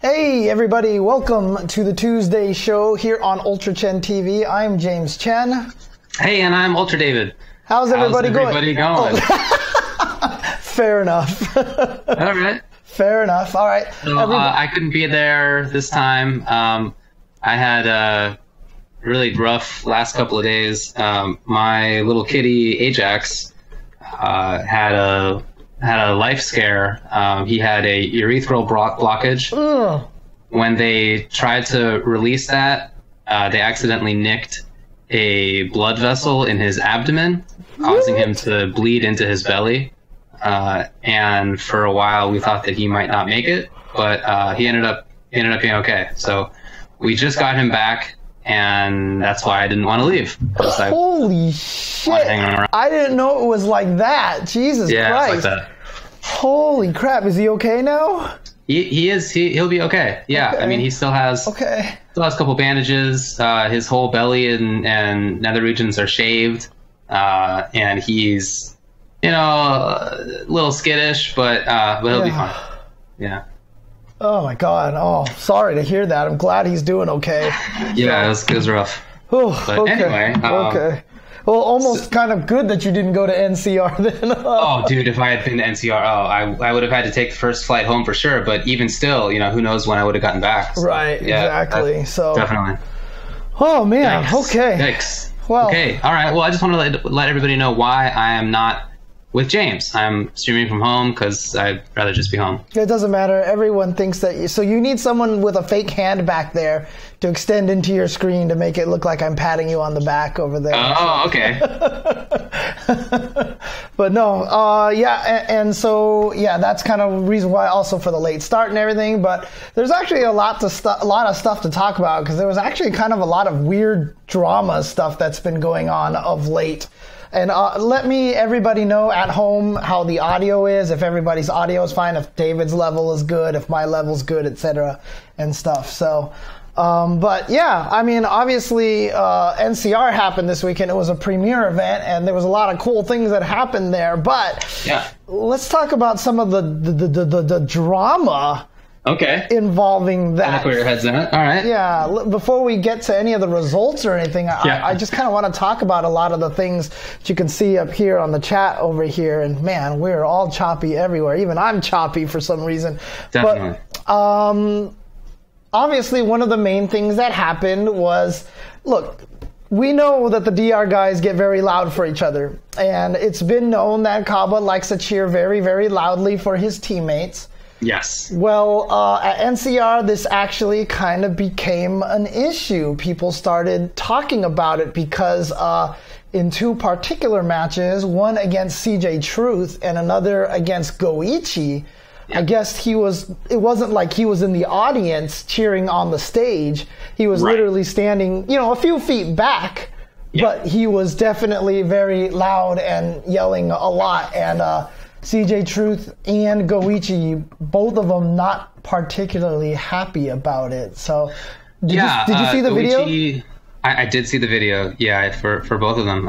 Hey everybody, welcome to the Tuesday show here on Ultra Chen TV. I'm James Chen. Hey, and I'm Ultra David. How's everybody going? Oh. Fair enough. All right. Fair enough. All right. So, I couldn't be there this time. I had a really rough last couple of days. My little kitty Ajax had a life scare. He had a urethral blockage. Ugh. When they tried to release that, they accidentally nicked a blood vessel in his abdomen, causing him to bleed into his belly. And for a while, we thought that he might not make it, but he ended up being okay. So we just got him back, and that's why I didn't want to leave. Holy shit! I didn't know it was like that. Jesus Christ! Yeah, it's like that. Holy crap! Is he okay now? He is. He'll be okay. Yeah, okay. I mean, he still has a couple bandages. His whole belly and nether regions are shaved, and he's, a little skittish, but he'll be fine. Yeah. Oh my God! Oh, sorry to hear that. I'm glad he's doing okay. Yeah, it was rough. Oh, but okay. Anyway. Okay. Well, almost kind of good that you didn't go to NCR then. Oh, dude, if I had been to NCR, I would have had to take the first flight home for sure. But even still, who knows when I would have gotten back. So, right, yeah, exactly. So definitely. Oh, man. Yikes. Okay. Yikes. Well, okay. All right. Well, I just want to let everybody know why I am not with James. I'm streaming from home because I'd rather just be home. It doesn't matter. Everyone thinks that so you need someone with a fake hand back there to extend into your screen to make it look like I'm patting you on the back over there. Oh, okay. But no, and so that's kind of the reason why, also for the late start and everything. But there's actually a lot of stuff to talk about, because there was actually kind of a lot of weird drama stuff that's been going on of late. And let everybody know at home how the audio is, if everybody's audio is fine, if David's level is good, if my level's good, etc. and stuff. So, but yeah, I mean, obviously, NCR happened this weekend. It was a premiere event, and there was a lot of cool things that happened there. But let's talk about some of the drama. Okay. Involving that. I like where your head's at. All right. Yeah. Before we get to any of the results or anything, I just kind of want to talk about a lot of the things that you can see up here on the chat over here. And man, we're all choppy everywhere. Even I'm choppy for some reason. Definitely. But obviously, one of the main things that happened was, look, we know that the DR guys get very loud for each other. And it's been known that Caba likes to cheer very, very loudly for his teammates. Yes. Well, at NCR, this actually kind of became an issue. People started talking about it because in two particular matches, one against CJ Truth and another against Goichi, I guess it wasn't like he was in the audience cheering on the stage. He was literally standing, a few feet back, but he was definitely very loud and yelling a lot. And CJ Truth and Goichi, both of them not particularly happy about it. So, did you see the video? I did see the video, for both of them.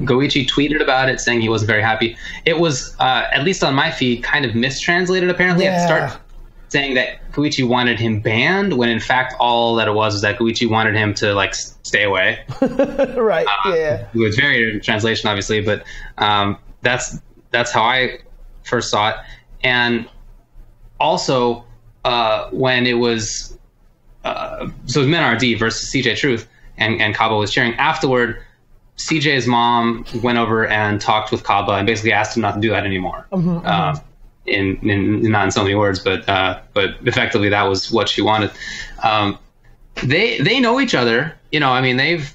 Goichi tweeted about it, saying he wasn't very happy. It was, at least on my feed, kind of mistranslated, apparently, at the start, saying that Goichi wanted him banned, when in fact all that it was that Goichi wanted him to, stay away. Right, It was very translation, obviously, but that's how I first saw it. And also when it was so it was Min-RD versus CJ Truth, and Caba was cheering. Afterward, CJ's mom went over and talked with Caba and basically asked him not to do that anymore. In not in so many words, but effectively that was what she wanted. They know each other, I mean, they've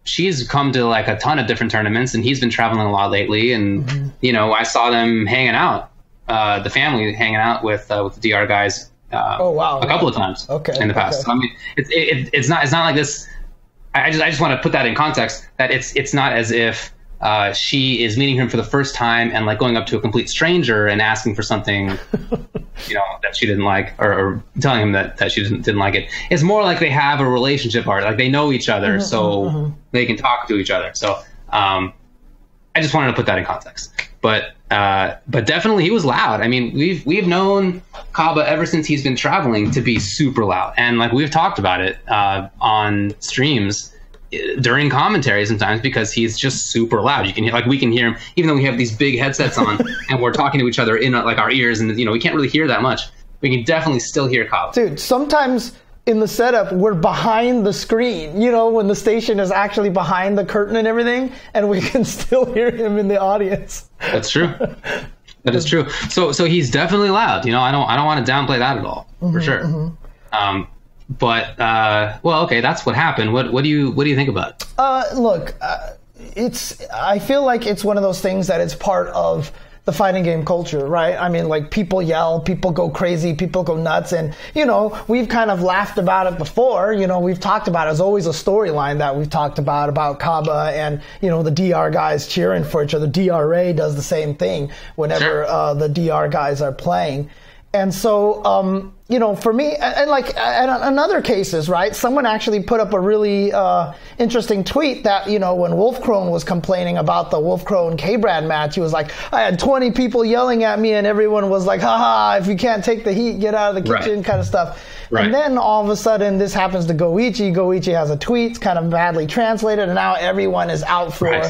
she's come to a ton of different tournaments, and he's been traveling a lot lately. And I saw them hanging out, the family hanging out with the DR guys. A couple of times in the past. So, I mean, it's not like this. I just want to put that in context, that it's not as if she is meeting him for the first time and going up to a complete stranger and asking for something that she didn't like, or telling him that she didn't like it. It's more like they have a relationship, or they know each other, so they can talk to each other. So I just wanted to put that in context. But definitely he was loud. I mean, we've known Caba ever since he's been traveling to be super loud, and like we've talked about it on streams during commentary sometimes, because he's just super loud. You can hear, like, we can hear him even though we have these big headsets on and we're talking to each other in like our ears, and we can't really hear that much. We can definitely still hear Caba. Dude, sometimes in the setup, we're behind the screen, when the station is actually behind the curtain and everything, and we can still hear him in the audience. That's true. That is true. So he's definitely loud. I don't want to downplay that at all, for sure. Mm-hmm. But well, okay, that's what happened. What do you think about it? Look, I feel like it's one of those things that it's part of the fighting game culture, right? I mean, like, people yell, people go crazy, people go nuts, and we've kind of laughed about it before. We've talked about it. There's always a storyline that we've talked about Caba and the DR guys cheering for each other. DRA does the same thing whenever the DR guys are playing. And so, for me, and like in other cases, right, someone actually put up a really interesting tweet that, when Wolfcrone was complaining about the Wolfcrone K-Brad match, he was like, I had 20 people yelling at me and everyone was like, haha, if you can't take the heat, get out of the kitchen, kind of stuff. Right. And then all of a sudden this happens to Goichi. Goichi has a tweet, it's kind of badly translated, and now everyone is out for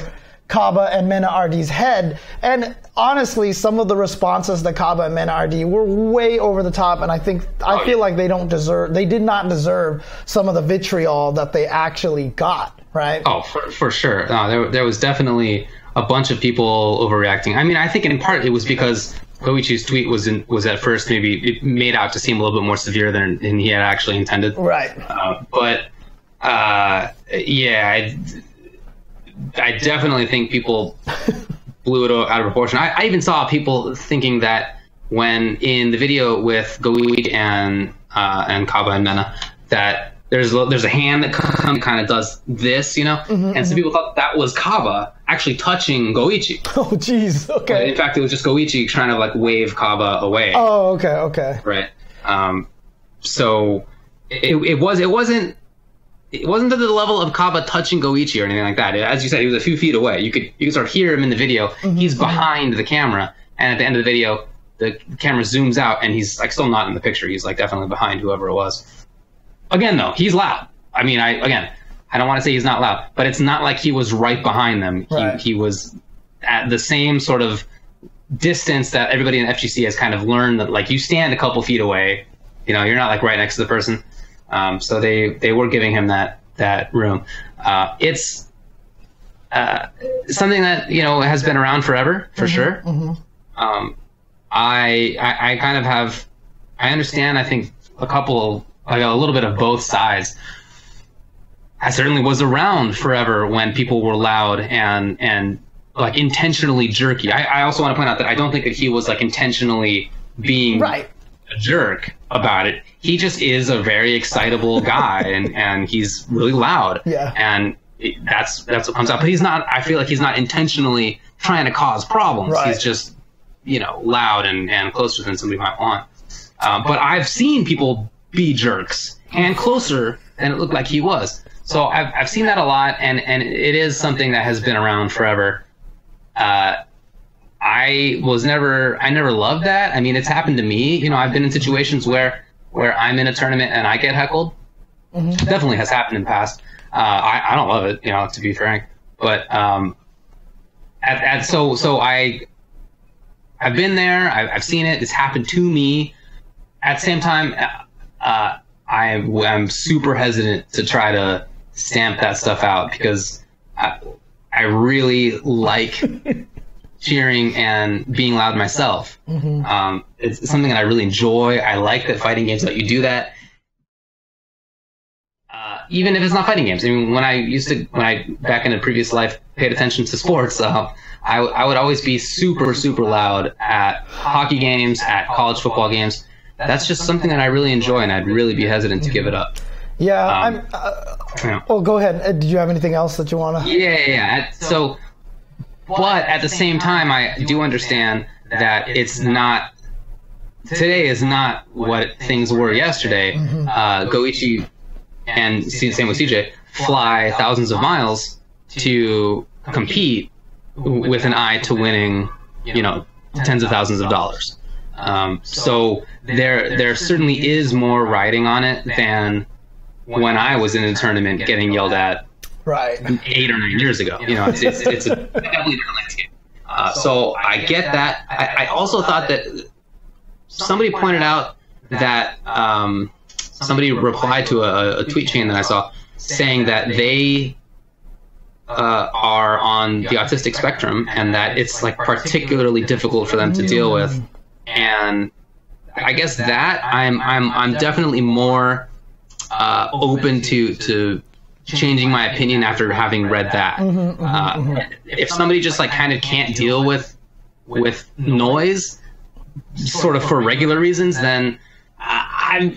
Caba and Mena RD's head. And honestly, some of the responses to Caba and Mena RD were way over the top, and I feel like they did not deserve some of the vitriol that they actually got, right? Oh, for sure. No, there was definitely a bunch of people overreacting. I mean, I think in part it was because Goichi's tweet was at first maybe it made out to seem a little bit more severe than he had actually intended. Right. I definitely think people blew it out of proportion. I even saw people thinking that when in the video with Goichi and Caba and Mena, that there's a hand that kind of does this, and some people thought that was Caba actually touching Goichi. Oh, jeez. Okay. But in fact, it was just Goichi trying to like wave Caba away. Oh, okay. Right. So it wasn't to the level of Caba touching Goichi or anything like that. As you said, he was a few feet away. You could sort of hear him in the video. Mm-hmm. He's behind the camera, and at the end of the video, the camera zooms out, and he's like still not in the picture. He's like definitely behind whoever it was. Again, though, he's loud. I mean, I don't want to say he's not loud, but it's not like he was right behind them. Right. He was at the same sort of distance that everybody in FGC has kind of learned that, like, you stand a couple feet away. You're not like right next to the person. So they were giving him that room. It's something that has been around forever, for sure. Mm-hmm. I kind of have, I understand. I think a little bit of both sides. I certainly was around forever when people were loud and like intentionally jerky. I also want to point out that I don't think that he was like intentionally being a jerk about it. He just is a very excitable guy, and he's really loud. Yeah. And that's what comes out. But he's not. I feel like he's not intentionally trying to cause problems. Right. He's just loud and closer than somebody might want. But I've seen people be jerks and closer than it looked like he was. So I've seen that a lot, and it is something that has been around forever. I never loved that. I mean, it's happened to me. I've been in situations where I'm in a tournament and I get heckled. Mm-hmm. It definitely has happened in the past. I don't love it, to be frank. But so I've been there. I've seen it. It's happened to me. At the same time, I'm super hesitant to try to stamp that stuff out, because I really like cheering and being loud myself. Mm-hmm. It's something that I really enjoy. I like that fighting games let you do that. Even if it's not fighting games. I mean, when I back in a previous life paid attention to sports, I would always be super, super loud at hockey games, at college football games. That's just something that I really enjoy, and I'd really be hesitant to give it up. Yeah. Oh, go ahead. Did you have anything else that you want to? Yeah. So, but at the same time, I do understand that today is not what things were yesterday. Mm-hmm. Goichi and same with CJ fly thousands of miles to compete with an eye to winning tens of thousands of dollars. So there certainly is more riding on it than when I was in a tournament getting yelled at right 8 or 9 years ago. It's a definitely different landscape. So I get that. I also thought that somebody pointed out that somebody replied to a tweet chain that I saw saying that they are on the autistic spectrum and that it's like particularly difficult for them to deal with. And I guess that I'm definitely more open to changing my opinion after having read that. If somebody just like kind of can't deal with noise, sort of for regular reasons, then I'm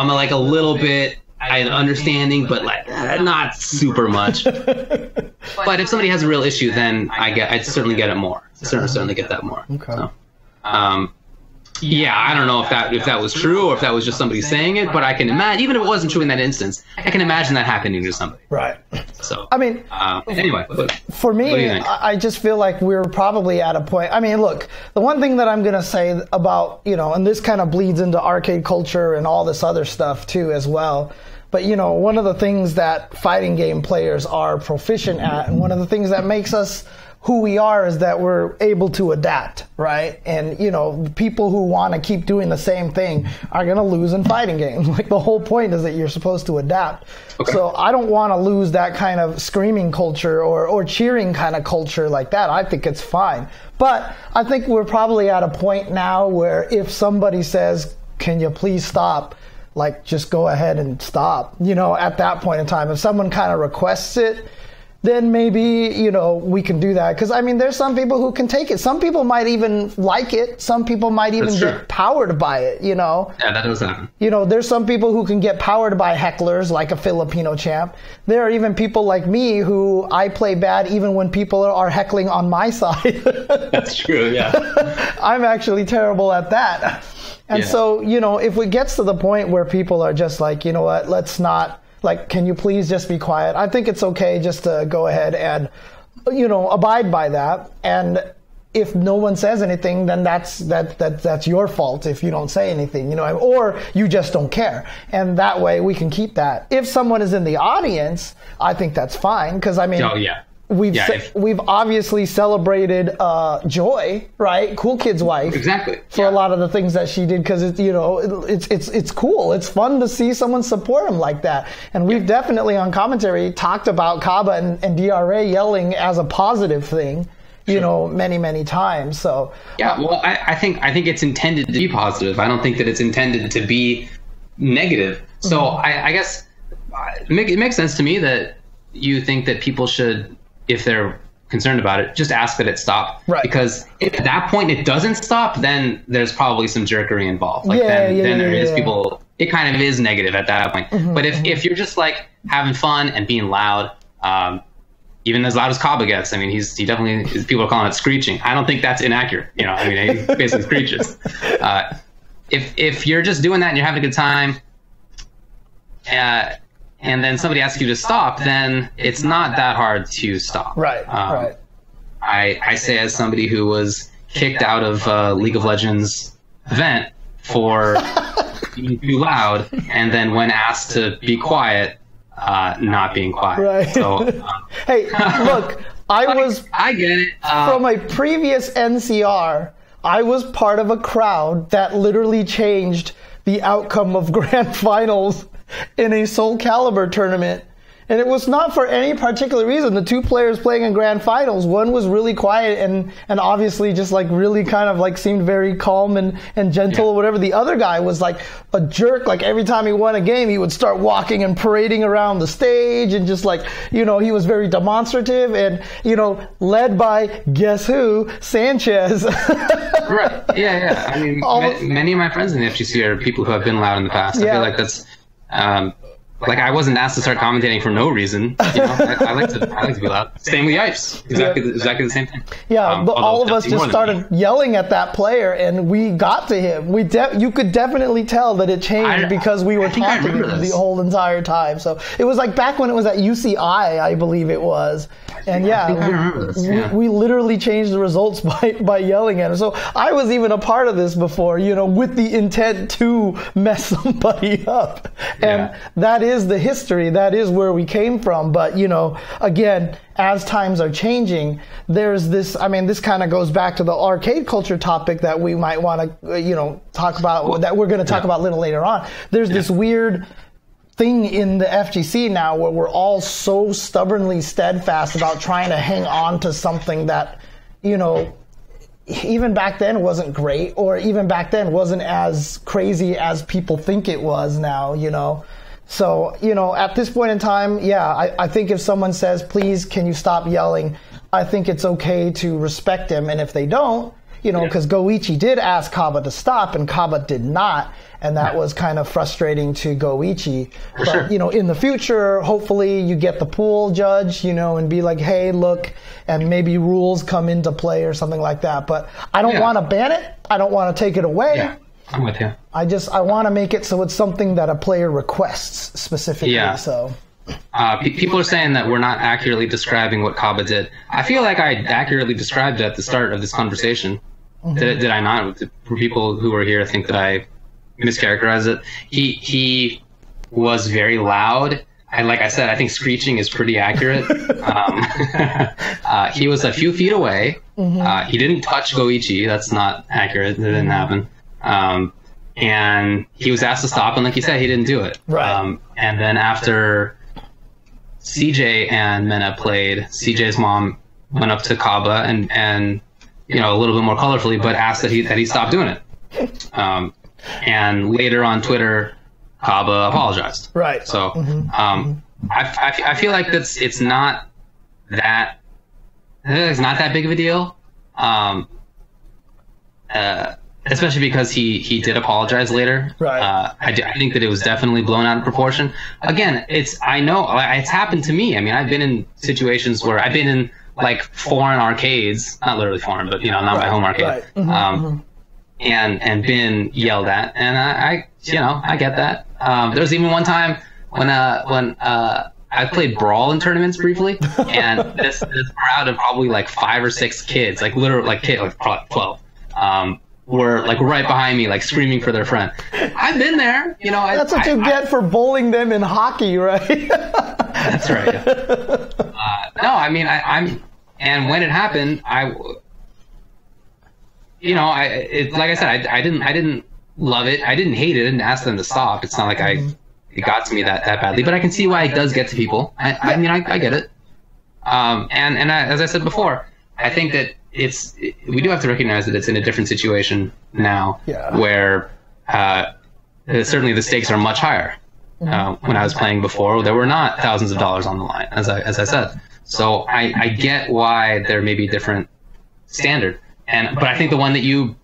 like a little bit understanding, but like not super much. But if somebody has a real issue, then I'd certainly get it more. Certainly get that more. Okay. So, yeah, I don't know if that was true or if that was just somebody saying it, but I can imagine, even if it wasn't true in that instance, I can imagine that happening to somebody. Right. So, I mean, anyway, for me, I just feel like we're probably at a point. I mean, look, the one thing that I'm going to say about, and this kind of bleeds into arcade culture and all this other stuff too as well. But, one of the things that fighting game players are proficient at, and one of the things that makes us who we are, is that we're able to adapt, right? And, people who want to keep doing the same thing are going to lose in fighting games. Like, the whole point is that you're supposed to adapt. Okay. So I don't want to lose that kind of screaming culture or cheering kind of culture like that. I think it's fine. But I think we're probably at a point now where if somebody says, can you please stop? Like, just go ahead and stop, at that point in time. If someone kind of requests it, then maybe, we can do that. Because, I mean, there's some people who can take it. Some people might even like it. Some people might even get powered by it, Yeah, that does happen. There's some people who can get powered by hecklers, like a Filipino champ. There are even people like me who I play bad even when people are heckling on my side. That's true, yeah. I'm actually terrible at that. And so, if it gets to the point where people are just like, you know what, let's not, like, can you please just be quiet? I think it's okay just to go ahead and, abide by that. And if no one says anything, then that's your fault if you don't say anything, or you just don't care. And that way we can keep that. If someone is in the audience, I think that's fine. Because, I mean... Oh, yeah. We've obviously celebrated Joy, right? Cool Kid's wife. Exactly. For a lot of the things that she did, because it's cool. It's fun to see someone support him like that. And we've definitely on commentary talked about Caba and DRA yelling as a positive thing, many, many times. So well, I think it's intended to be positive. I don't think that it's intended to be negative. So I guess it makes sense to me that you think that people should, if they're concerned about it, just ask that it stop. Right. Because if at that point it doesn't stop, then there's probably some jerkery involved. Like then there is people, it kind of is negative at that point. But if you're just like having fun and being loud, even as loud as Caba gets, I mean, he definitely, people are calling it screeching. I don't think that's inaccurate. He basically screeches. If you're just doing that and you're having a good time, and then somebody asks you to stop, then it's not that hard to stop. Right, right. I say, as somebody who was kicked out of League of Legends event for being too loud, and then when asked to be quiet, not being quiet. Right. So, hey, look, I get it. From a previous NCR, I was part of a crowd that literally changed the outcome of grand finals in a Soul Calibur tournament. And it was not for any particular reason. The two players playing in grand finals, one was really quiet and obviously just like really kind of like seemed very calm and gentle or whatever. The other guy was like a jerk. Like every time he won a game, he would start walking and parading around the stage and just like, he was very demonstrative and, led by, guess who? Sanchez. Right. Yeah. I mean, many of my friends in the FGC are people who have been loud in the past. I feel like that's, like I wasn't asked to start commentating for no reason. I like to be loud. Same with Yipes. Exactly the same thing. Yeah, but all of us just started yelling at that player, and we got to him. You could definitely tell that it changed because we were taunting him the whole entire time. So it was like back when it was at UCI, I believe it was, And yeah, I think I remember this. Yeah. We literally changed the results by yelling at him. So I was even a part of this before, with the intent to mess somebody up. And that is the history. That is where we came from. But, again, as times are changing, there's this, this kind of goes back to the arcade culture topic that we might want to, talk about, that we're going to talk about a little later on. There's this weird thing in the FGC now where we're all so stubbornly steadfast about trying to hang on to something that, even back then wasn't great, or even back then wasn't as crazy as people think it was now, So, at this point in time, I think if someone says, please, can you stop yelling? I think it's okay to respect them. And if they don't, because Goichi did ask Caba to stop and Caba did not. And that was kind of frustrating to Goichi. For but, sure. In the future, hopefully you get the pool judge, and be like, hey, look, and maybe rules come into play or something like that. But I don't want to ban it. I don't want to take it away. Yeah, I'm with you. I want to make it so it's something that a player requests specifically. Yeah. So. People are saying that we're not accurately describing what Caba did. I feel like I accurately described it at the start of this conversation. Mm-hmm. Did I not? For people who were here, think that I mischaracterized it. He was very loud. Like I said, I think screeching is pretty accurate. He was a few feet away. Mm-hmm. He didn't touch Goichi. That's not accurate. That didn't happen. And he was asked to stop, and like you said, he didn't do it. Right. And then after CJ and Mena played, CJ's mom went up to Caba and a little bit more colorfully, but asked that he stop doing it. And later on Twitter, Caba apologized. Right. So I feel like it's not that big of a deal. Especially because he did apologize later. Right. I think that it was definitely blown out of proportion. Again, I know it's happened to me. I've been in situations where I've been in like foreign arcades, not literally foreign, but not my home arcade. Right. Mm-hmm. And been yelled at, and I get that. There was even one time when I played Brawl in tournaments briefly, and this crowd of probably like 5 or 6 kids, like literally like 12, were like right behind me, like screaming for their friend. I've been there, That's what you get for bowling them in hockey, right? That's right. Yeah. I'm, and when it happened, like I said, I didn't love it. I didn't hate it. I didn't ask them to stop. It's not like it got to me that badly, but I can see why it does get to people. I get it. As I said before, I think that we do have to recognize that it's in a different situation now, where certainly the stakes are much higher. When I was playing before, there were not thousands of dollars on the line, as I said. So I get why there may be a different standard. But I think the one that you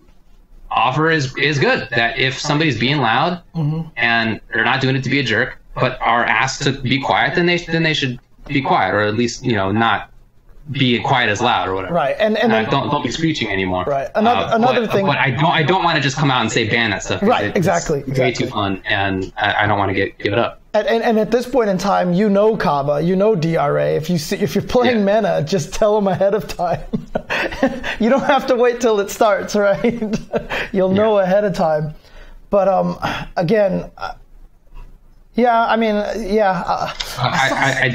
offer is good. That if somebody's being loud and they're not doing it to be a jerk, but are asked to be quiet, then they should be quiet, or at least not be quiet as loud or whatever. Right. And don't be screeching anymore. Right. Another thing. But I don't want to just come out and say ban that stuff. Right. Exactly. It's way too fun, and I don't want to give it up. And at this point in time, Caba, DRA. If you're playing Mena, just tell them ahead of time. You don't have to wait till it starts, right? You'll know ahead of time. But again, I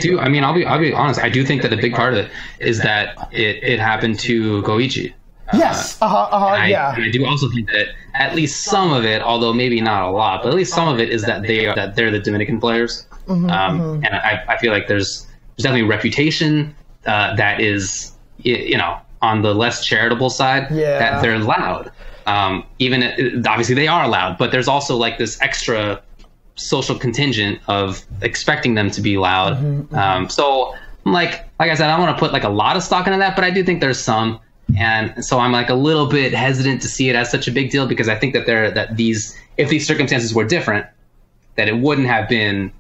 do. I'll be honest. I do think that a big part of it is that it happened to Goichi. Yes. I do also think that at least some of it, although maybe not a lot, but at least some of it is that they're the Dominican players. And I feel like there's definitely a reputation that is on the less charitable side, that they're loud. Obviously they are loud, but there's also like this extra social contingent of expecting them to be loud. So like I said, I don't want to put like a lot of stock into that, but I do think there's some. And so I'm like a little bit hesitant to see it as such a big deal, because I think that if these circumstances were different, that it wouldn't have been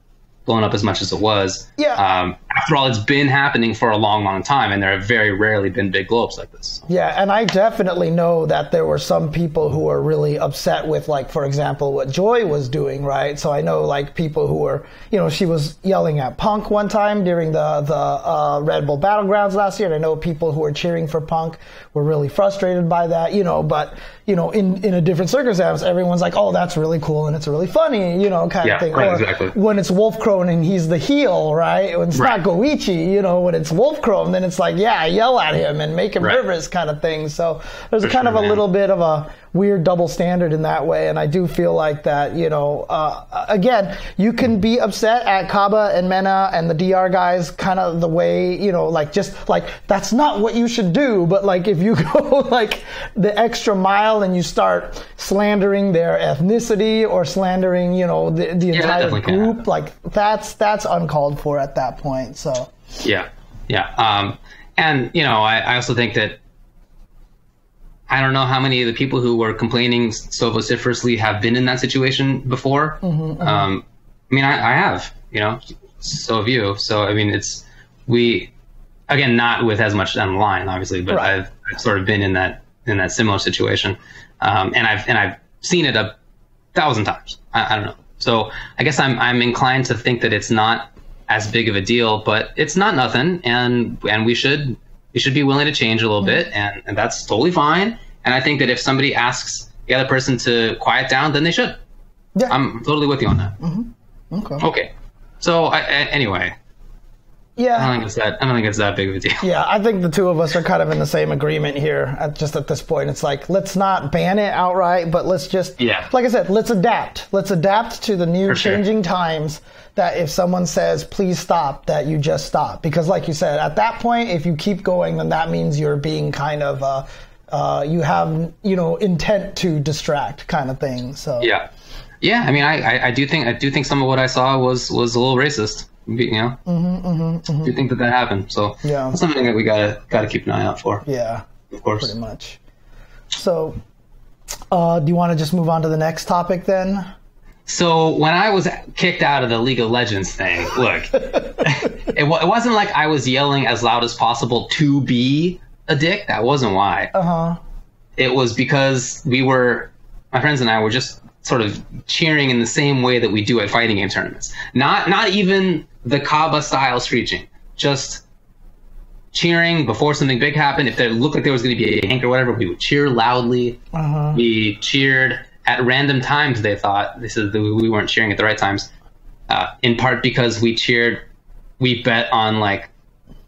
blown up as much as it was. Yeah. After all, it's been happening for a long, long time, and there have very rarely been big blow-ups like this. Yeah, and I definitely know that there were some people who were really upset with, like, for example, what Joy was doing, right? So I know, like, people who were, she was yelling at Punk one time during the Red Bull Battlegrounds last year, and I know people who were cheering for Punk were really frustrated by that, but, in a different circumstance, everyone's like, oh, that's really cool and it's really funny, kind of thing. Right, or exactly. when it's Wolfcrone and he's the heel, right? When it's not Goichi, when it's Wolfcrone, then it's like, yeah, yell at him and make him nervous kind of thing. So there's kind of a little bit of a weird double standard in that way. And I do feel like that, again, you can be upset at Caba and Mena and the DR guys kind of the way, that's not what you should do. But like, if you go like the extra mile and you start slandering their ethnicity or slandering, the entire group, like that's uncalled for at that point. So yeah. And I also think that I don't know how many of the people who were complaining so vociferously have been in that situation before. I mean, I have, so have you. So I mean, again, not with as much on the line, obviously, but I've sort of been in that similar situation, and I've seen it 1,000 times. I don't know. So I guess I'm inclined to think that it's not as big of a deal, but it's not nothing, and we should be willing to change a little bit, and that's totally fine. And I think that if somebody asks the other person to quiet down, then they should. Yeah. I'm totally with you on that. Okay. So anyway. Yeah. I don't think it's that big of a deal. Yeah, I think the two of us are kind of in the same agreement here. At this point, it's like, let's not ban it outright, but let's just, like I said, let's adapt. Let's adapt to the new changing times. That if someone says, please stop, that you just stop. Because like you said, at that point, if you keep going, then that means you're being kind of, you have, intent to distract kind of thing. So yeah. I mean, I do think some of what I saw was a little racist. Do you think that happened? So that's something that we gotta keep an eye out for. Yeah, of course, pretty much. So, do you want to just move on to the next topic then? So when I was kicked out of the League of Legends thing, look, it wasn't like I was yelling as loud as possible to be a dick. That wasn't why. It was because my friends and I were just sort of cheering in the same way that we do at fighting game tournaments. Not even the Caba style screeching, just cheering before something big happened. If there looked like there was going to be a yank or whatever, we would cheer loudly. We cheered at random times. They said that we weren't cheering at the right times, in part because we bet on like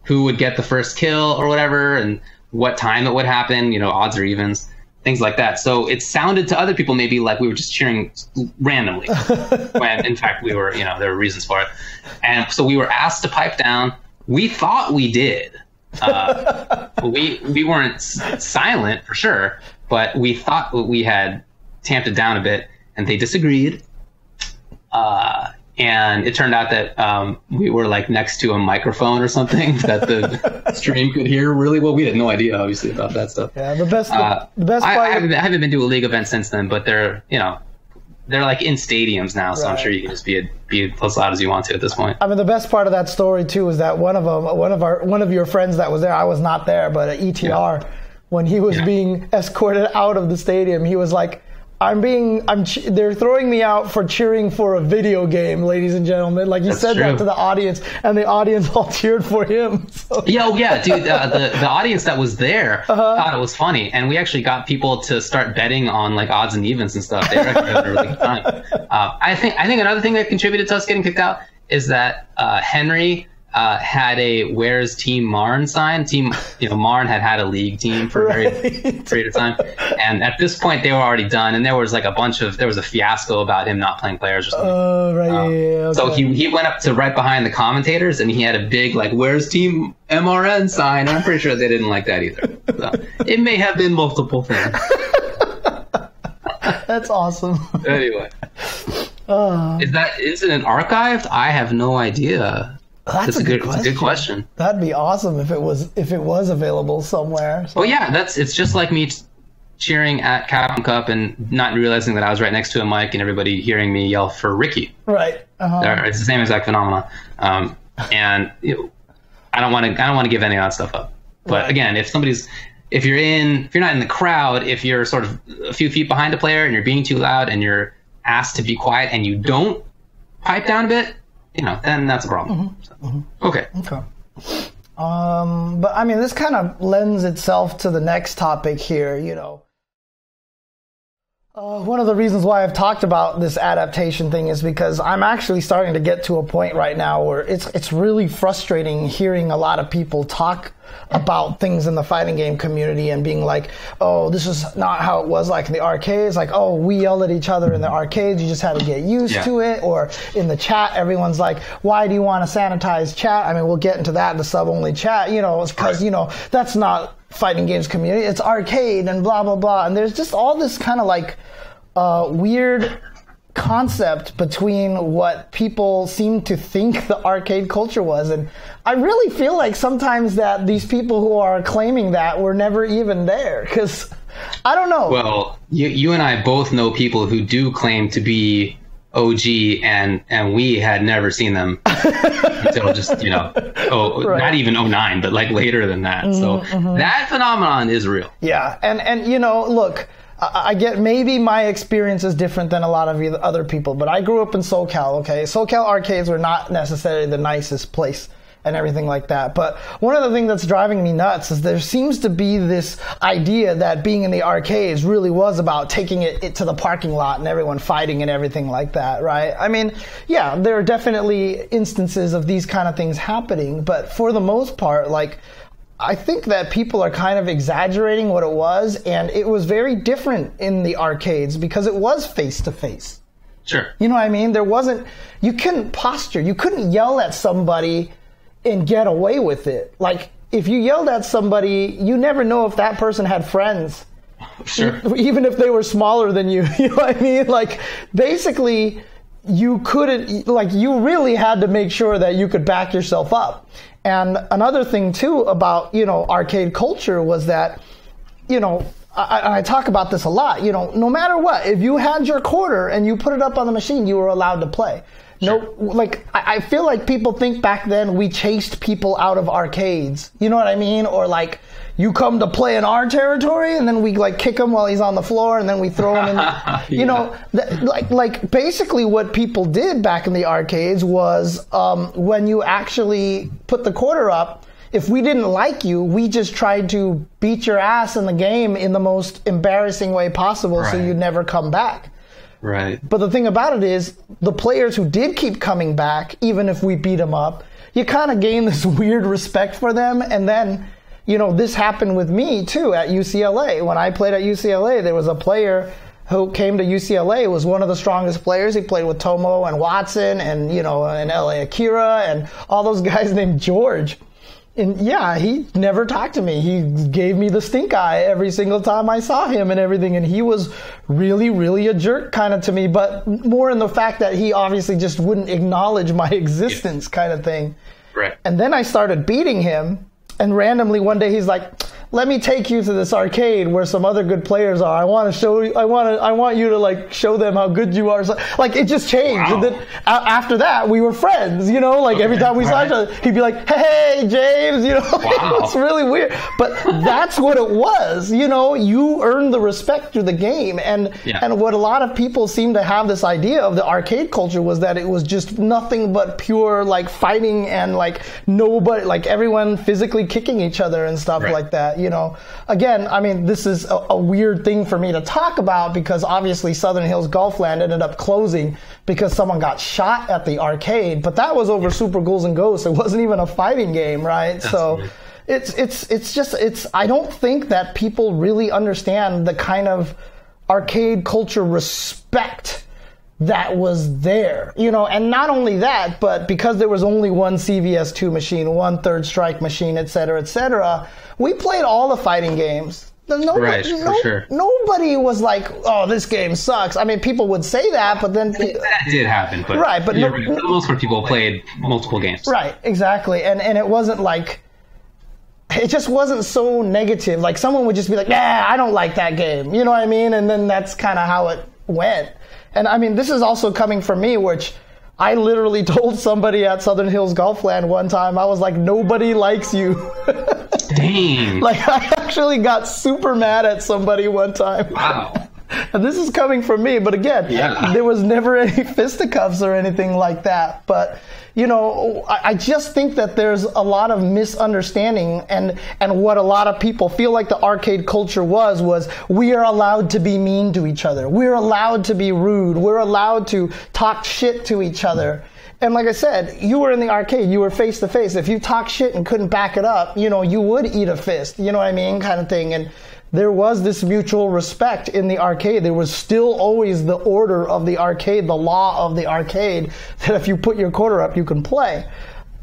who would get the first kill or whatever and what time it would happen, odds or evens, things like that. So it sounded to other people maybe like we were just cheering randomly, when in fact we were, there were reasons for it. And so we were asked to pipe down. We thought we did. We weren't silent for sure, but we thought we had tamped it down a bit, and they disagreed. And it turned out that we were like next to a microphone or something that the stream could hear really well. We had no idea, obviously, about that stuff. Yeah, the best part. I haven't been to a league event since then, but they're like in stadiums now, so I'm sure you can just be as loud as you want to at this point. I mean, the best part of that story too is that one of your friends that was there. I was not there, but at ETR, when he was being escorted out of the stadium, he was like, they're throwing me out for cheering for a video game, ladies and gentlemen. Like, he said that to the audience, and the audience all cheered for him. So. Yeah, dude, the audience that was there thought it was funny, and we actually got people to start betting on like odds and evens and stuff. They actually had a really good time. I think another thing that contributed to us getting kicked out is that Henry had a "Where's Team Marn" sign. Marn had a league team for a very period of time, and at this point they were already done. And there was like there was a fiasco about him not playing players or something. Okay. So he went up to right behind the commentators, and he had a big like "Where's Team MRN" sign. And I'm pretty sure they didn't like that either. So it may have been multiple things. That's awesome. Anyway, is it archived? I have no idea. That's a good question. That'd be awesome if it was available somewhere. So. Well, yeah, it's just like me cheering at Capcom Cup and not realizing that I was right next to a mic and everybody hearing me yell for Ricky. Right. It's the same exact phenomenon. And I don't want to give any of that stuff up. But again, if you're not in the crowd, if you're sort of a few feet behind a player and you're being too loud and you're asked to be quiet and you don't pipe down a bit, then that's a problem. Okay. But I mean, this kind of lends itself to the next topic here, one of the reasons why I've talked about this adaptation thing is because I'm actually starting to get to a point right now where it's really frustrating hearing a lot of people talk about things in the fighting game community and being like, oh, this is not how it was like in the arcades. Like, oh, we yelled at each other in the arcades. You just had to get used to it. Or in the chat, everyone's like, why do you want to sanitize chat? I mean, we'll get into that in the sub-only chat, it's because, that's not fighting games community. It's arcade and blah, blah, blah. And there's just all this kind of like weird concept between what people seem to think the arcade culture was. And I really feel like sometimes that these people who are claiming that were never even there, because I don't know. Well, you and I both know people who do claim to be OG and we had never seen them until just, not even 09, but like later than that. So that phenomenon is real. Yeah. And look, I get maybe my experience is different than a lot of other people, but I grew up in SoCal, okay? SoCal arcades were not necessarily the nicest place and everything like that. But one of the things that's driving me nuts is there seems to be this idea that being in the arcades really was about taking it to the parking lot and everyone fighting and everything like that, right? I mean, yeah, there are definitely instances of these kind of things happening, but for the most part, like, I think that people are kind of exaggerating what it was, and it was very different in the arcades because it was face-to-face. Sure. You know what I mean? You couldn't posture. You couldn't yell at somebody and get away with it. Like, if you yelled at somebody, you never know if that person had friends. Sure. Even if they were smaller than you. You know what I mean? Like, basically, you really had to make sure that you could back yourself up. And another thing, too, about, arcade culture was that, I talk about this a lot, no matter what, if you had your quarter and you put it up on the machine, you were allowed to play. Sure. I feel like people think back then we chased people out of arcades. You know what I mean? Or like, you come to play in our territory and then we like kick him while he's on the floor and then we throw him in. Basically what people did back in the arcades was when you actually put the quarter up, if we didn't like you, we just tried to beat your ass in the game in the most embarrassing way possible so you'd never come back. Right. But the thing about it is, the players who did keep coming back, even if we beat them up, you kind of gain this weird respect for them. And then, this happened with me, too, at UCLA. When I played at UCLA, there was a player who came to UCLA, was one of the strongest players. He played with Tomo and Watson and, and LA Akira and all those guys named George. And yeah, he never talked to me. He gave me the stink eye every single time I saw him and everything. And he was really, really a jerk kind of to me, but more in the fact that he obviously just wouldn't acknowledge my existence kind of thing. Right. And then I started beating him. And randomly one day he's like, let me take you to this arcade where some other good players are. I want to show you, I want you to like show them how good you are. So, like, it just changed. Wow. And then after that we were friends, every time we saw each other, he'd be like, hey, James, Wow. It's really weird. But that's what it was, you earned the respect through the game. And what a lot of people seem to have this idea of the arcade culture was that it was just nothing but pure like fighting and like nobody, like everyone physically kicking each other and stuff like that. Again, I mean, this is a weird thing for me to talk about because obviously Southern Hills Golfland ended up closing because someone got shot at the arcade, but that was over Super Ghouls and Ghosts. It wasn't even a fighting game, right? That's so weird. It's I don't think that people really understand the kind of arcade culture respect that was there, and not only that, but because there was only one CVS2 machine, one Third Strike machine, et cetera, we played all the fighting games. Sure. Nobody was like, oh, this game sucks. I mean, people would say that, but then... That did happen, but, but for the most part, people played multiple games. Right, exactly. And it wasn't like... it just wasn't so negative. Like someone would just be like, "Yeah, I don't like that game." You know what I mean? And then that's kind of how it went. And I mean, this is also coming from me, which I literally told somebody at Southern Hills Golfland one time, I was like, "Nobody likes you." Dang. Like, I actually got super mad at somebody one time. Wow. And this is coming from me, but again, there was never any fisticuffs or anything like that. But, you know, I just think that there's a lot of misunderstanding, and what a lot of people feel like the arcade culture was we are allowed to be mean to each other. We're allowed to be rude. We're allowed to talk shit to each other. And like I said, you were in the arcade, you were face to face. If you talk shit and couldn't back it up, you know, you would eat a fist, you know what I mean, kind of thing. And there was this mutual respect in the arcade. There was still always the order of the arcade, the law of the arcade, that if you put your quarter up, you can play.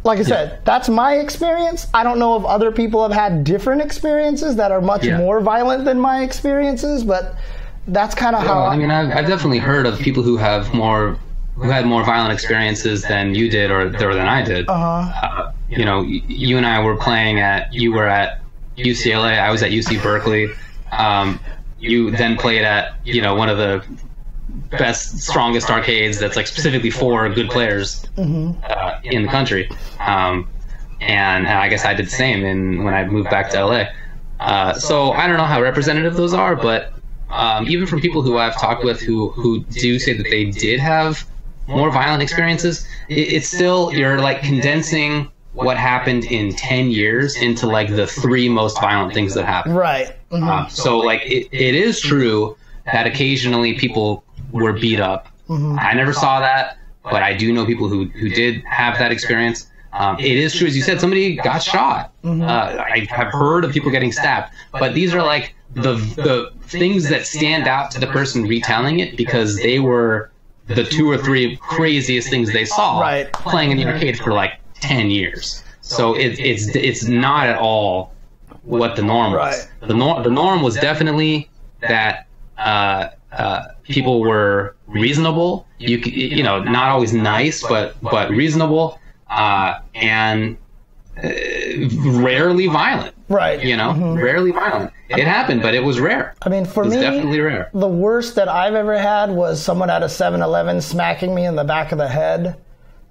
Like I said, that's my experience. I don't know if other people have had different experiences that are much more violent than my experiences, but that's kind of how I mean, I've definitely heard of people who had more violent experiences than you did or than I did. You know, you and I were playing you were at UCLA, I was at UC Berkeley. You then played at, you know, one of the best, strongest arcades that's like specifically for good players in the country. And I guess I did the same when I moved back to LA. So I don't know how representative those are, but even from people who I've talked with who do say that they did have more violent experiences, it's still, you're like condensing what happened in 10 years into like the 3 most violent things that happened. Right. So like it is true that occasionally people were beat up. I never saw that, but I do know people who did have that experience. It is true, as you said, somebody got shot. I have heard of people getting stabbed, but these are like the things that stand out to the person retelling it because they were the 2 or 3 craziest things they saw playing in the arcade for like 10 years. So it's not at all what the norm was. The norm was definitely that people were reasonable. You know, not always nice, but reasonable, and rarely violent. Right. You know, rarely violent. It happened, but it was rare. I mean, for me, definitely rare. The worst that I've ever had was someone at a 7-Eleven smacking me in the back of the head.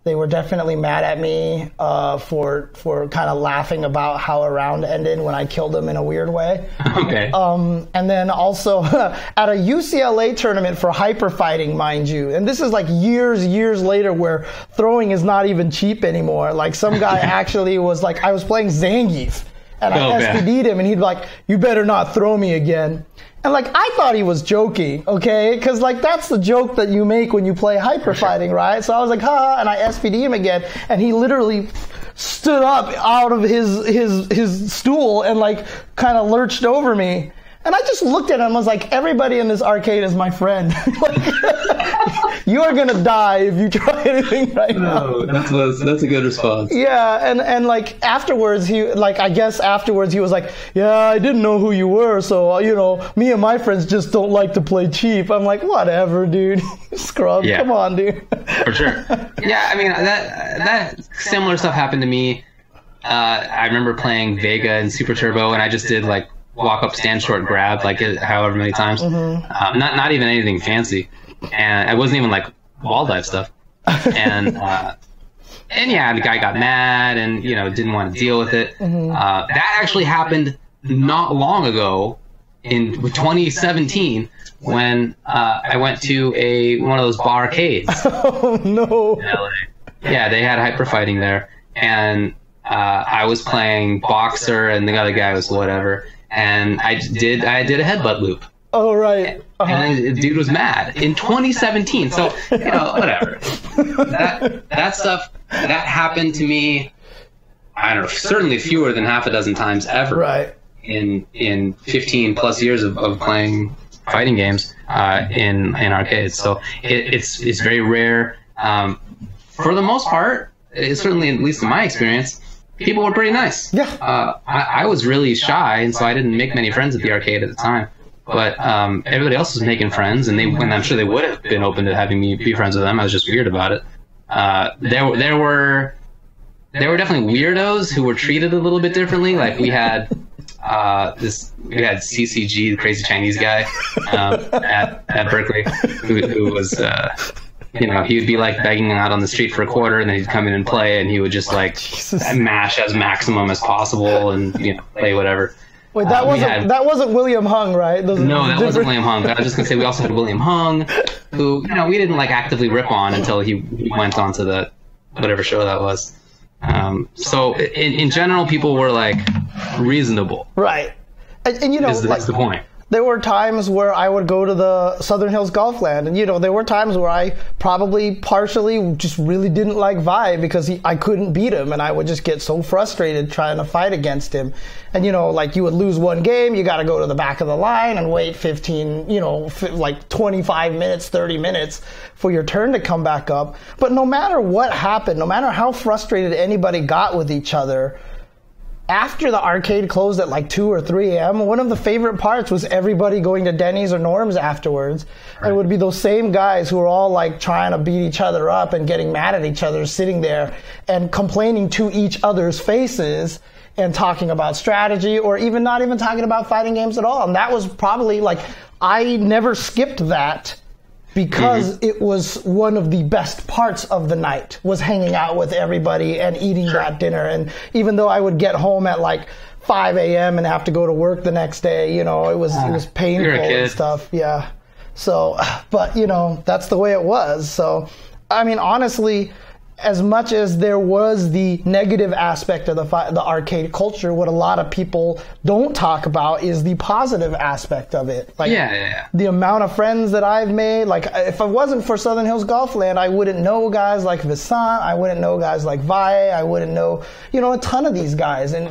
They were definitely mad at me for kind of laughing about how a round ended when I killed them in a weird way. Okay. And then also at a UCLA tournament for hyper fighting, mind you. And this is like years later where throwing is not even cheap anymore. Like some guy actually was like, I was playing Zangief and I SPD'd him and he'd be like, "You better not throw me again." And like, I thought he was joking, okay? Because like, that's the joke that you make when you play hyper fighting, right? So I was like, ha, and I SPD'd him again, and he literally stood up out of his stool and like kind of lurched over me. And I just looked at him, I was like, everybody in this arcade is my friend. Like, you are gonna die if you try anything right now. That's a good response. Yeah, and like afterwards, he was like, yeah, I didn't know who you were, so you know, me and my friends just don't like to play cheap. I'm like, whatever, dude. Scrub, come on, dude. For sure. Yeah, I mean, that similar stuff happened to me. I remember playing Vega and Super Turbo, and I just did like walk up, stand short, grab, like however many times. Not even anything fancy, and it wasn't even like wall dive stuff. And yeah, the guy got mad and didn't want to deal with it. That actually happened not long ago in 2017 when I went to one of those barcades. Oh no! In LA. Yeah, they had hyper fighting there, and I was playing boxer, and the other guy was whatever. And I did a headbutt loop. Oh, right. And the dude was mad in 2017. So, whatever. That stuff, that happened to me, I don't know, certainly fewer than half a dozen times ever. Right. In 15 plus years of playing fighting games in arcades. So it's very rare. For the most part, it's certainly, at least in my experience, people were pretty nice. Yeah. I was really shy, and so I didn't make many friends at the arcade at the time. But everybody else was making friends, and I'm sure they would have been open to having me be friends with them. I was just weird about it. There were there were definitely weirdos who were treated a little bit differently. Like we had CCG, the crazy Chinese guy, at Berkeley, who was he would be like begging out on the street for a quarter, and then he'd come in and play, and he would just like mash as maximum as possible and play whatever. Wait, that wasn't William Hung, right? No, that wasn't William Hung. But I was just gonna say we also had William Hung, who we didn't like actively rip on until he went on to the whatever show that was. So in general, people were like reasonable, right? And that's the point. There were times where I would go to the Southern Hills Golfland, and there were times where I probably partially just really didn't like Vi because I couldn't beat him, and I would just get so frustrated trying to fight against him. And like you would lose one game, you got to go to the back of the line and wait 25 minutes, 30 minutes for your turn to come back up. But no matter what happened, no matter how frustrated anybody got with each other, after the arcade closed at like 2 or 3 a.m., one of the favorite parts was everybody going to Denny's or Norm's afterwards. Right. And it would be those same guys who were all like trying to beat each other up and getting mad at each other, sitting there and complaining to each other's faces and talking about strategy, or even not even talking about fighting games at all. And that was probably like, I never skipped that because it was one of the best parts of the night, was hanging out with everybody and eating that dinner. And even though I would get home at like 5 a.m. and have to go to work the next day, it was painful and stuff. Yeah. So, but that's the way it was. So, I mean, honestly, as much as there was the negative aspect of the arcade culture, what a lot of people don't talk about is the positive aspect of it. Like, the amount of friends that I've made. Like, if it wasn't for Southern Hills Golfland, I wouldn't know guys like Visant. I wouldn't know guys like Vi. I wouldn't know, a ton of these guys. And,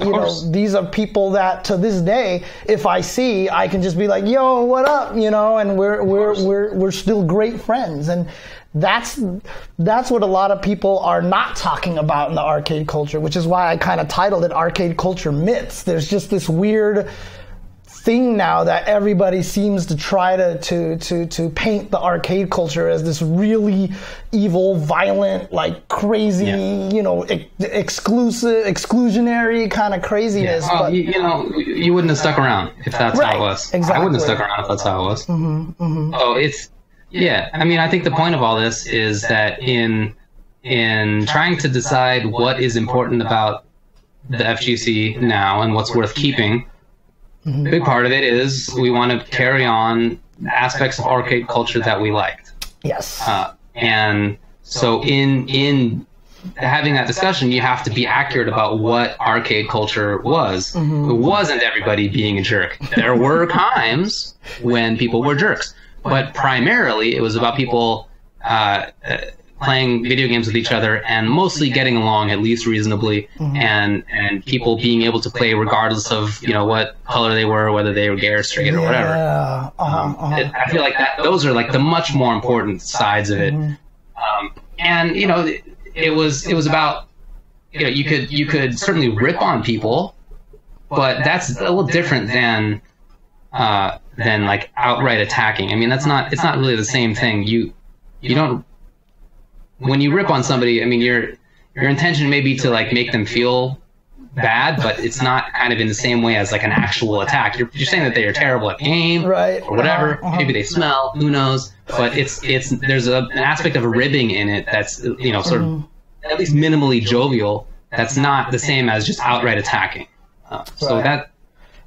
these are people that to this day, if I see, I can just be like, yo, what up? And we're still great friends. And that's what a lot of people are not talking about in the arcade culture, which is why I kind of titled it Arcade Culture Myths. There's just this weird thing now that everybody seems to try to paint the arcade culture as this really evil, violent, like crazy, exclusionary kind of craziness. Yeah. But, you wouldn't have stuck around if that's how it was. Exactly. I wouldn't have stuck around if that's how it was. Yeah, I mean, I think the point of all this is that in trying to decide what is important about the FGC now and what's worth keeping, a big part of it is we want to carry on aspects of arcade culture that we liked. Yes. And so in having that discussion, you have to be accurate about what arcade culture was. It wasn't everybody being a jerk. There were times when people were jerks. But primarily, it was about people playing video games with each other and mostly getting along at least reasonably, and people being able to play regardless of what color they were, whether they were gay or straight or whatever. I feel like those are like the much more important sides of it. And it was about you could certainly rip on people, but that's a little different than like outright attacking. I mean, it's not really the same thing. You don't, when you rip on somebody, I mean, your intention may be to like make them feel bad, but it's not kind of in the same way as like an actual attack. You're saying that they are terrible at game, right, or whatever. Maybe they smell, who knows? But there's an aspect of a ribbing in it that's sort of at least minimally jovial. That's not the same as just outright attacking. So that.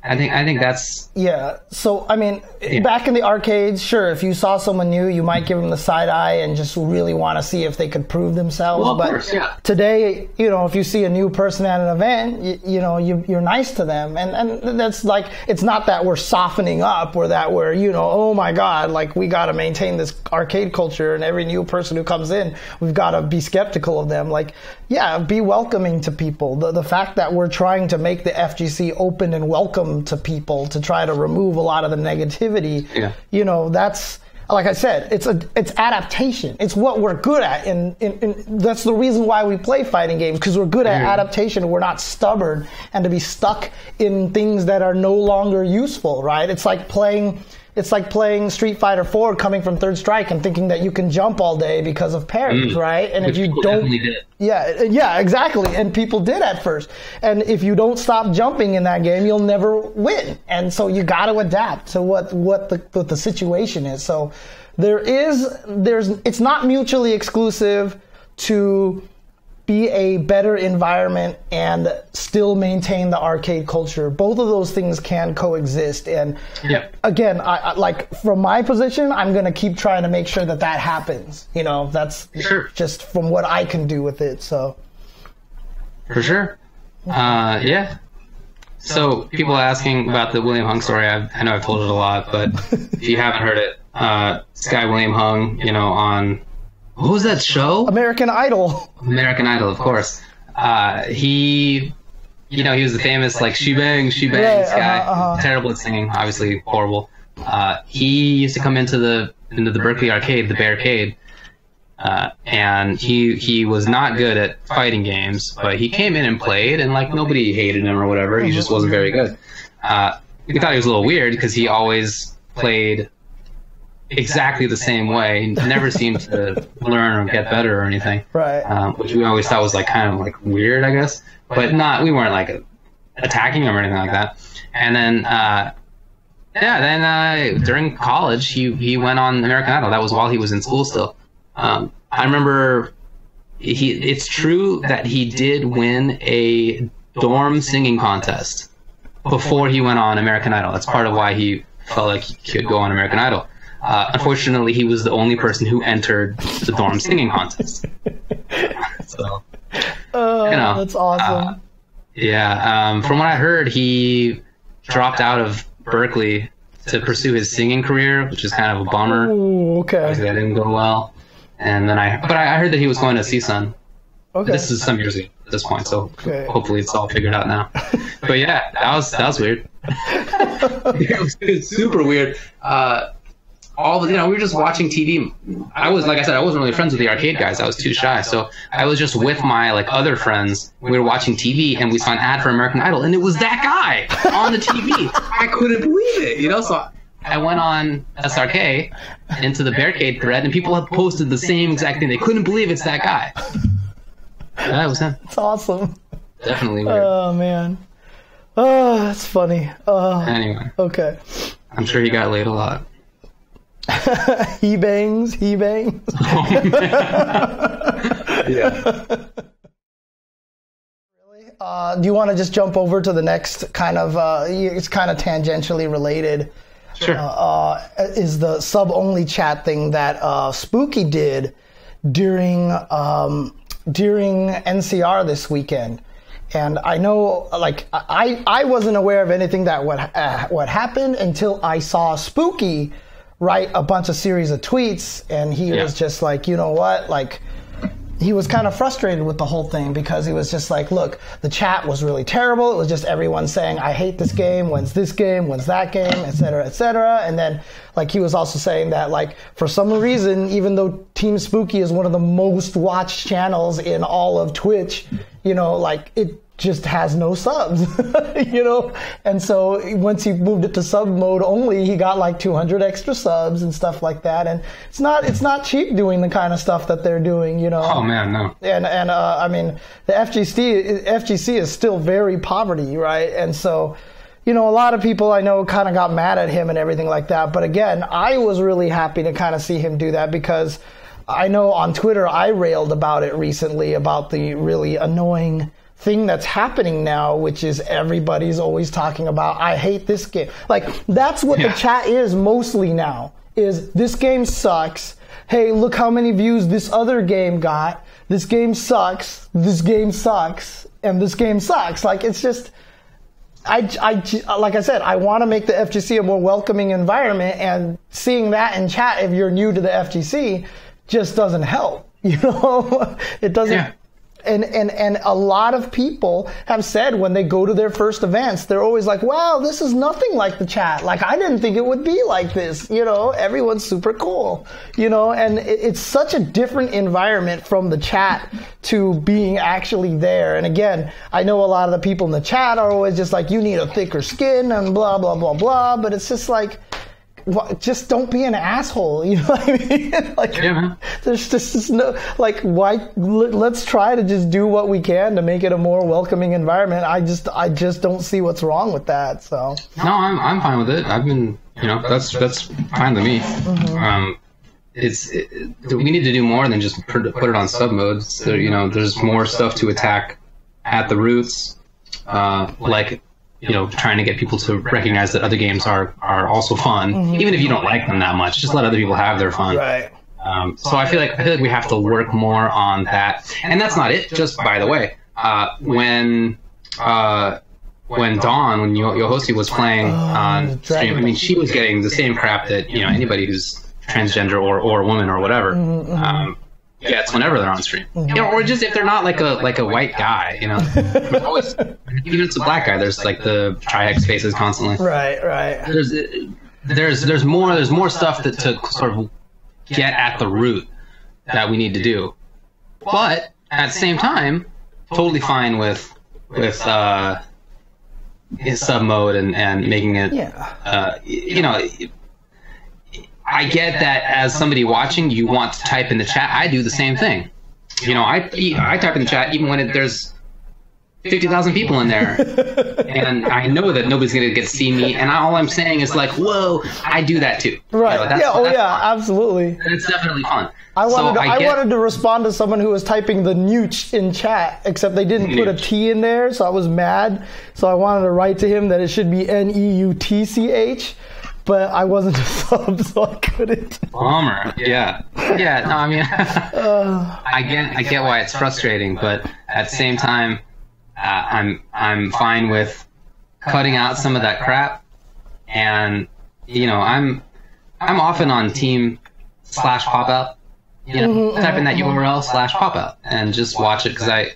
I think that's... Yeah, so, I mean, back in the arcades, sure, if you saw someone new, you might give them the side eye and just really want to see if they could prove themselves. Well, of but course, yeah. Today, if you see a new person at an event, you're nice to them. And that's like, it's not that we're softening up or that we're, oh my God, like we got to maintain this arcade culture and every new person who comes in, we've got to be skeptical of them. Like, yeah, be welcoming to people. The fact that we're trying to make the FGC open and welcome to people to try to remove a lot of the negativity, that's, like I said, it's adaptation. It's what we're good at, and that's the reason why we play fighting games, because we're good at adaptation. We're not stubborn and to be stuck in things that are no longer useful, right? It's like playing it's like playing Street Fighter 4 coming from Third Strike and thinking that you can jump all day because of parries, right? And Which if you people don't, definitely did. yeah, exactly. And people did at first. And if you don't stop jumping in that game, you'll never win. And so you got to adapt to what the situation is. So it's not mutually exclusive to be a better environment and still maintain the arcade culture. Both of those things can coexist. And again, I like from my position, I'm going to keep trying to make sure that happens. You know, that's just from what I can do with it. So for sure. Yeah. So people asking about the William Hung story. I know I've told it a lot, but if you haven't heard it, this guy William Hung, you know, on what was that show? American Idol. American Idol, of course. He was the famous like she bangs guy. Terrible at singing, obviously horrible. He used to come into the Berkeley arcade, the Bearcade, and he was not good at fighting games, but he came in and played, and like nobody hated him or whatever. He just wasn't very good. We thought he was a little weird because he always played exactly the same way, never seemed to learn or get better or anything. Right. Which we always thought was like kind of like weird, I guess. But we weren't like attacking him or anything like that. And then during college he went on American Idol. That was while he was in school still. I remember it's true that he did win a dorm singing contest before he went on American Idol. That's part of why he felt like he could go on American Idol. Unfortunately, he was the only person who entered the dorm singing contest. So, that's awesome. From what I heard, he dropped out of Berkeley to pursue his singing career, which is kind of a bummer. Ooh, okay. Obviously, that didn't go well. And then I heard that he was going to CSUN. Okay. This is some years ago at this point, so hopefully it's all figured out now. But yeah, that was weird. It was super weird. We were just watching TV. I wasn't really friends with the arcade guys. I was too shy. So I was just with my like other friends. We were watching TV and we saw an ad for American Idol, and it was that guy on the TV. I couldn't believe it, you know. So I went on SRK into the Bearcade thread, and people had posted the same exact thing. They couldn't believe it's that guy. That was him. It's awesome. Definitely weird. Oh man. Oh, that's funny. Anyway. Okay. I'm sure he got laid a lot. he bangs. Oh, man. Yeah. Really? Do you want to just jump over to the next kind of? It's kind of tangentially related. Sure. Is the sub-only chat thing that Spooky did during NCR this weekend. And I know, like, I wasn't aware of anything that what happened until I saw Spooky write a bunch of series of tweets, and he was just like, you know what, like, he was kind of frustrated with the whole thing because he was just like, look, the chat was really terrible. It was just everyone saying, I hate this game, when's this game, when's that game, et cetera, et cetera. And then, like, he was also saying that, like, for some reason, even though Team Spooky is one of the most watched channels in all of Twitch, you know, like, it just has no subs, you know? And so once he moved it to sub mode only, he got like 200 extra subs and stuff like that. And it's not cheap doing the kind of stuff that they're doing, you know? Oh man, no. And I mean, the FGC is still very poverty, right? And so, you know, a lot of people I know kind of got mad at him and everything like that. But again, I was really happy to kind of see him do that because I know on Twitter I railed about it recently, about the really annoying thing that's happening now, which is everybody's always talking about, I hate this game. Like, that's what the chat is mostly now, is this game sucks. Hey, look how many views this other game got. This game sucks. This game sucks. And this game sucks. Like, it's just, like I said, I want to make the FGC a more welcoming environment, and seeing that in chat, if you're new to the FGC, just doesn't help. You know, it doesn't. Yeah. And a lot of people have said when they go to their first events, they're always like, wow, this is nothing like the chat. Like, I didn't think it would be like this. You know, everyone's super cool, you know, and it's such a different environment from the chat to being actually there. And again, I know a lot of the people in the chat are always just like, you need a thicker skin and blah, blah, blah, blah. But it's just like, just don't be an asshole. You know what I mean? Like, Yeah, man. there's just no, like, why? Let's try to just do what we can to make it a more welcoming environment. I just don't see what's wrong with that. So No, I'm fine with it. I've been, that's fine with me. We need to do more than just put it on sub mode. So, there's more stuff to attack at the roots, like, trying to get people to recognize that other games are also fun, even if you don't like them that much. Just let other people have their fun. right. So I feel like we have to work more on that. And that's not it. Just by the way, when Dawn, when Yohosi was playing on stream, I mean, she was getting the same crap that anybody who's transgender or woman or whatever gets whenever they're on stream. Or just if they're not like a white guy. There's always, even if it's a black guy, there's like the tri-hex faces constantly. Right. There's more stuff to sort of get at the root that we need to do. But at the same time, totally fine with sub mode and making it. I get that as somebody watching, you want to type in the chat. I do the same thing. I type in the chat even when there's 50,000 people in there, and I know that nobody's going to get to see me. And all I'm saying is like, whoa, I do that too. Right. That's fun. Absolutely. It's definitely fun. I wanted to respond to someone who was typing the newch in chat, except they didn't put a T in there, so I was mad. So I wanted to write to him that it should be NEUTCH. But I wasn't a sub, so I couldn't. Bummer. Yeah. No, I mean, I get why it's frustrating, but at the same time, I'm fine with cutting out some of that crap, and I'm often on team /pop out. Type in that URL /pop out and just watch it, because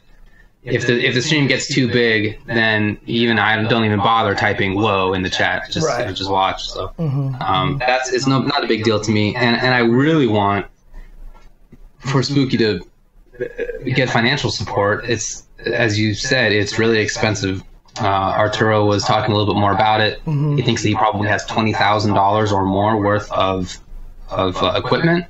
if the stream gets too big, then I don't even bother typing "whoa" in the chat. Just watch. So it's not a big deal to me, and I really want for Spooky to get financial support. It's, as you said, it's really expensive. Arturo was talking a little bit more about it. He thinks that he probably has $20,000 or more worth of equipment,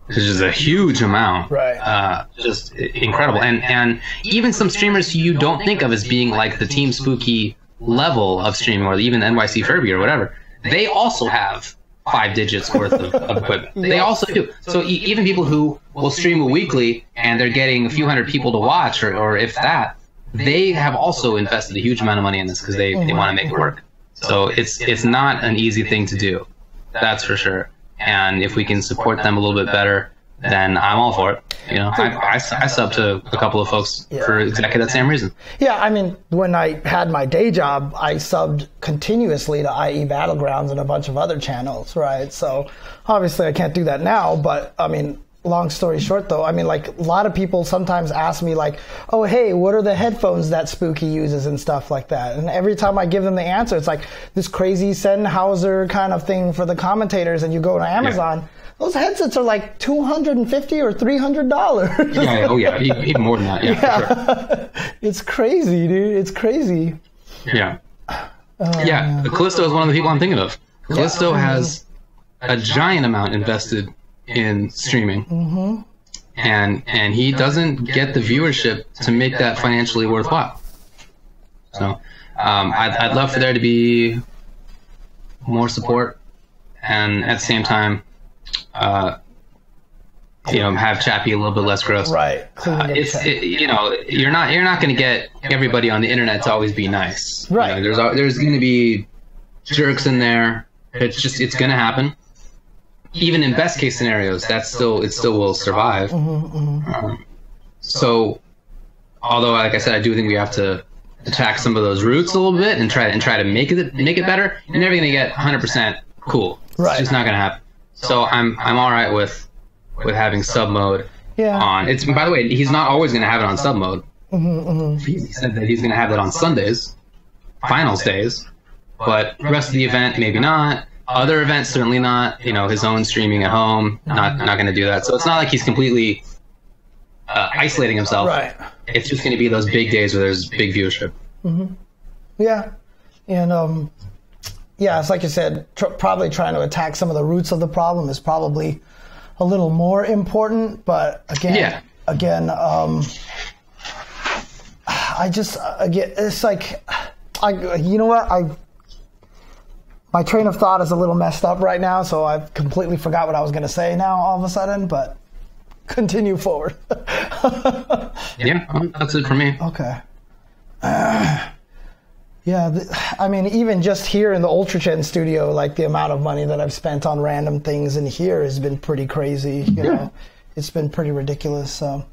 which is a huge amount. Right. Just incredible. And even some streamers who you don't think of as being like the Team Spooky level of streaming, or even NYC Furby or whatever, they also have 5 digits worth of equipment. They also do. So even people who will stream weekly and they're getting a few hundred people to watch, or if that, they have also invested a huge amount of money in this because they want to make it work. So it's not an easy thing to do. That's for sure. And if we can support them a little bit better, then I'm all for it. I sub to a couple of folks for exactly that same reason. Yeah, I mean, when I had my day job, I subbed continuously to IE Battlegrounds and a bunch of other channels, right? So obviously I can't do that now, but I mean, long story short though, I mean, like, a lot of people sometimes ask me like, oh, hey, what are the headphones that Spooky uses and stuff like that? And every time I give them the answer, it's like this crazy Sennheiser kind of thing for the commentators, and you go to Amazon, those headsets are like $250 or $300. Even more than that. For sure. It's crazy, dude. It's crazy. Yeah. Callisto is one of the people I'm thinking of. Callisto has a giant amount invested in streaming, and he doesn't get the viewership to make that financially worthwhile. So I'd love for there to be more support, and at the same time, have chat be a little bit less gross. Right. You're not going to get everybody on the internet to always be nice. Right. There's going to be jerks in there. It's going to happen. Even in best case scenarios, it still will survive. So, although, like I said, I do think we have to attack some of those roots a little bit and try to make it better. You're never going to get 100% cool. Right. It's just not going to happen. So I'm all right with having sub mode on. It's, by the way, he's not always going to have it on sub mode. He said that he's going to have it on Sundays, finals days, but the rest of the event maybe not. Other events certainly not. His own streaming at home, not going to do that. So it's not like he's completely isolating himself. Right. It's just going to be those big days where there's big viewership. Yeah, and yeah, it's like you said, probably trying to attack some of the roots of the problem is probably a little more important. But again, it's like, you know what? My train of thought is a little messed up right now, so I've completely forgot what I was going to say now all of a sudden, but continue forward. Yeah, that's it for me. Okay. Yeah, I mean, even just here in the Ultra Chen studio, like the amount of money that I've spent on random things in here has been pretty crazy. You know, it's been pretty ridiculous. So,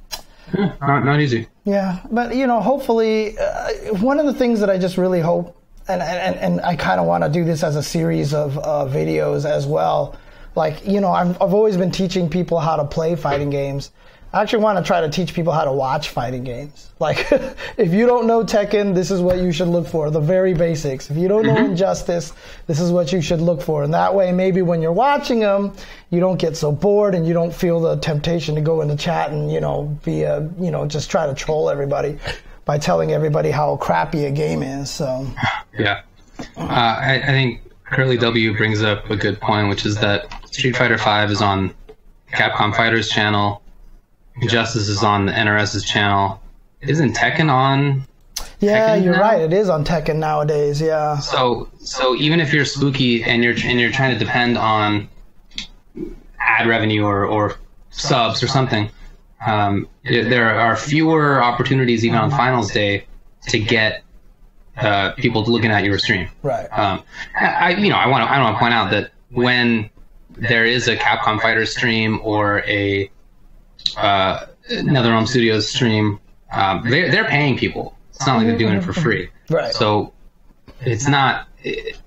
not easy. Yeah, but you know, hopefully, one of the things that I just really hope, and I kind of want to do this as a series of videos as well. Like, you know, I've always been teaching people how to play fighting games. I actually want to try to teach people how to watch fighting games. Like, if you don't know Tekken, this is what you should look for, the very basics. If you don't know Injustice, this is what you should look for. And that way, maybe when you're watching them, you don't get so bored and you don't feel the temptation to go in the chat and, you know, just try to troll everybody by telling everybody how crappy a game is. So, yeah. I think Curly W brings up a good point, which is that Street Fighter V is on Capcom Fighters channel. Injustice is on the NRS's channel. Isn't Tekken on? Yeah, Tekken you're now? right. It is on Tekken nowadays. Yeah. So even if you're spooky and you're trying to depend on ad revenue or subs or something, there are fewer opportunities even on Finals Day to get people looking at your stream. Right. I want to point out that when there is a Capcom Fighters stream or a NetherRealm Studios stream, they're paying people. It's not like they're doing it for free. Right. So it's not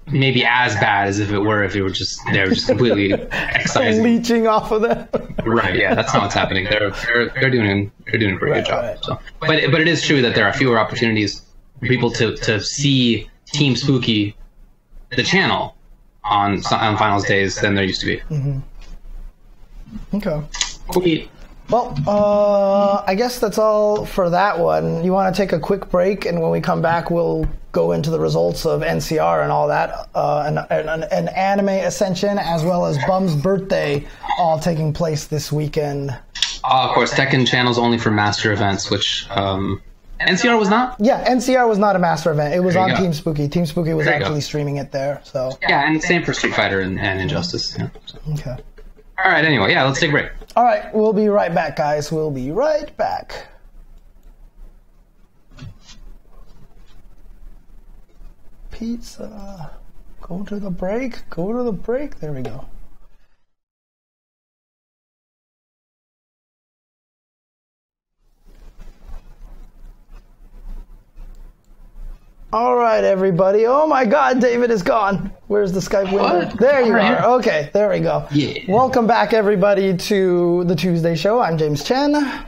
maybe as bad as if it were just completely excising, leeching off of that. Right. Yeah, that's not what's happening. They're doing a pretty good job. Right. So, but it is true that there are fewer opportunities for people to see Team Spooky, the channel, on Finals days than there used to be. Okay. Okay. Well, I guess that's all for that one. You want to take a quick break, and when we come back, we'll go into the results of NCR and all that, and Anime Ascension, as well as Bum's Birthday, all taking place this weekend. Of course, Tekken channel's only for master events, which NCR was not? Yeah, NCR was not a master event. It was on go. Team Spooky. Team Spooky was actually streaming it there. So yeah, and same for Street Fighter and Injustice. Yeah. Okay. All right, anyway, yeah, let's take a break. All right, we'll be right back, guys. We'll be right back. Pizza. Go to the break. Go to the break. There we go. All right, everybody. Oh my God, David is gone. Where's the Skype window? What? There you are. Okay, there we go. Yeah. Welcome back, everybody, to the Tuesday show. I'm James Chen.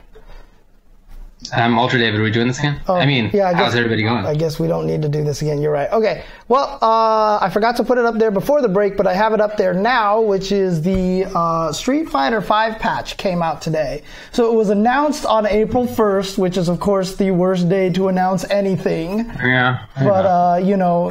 I'm Ultra David. Are we doing this again? Oh, I mean, yeah, how's everybody going? I guess we don't need to do this again. You're right. Okay. Well, I forgot to put it up there before the break, but I have it up there now, which is the Street Fighter V patch came out today. So it was announced on April 1st, which is, of course, the worst day to announce anything. Yeah. But,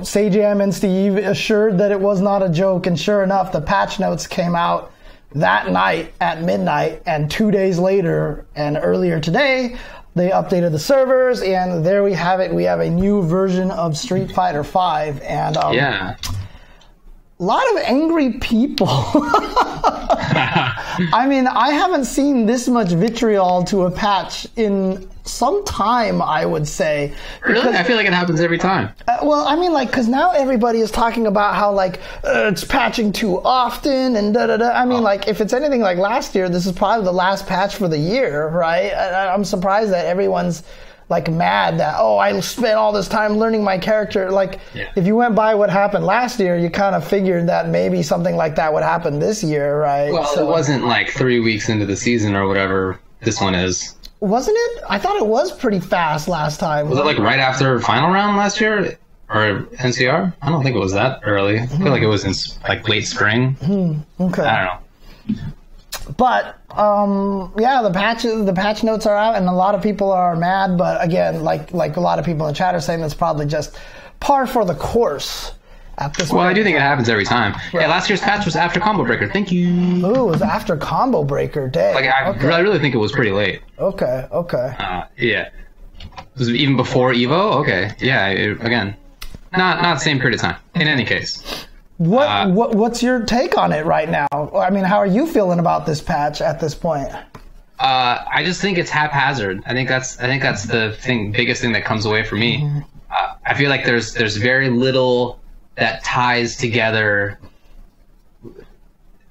Sajam and Steve assured that it was not a joke, and sure enough, the patch notes came out that night at midnight, and 2 days later and earlier today, they updated the servers, and there we have it. We have a new version of Street Fighter V, and Yeah. a lot of angry people. I mean, I haven't seen this much vitriol to a patch in some time, I would say. Really? I feel like it happens every time. Because now everybody is talking about how, it's patching too often and da-da-da. I mean, if it's anything like last year, this is probably the last patch for the year, right? I'm surprised that everyone's, mad that, I spent all this time learning my character. If you went by what happened last year, you kind of figured that maybe something like that would happen this year, right? Well, it wasn't 3 weeks into the season or whatever this one is. Wasn't it? I thought it was pretty fast last time. Was it right after final round last year? Or NCR? I don't think it was that early. I feel like it was in late spring. Okay. I don't know. But the patch notes are out, and a lot of people are mad. But again, like a lot of people in the chat are saying, that's probably just par for the course. at this Well, point. I do think it happens every time. Right. Yeah, last year's patch was after Combo Breaker. Thank you. Ooh, it was after Combo Breaker Day. Like, I really think it was pretty late. Okay. Yeah. Was it even before Evo? Okay. Yeah, again, not the same period of time. In any case. What's your take on it right now? I mean, how are you feeling about this patch at this point? I just think it's haphazard. I think that's the biggest thing that comes away for me. Mm-hmm. I feel like there's very little that ties together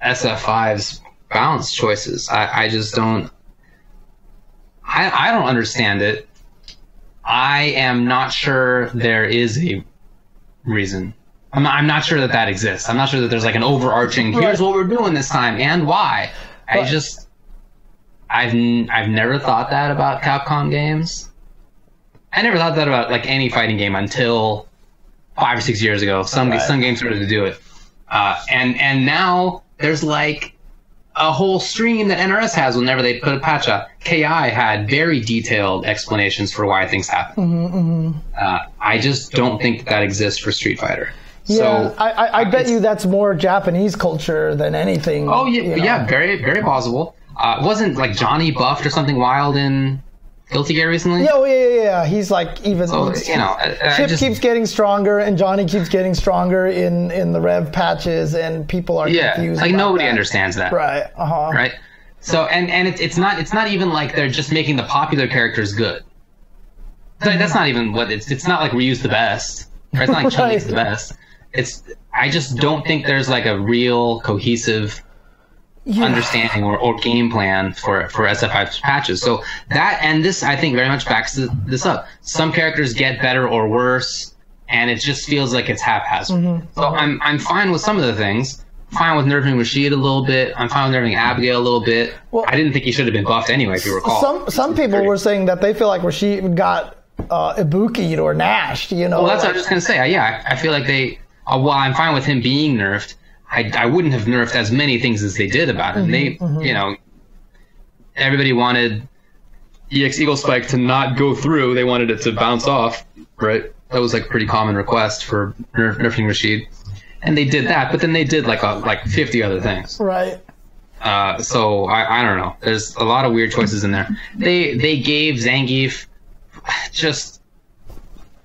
SF5's balance choices. I just don't. I don't understand it. I am not sure there is a reason. I'm not sure that exists. I'm not sure that there's like an overarching. Here's what we're doing this time and why. I've never thought that about Capcom games. I never thought that about like any fighting game until 5 or 6 years ago. Some games started to do it, and now there's like a whole stream that NRS has whenever they put a patch out. KI had very detailed explanations for why things happen. I just don't think that exists for Street Fighter. Yeah, so I bet you that's more Japanese culture than anything. Oh yeah, yeah, very very possible. Wasn't like Johnny buffed or something wild in Guilty Gear recently? Yeah. He's like even. So, Chip keeps getting stronger, and Johnny keeps getting stronger in the Rev patches, and people are confused. Like nobody understands that, right? Right. So and it's not even like they're just making the popular characters good. That's not even what it's not like Ryu's the best. Right? It's not like Chun-Li's the best. I just don't think there's like a real cohesive understanding or game plan for SF5 patches. So that and this I think very much backs this up. Some characters get better or worse, and it just feels like it's haphazard. So I'm fine with some of the things. Fine with nerfing Rashid a little bit. I'm fine with nerfing Abigail a little bit. Well, I didn't think he should have been buffed anyway, if you recall. Some people were saying that they feel like Rashid got Ibuki'd or Nashed. Well, that's what I was just gonna say. I feel like they. While I'm fine with him being nerfed, I wouldn't have nerfed as many things as they did about him. Everybody wanted EX Eagle Spike to not go through. They wanted it to bounce off, right? That was like a pretty common request for nerfing Rashid. And they did that, but then they did like 50 other things. Right. So I don't know. There's a lot of weird choices in there. They gave Zangief just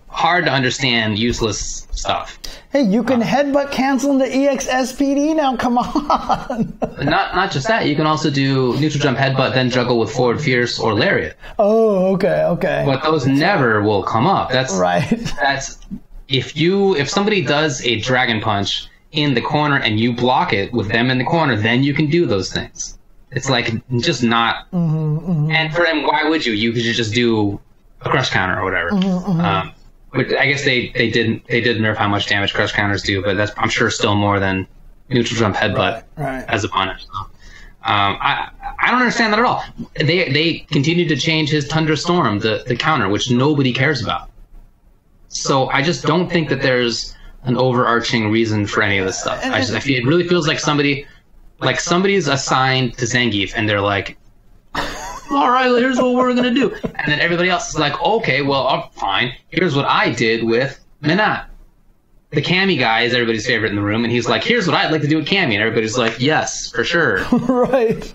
hard to understand, useless stuff. Hey, you can headbutt cancel into EXSPD now. Come on. Not just that. You can also do neutral jump headbutt, then juggle with forward fierce or lariat. Oh, okay. But those never will come up. That's right. That's if somebody does a dragon punch in the corner and you block it with them in the corner, then you can do those things. It's like just not. And for them, why would you? You could just do a crush counter or whatever. But I guess they did nerf how much damage crush counters do, but that's I'm sure still more than neutral jump headbutt as a punish. So, I don't understand that at all. They continued to change his Tundra Storm, the counter, which nobody cares about. So I just don't think that there's an overarching reason for any of this stuff. I feel it really feels like somebody's assigned to Zangief and they're like, all right, here's what we're going to do. And then everybody else is like, okay, well, fine. Here's what I did with Minat. The Cammy guy is everybody's favorite in the room, and he's like, here's what I'd like to do with Cammy. And everybody's like, yes, for sure. Right.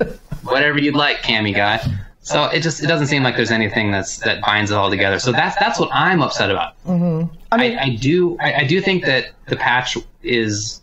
Whatever you'd like, Cammy guy. So it doesn't seem like there's anything that binds it all together. So that's what I'm upset about. I do think that the patch is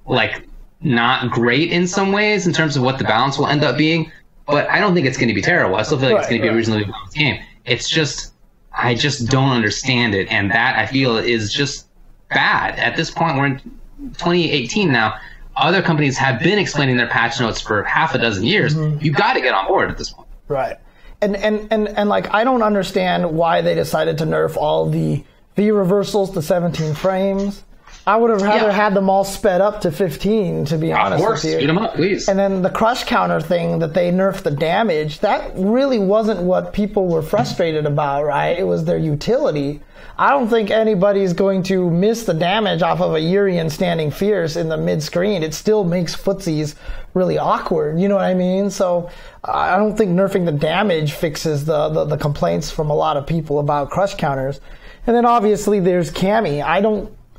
like not great in some ways in terms of what the balance will end up being. But I don't think it's going to be terrible. I still feel like it's going to be a reasonably balanced game. It's just, I just don't understand it. And that, I feel, is just bad. At this point, we're in 2018 now. Other companies have been explaining their patch notes for half a dozen years. You've got to get on board at this point. Right. And like, I don't understand why they decided to nerf all the V reversals to 17 frames. I would have rather had them all sped up to 15, to be honest with you. Speed them up, please. And then the crush counter thing that they nerfed the damage, that really wasn't what people were frustrated about, right? It was their utility. I don't think anybody's going to miss the damage off of a Urian standing fierce in the mid-screen. It still makes footsies really awkward, you know what I mean? So I don't think nerfing the damage fixes the complaints from a lot of people about crush counters. And then obviously there's Cammy.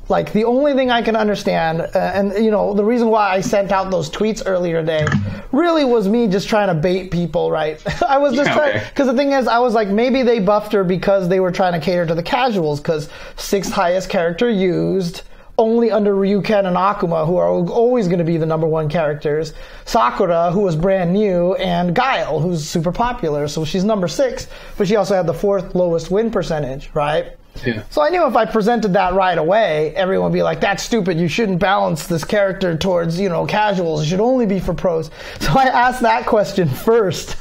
Like, the only thing I can understand, and, you know, the reason why I sent out those tweets earlier today really was me just trying to bait people, right? I was just trying, because the thing is, I was like, maybe they buffed her because they were trying to cater to the casuals, because 6th highest character used, only under Ryuken and Akuma, who are always going to be the #1 characters, Sakura, who was brand new, and Guile, who's super popular. So she's number 6, but she also had the 4th lowest win percentage, right? Yeah. So I knew if I presented that right away, everyone would be like, that's stupid. You shouldn't balance this character towards, you know, casuals. It should only be for pros. So I asked that question first.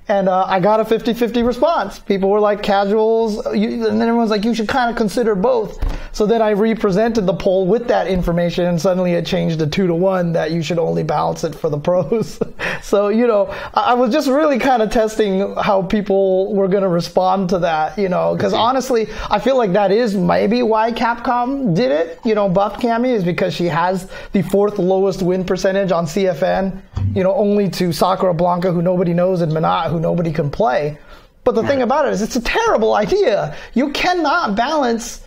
And I got a 50-50 response. People were like, casuals, and then everyone's like, you should kind of consider both. So then I represented the poll with that information, and suddenly it changed to 2-1 that you should only balance it for the pros. So, you know, I was just really kind of testing how people were going to respond to that, you know, because honestly, I feel like that is maybe why Capcom did it, you know, buffed Cammy, is because she has the 4th lowest win percentage on CFN, you know, only to Sakura Blanca, who nobody knows, and Minat, who nobody can play. But the thing about it is, it's a terrible idea. You cannot balance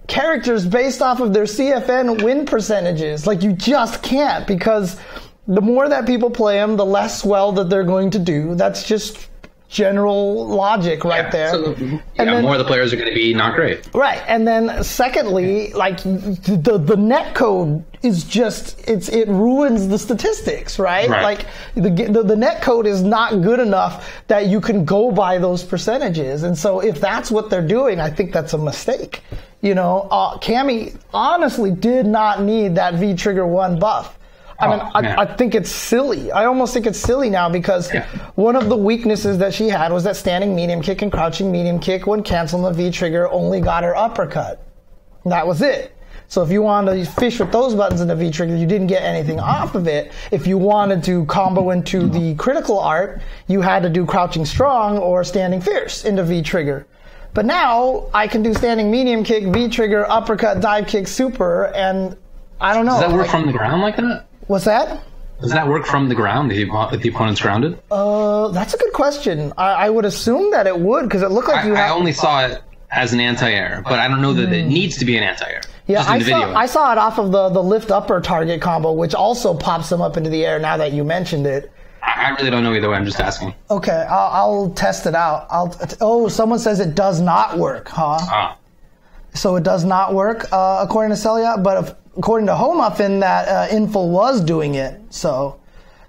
characters based off of their CFN win percentages. Like, you just can't, because the more that people play them, the less well that they're going to do. That's just general logic right there. So, then, more of the players are going to be not great. Right. And then secondly, like, the net code is just, it ruins the statistics, right? Like, the net code is not good enough that you can go by those percentages. And so if that's what they're doing, I think that's a mistake. You know, Cammy honestly did not need that V-Trigger 1 buff. I mean, I think it's silly. I almost think it's silly now, because one of the weaknesses that she had was that standing medium kick and crouching medium kick, when canceling the V-trigger, only got her uppercut. And that was it. So if you wanted to fish with those buttons in the V-trigger, you didn't get anything off of it. If you wanted to combo into the critical art, you had to do crouching strong or standing fierce into V-trigger. But now I can do standing medium kick, V-trigger, uppercut, dive kick, super, and I don't know. Does that work from the ground like that? What's that? Does that work from the ground if the opponent's grounded? That's a good question. I would assume that it would, because it looked like I only saw it as an anti-air, but I don't know that it needs to be an anti-air. Yeah, I saw it off of the lift upper target combo, which also pops them up into the air now that you mentioned it. I really don't know either way. I'm just asking. Okay, I'll test it out. Someone says it does not work, huh? So it does not work, according to Celia, but according to Homuffin, that Info was doing it. So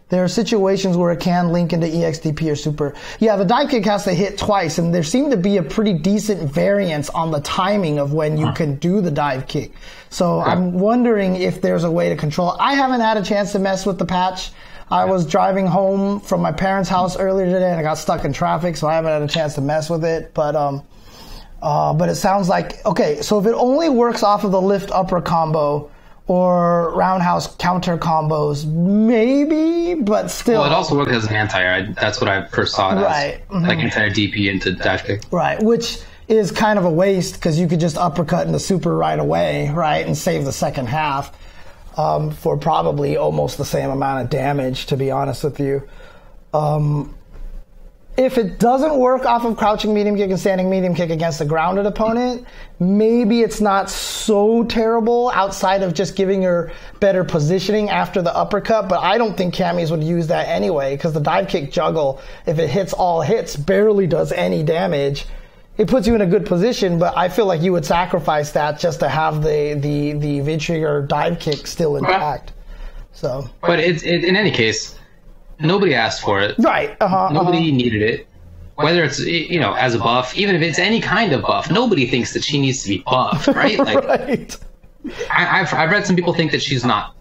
there are situations where it can link into EXDP or Super. Yeah, the dive kick has to hit twice, and there seemed to be a pretty decent variance on the timing of when you can do the dive kick. So I'm wondering if there's a way to control it. I haven't had a chance to mess with the patch. I was driving home from my parents' house earlier today, and I got stuck in traffic, so I haven't had a chance to mess with it. But it sounds like, okay, so if it only works off of the lift upper combo or roundhouse counter combos, maybe, but still. Well, it also works as an anti-air. That's what I first saw it as. Like anti-air DP into dive kick. Right, which is kind of a waste, because you could just uppercut into super right away, right, and save the second half for probably almost the same amount of damage, to be honest with you. If it doesn't work off of crouching medium kick and standing medium kick against a grounded opponent, maybe it's not so terrible outside of just giving her better positioning after the uppercut, but I don't think Cammys would use that anyway, because the dive kick juggle, if it hits all hits, barely does any damage. It puts you in a good position, but I feel like you would sacrifice that just to have the V-trigger dive kick still intact. So, but it's in any case, nobody asked for it. Right. Nobody needed it. Whether it's, you know, as a buff, even if it's any kind of buff, nobody thinks that she needs to be buffed, right? Like, right. I've read some people think that she's not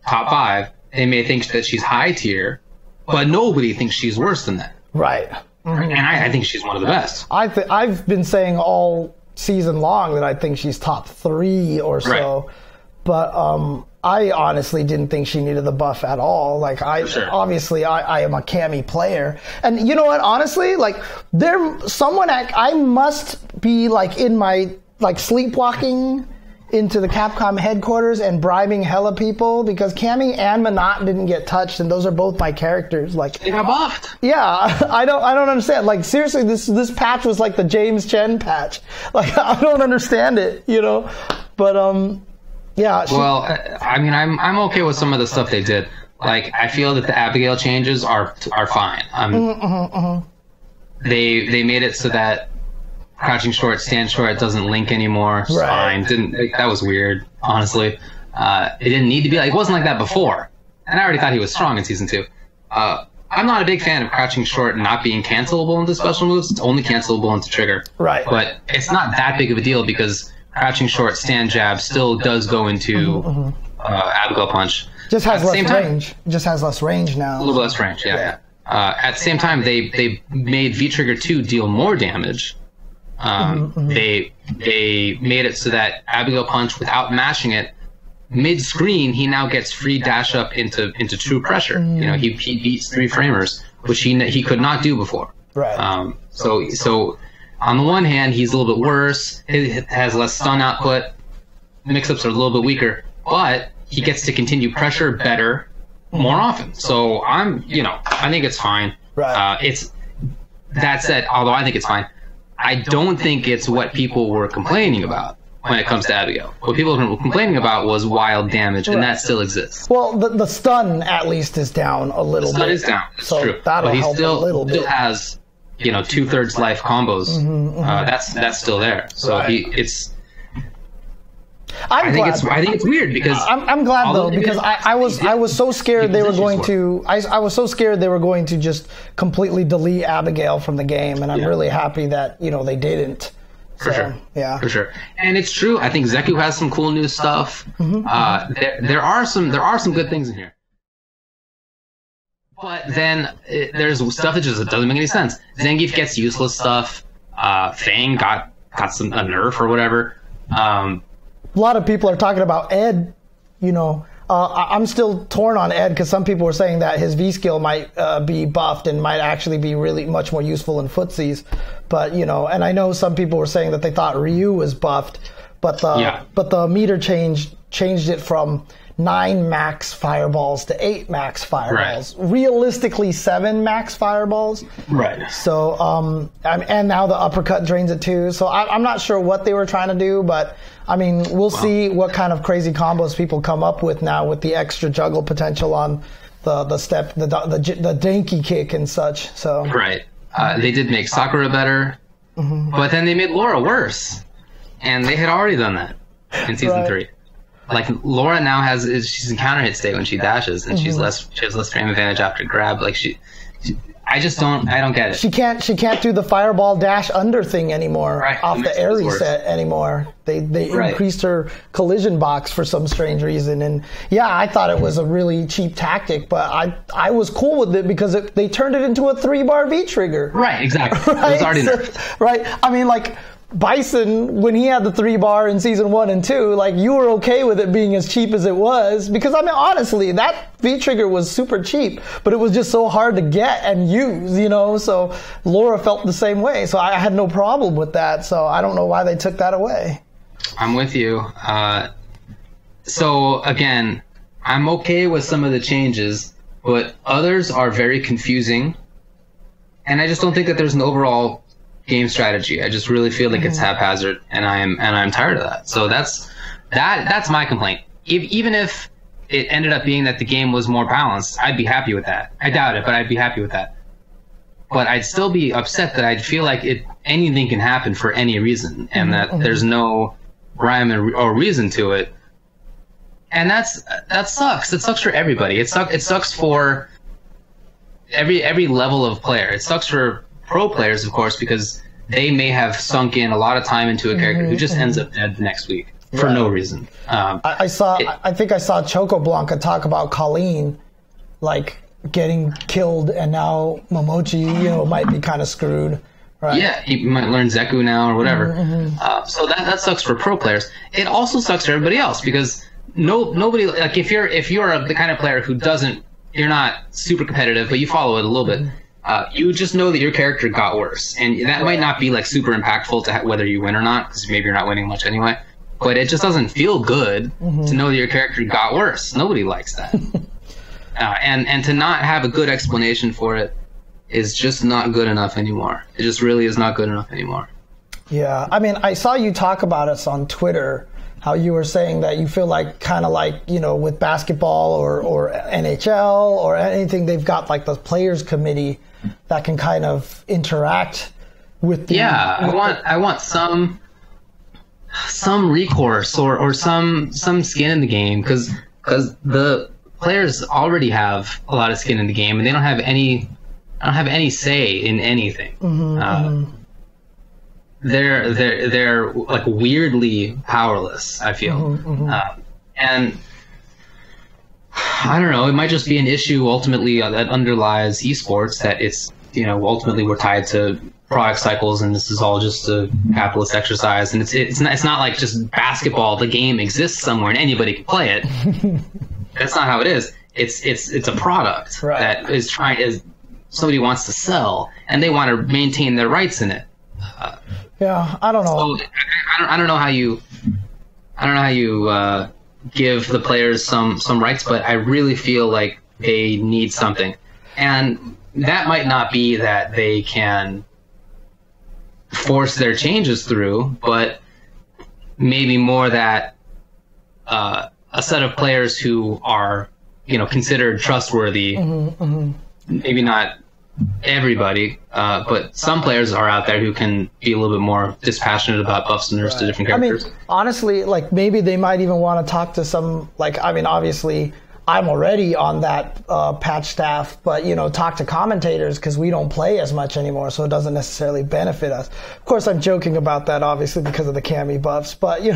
top 5. They may think that she's high tier, but nobody thinks she's worse than that. Right. And I think she's one of the best. I've been saying all season long that I think she's top 3 or so. Right. But I honestly didn't think she needed the buff at all. Like, obviously I am a Cammy player. And you know what, honestly, like, I must be like in my, like, sleepwalking into the Capcom headquarters and bribing hella people, because Cammy and Minat didn't get touched, and those are both my characters. Like, they got buffed. Yeah, I don't understand. Like, seriously, this patch was like the James Chen patch. Like, I don't understand it, you know. But yeah. Well, I mean, I'm okay with some of the stuff they did. Like, I feel that the Abigail changes are fine. They made it so that crouching short, stand short doesn't link anymore. It's fine. That was weird, honestly. It didn't need to be like, it wasn't like that before. And I already thought he was strong in season 2. I'm not a big fan of crouching short not being cancelable into special moves. It's only cancelable into trigger. Right. But it's not that big of a deal because crouching short, stand jab still does go into Abigail punch. Just has less range. Just has less range now. A little less range, yeah. At the same time, they made V-Trigger 2 deal more damage. They made it so that Abigail punch, without mashing it, mid-screen, he now gets free dash up into true pressure. You know, he beats 3 framers, which he could not do before. Right. So on the one hand, he's a little bit worse. It has less stun output. Mix-ups are a little bit weaker, but he gets to continue pressure better more often. So I think it's fine. Right. It's that said, although I think it's fine, I don't think it's what people were complaining about when it comes to Abigail. What people were complaining about was wild damage, and that still exists. Well, the stun at least is down a little bit. The stun is down. It's so true. That'll but he help a little bit. still has 2/3 life combos. That's still there. So I think it's weird because I'm glad though, because I was so scared they were going to I was so scared they were going to just completely delete Abigail from the game, and I'm really happy that they didn't. For sure. Yeah. For sure. And it's true. I think Zeku has some cool new stuff. There are some good things in here. But then there's stuff that just doesn't make any sense. Zangief gets useless stuff. Fang got a nerf or whatever. A lot of people are talking about Ed. I'm still torn on Ed because some people were saying that his V skill might be buffed and might actually be really much more useful in footsies. But and I know some people were saying that they thought Ryu was buffed, but the meter changed it from 9 max fireballs to 8 max fireballs. Right. Realistically, 7 max fireballs. Right. So and now the uppercut drains it too. So I'm not sure what they were trying to do, but I mean, we'll see what kind of crazy combos people come up with now with the extra juggle potential on the step, the danky kick and such. So right. They did make Sakura better, but then they made Laura worse, and they had already done that in season 3. Like Laura now she's in counter hit state when she dashes, and she has less frame advantage after grab. Like I don't get it. She can't do the fireball dash under thing anymore off the air reset anymore. They increased her collision box for some strange reason, and I thought it was a really cheap tactic, but I was cool with it because they turned it into a 3-bar V trigger. Right, exactly. Right? It was already nerfed. Right. I mean, like Bison, when he had the 3-bar in season 1 and 2, like you were okay with it being as cheap as it was, because I mean honestly that V-trigger was super cheap, but it was just so hard to get and use, so Laura felt the same way, so I had no problem with that, so I don't know why they took that away. I'm with you. So again, I'm okay with some of the changes, but others are very confusing, and I just don't think that there's an overall game strategy. I just really feel like it's haphazard, and I'm tired of that. So that's my complaint. Even if it ended up being that the game was more balanced, I'd be happy with that. I doubt it, but I'd be happy with that. But I'd still be upset that I'd feel like anything can happen for any reason, and that there's no rhyme or reason to it. And that sucks. It sucks for everybody. It sucks for every level of player. It sucks for pro players, of course, because they may have sunk in a lot of time into a character who just ends up dead the next week for no reason. I think I saw Choco Blanca talk about Colleen, like getting killed, and now Momochi, might be kind of screwed. Right? Yeah, he might learn Zeku now or whatever. So that sucks for pro players. It also sucks for everybody else because nobody, like if you're the kind of player who you're not super competitive, but you follow it a little bit. You just know that your character got worse, and that might not be like super impactful to whether you win or not, because maybe you're not winning much anyway. But it just doesn't feel good to know that your character got worse. Nobody likes that, and to not have a good explanation for it is just not good enough anymore. It just really is not good enough anymore. Yeah, I mean, I saw you talk about us on Twitter how you were saying that you feel like kind of like, with basketball or NHL or anything, they've got like the players committee that can kind of interact with the... Yeah, I want some recourse or some skin in the game, because the players already have a lot of skin in the game, and they don't have any say in anything. They're like weirdly powerless, I feel. And I don't know, it might just be an issue ultimately that underlies esports, that it's, ultimately we're tied to product cycles, and this is all just a capitalist exercise, and it's not like just basketball. The game exists somewhere and anybody can play it. That's not how it is. It's a product that is somebody wants to sell, and they want to maintain their rights in it. Yeah, I don't know. So I don't know how you give the players some rights, but I really feel like they need something, and that might not be that they can force their changes through, but maybe more that a set of players who are considered trustworthy, maybe not everybody, but some players are out there who can be a little bit more dispassionate about buffs and nerfs to different characters. I mean, honestly, like maybe they might even want to talk to some, obviously I'm already on that patch staff, but talk to commentators, because we don't play as much anymore, so it doesn't necessarily benefit us. Of course, I'm joking about that, obviously, because of the Cammy buffs, but yeah,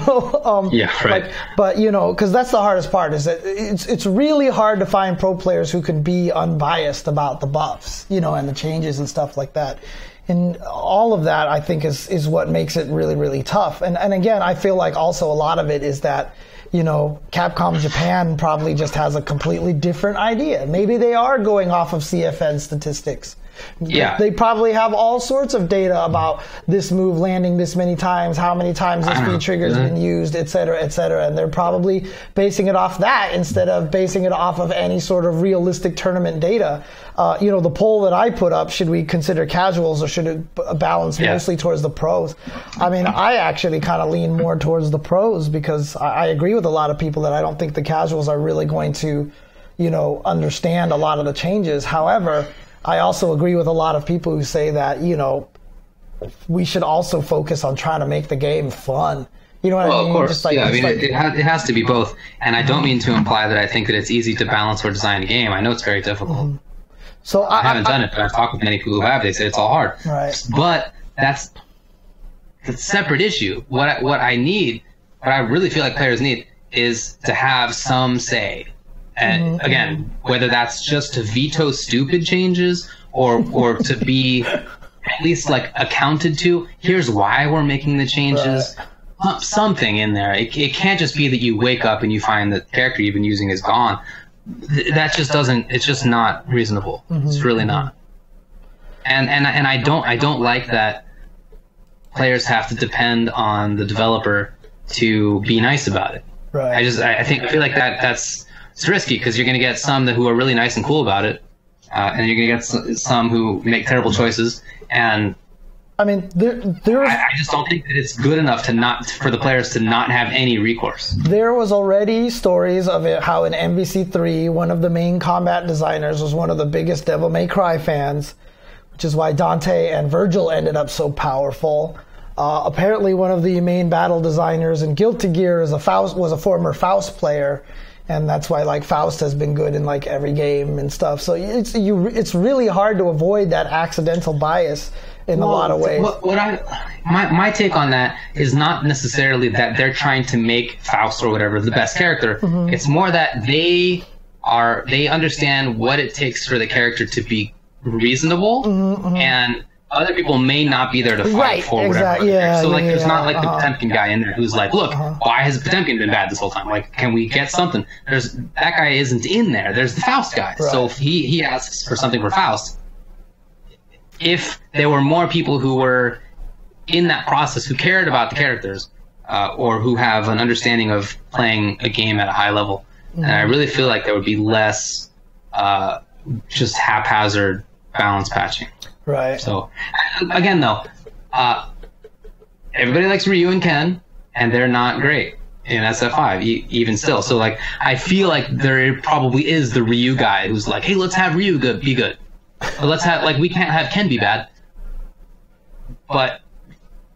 right. But because that's the hardest part, is that it's really hard to find pro players who can be unbiased about the buffs, and the changes and stuff like that. And all of that, I think, is what makes it really, really tough. And again, I feel like also a lot of it is that Capcom Japan probably just has a completely different idea. Maybe they are going off of CFN statistics. Yeah. They probably have all sorts of data about this move landing this many times, how many times this V trigger has been used, et cetera, and they're probably basing it off that instead of basing it off of any sort of realistic tournament data. The poll that I put up, should we consider casuals or should it balance mostly towards the pros? I mean, I actually kind of lean more towards the pros, because I agree with a lot of people that I don't think the casuals are really going to, understand a lot of the changes. However, I also agree with a lot of people who say that, we should also focus on trying to make the game fun. You know what I mean? Of course. It has to be both. And I don't mean to imply that I think that it's easy to balance or design a game. I know it's very difficult. So I haven't done it, but I've talked with many people who have. They say it's all hard. Right. But that's a separate issue. What I really feel like players need is to have some say. And again, whether that's just to veto stupid changes or to be at least like accounted to, here's why we're making the changes, something in there. It can't just be that you wake up and you find the character you've been using is gone. That just doesn't, it's just not reasonable. It's really not. And I don't like that players have to depend on the developer to be nice about it. Right. I feel like that's it's risky, because you're going to get some who are really nice and cool about it, and you're going to get some who make terrible choices. And I mean, I just don't think that it's good enough for the players to not have any recourse. There was already stories of it, how in NBC3, one of the main combat designers was one of the biggest Devil May Cry fans, which is why Dante and Virgil ended up so powerful. Apparently, one of the main battle designers in Guilty Gear was a former Faust player. And that's why, like, Faust has been good in, like, every game and stuff. So it's really hard to avoid that accidental bias in a lot of ways. My take on that is not necessarily that they're trying to make Faust or whatever the best character. It's more that they understand what it takes for the character to be reasonable, and other people may not be there to fight for whatever. There's not like the Potemkin guy in there who's like, look, why has Potemkin been bad this whole time? Like, can we get something? That guy isn't in there. There's the Faust guy. Right. So if he asks for something for Faust, if there were more people who were in that process who cared about the characters, or who have an understanding of playing a game at a high level, and I really feel like there would be less just haphazard balance patching. Right. So, again, though, everybody likes Ryu and Ken, and they're not great. in SF5 even still. So like I feel like there probably is the Ryu guy who's like, hey, let's have Ryu be good, but let's have we can't have Ken be bad, but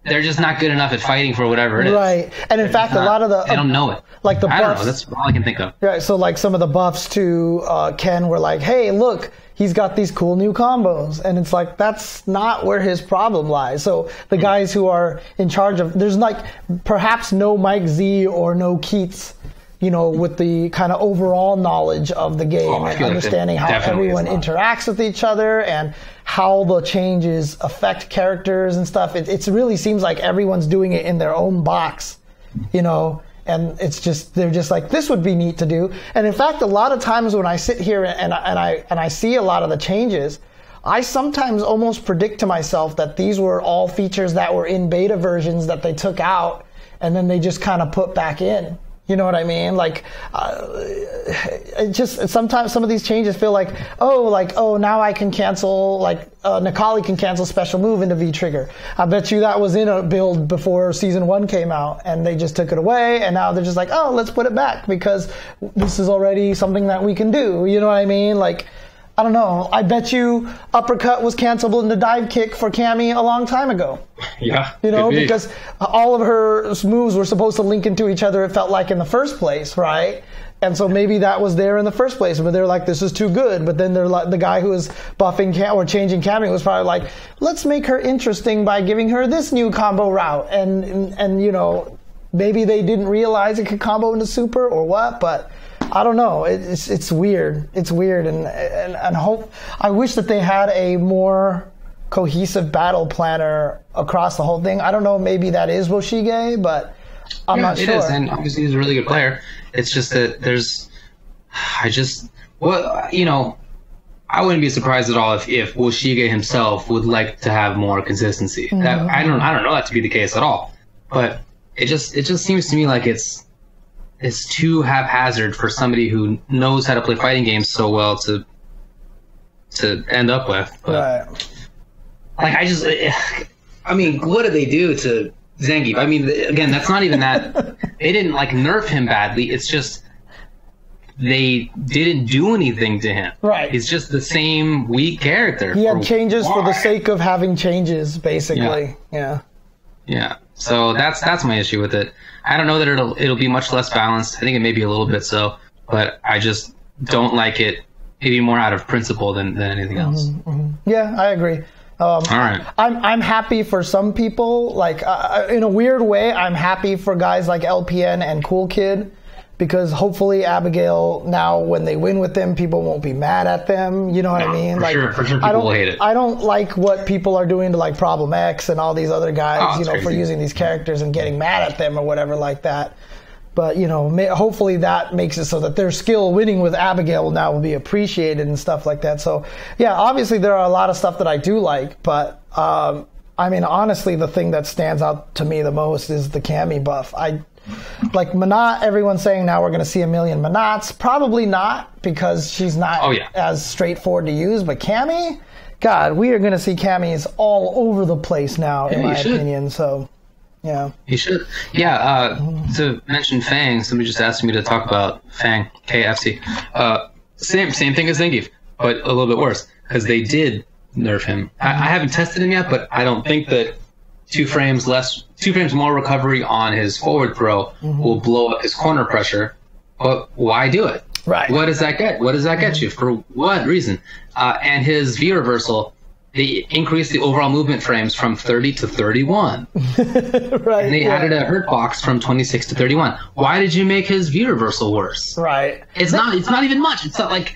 they're just not good enough at fighting for whatever it is. Right. And in fact, a lot of the... I don't know it. Like the buffs... I don't know. That's all I can think of. Right. So like some of the buffs to Ken were like, hey, look, he's got these cool new combos. And it's like, that's not where his problem lies. So the guys who are in charge of... There's like perhaps no Mike Z or no Keats, with the kind of overall knowledge of the game and understanding how everyone interacts with each other and how the changes affect characters and stuff. It really seems like everyone's doing it in their own box, and it's just, they're just like, this would be neat to do. And in fact, a lot of times when I sit here and I see a lot of the changes, I sometimes almost predict to myself that these were all features that were in beta versions that they took out and then they just kind of put back in. You know what I mean? Like, it just, sometimes some of these changes feel like, now I can cancel, Necalli can cancel special move into V-Trigger. I bet you that was in a build before Season 1 came out, and they just took it away, and now they're just like, oh, let's put it back, because this is already something that we can do. You know what I mean? Like, I don't know. I bet you uppercut was cancelable into dive kick for Cammy a long time ago. Yeah. Because all of her moves were supposed to link into each other, it felt like, in the first place, right? And so maybe that was there in the first place, but they're like, this is too good. But then they're like, the guy who was buffing or changing Cammy was probably like, let's make her interesting by giving her this new combo route. And maybe they didn't realize it could combo into super or what, but I don't know. It's weird. It's weird, and I wish that they had a more cohesive battle planner across the whole thing. I don't know. Maybe that is Woshige, but I'm not sure. It is, and obviously he's a really good player. It's just that I wouldn't be surprised at all if Woshige himself would like to have more consistency. Mm-hmm. I don't know that to be the case at all, but it just seems to me like it's too haphazard for somebody who knows how to play fighting games so well to end up with. But, right. What did they do to Zangief? I mean, again, that's not even that. They didn't nerf him badly. It's just they didn't do anything to him. Right. He's just the same weak character. He had changes for the sake of having changes, basically. Yeah. So that's my issue with it. I don't know that it'll be much less balanced. I think it may be a little bit so, but I just don't like it. Maybe more out of principle than anything else. Mm-hmm, mm-hmm. Yeah, I agree. All right. I'm happy for some people. In a weird way, I'm happy for guys like LPN and Cool Kid, because hopefully Abigail, now when they win with them, people won't be mad at them. You know what I mean? For sure people will hate it. I don't like what people are doing to Problem X and all these other guys, for using these characters and getting mad at them or whatever like that. But, hopefully that makes it so that their skill winning with Abigail now will be appreciated and stuff like that. So, yeah, obviously there are a lot of stuff that I do like, but, honestly, the thing that stands out to me the most is the Cammy buff. Manat, everyone's saying now we're going to see a million Manats. Probably not, because she's not as straightforward to use. But Cammy, God, we are going to see Cammys all over the place now, in my opinion. So, yeah. You should. Yeah, to mention Fang, somebody just asked me to talk about Fang, KFC. Same thing as Zangief, but a little bit worse, because they did nerf him. I haven't tested him yet, but I don't think that 2 frames more recovery on his forward throw will blow up his corner pressure. But why do it? Right. What does that get? What does that get you? For what reason? And his V reversal, they increased the overall movement frames from 30 to 31. Right. And they added a hurt box from 26 to 31. Why did you make his V reversal worse? Right. It's not even much. It's not like...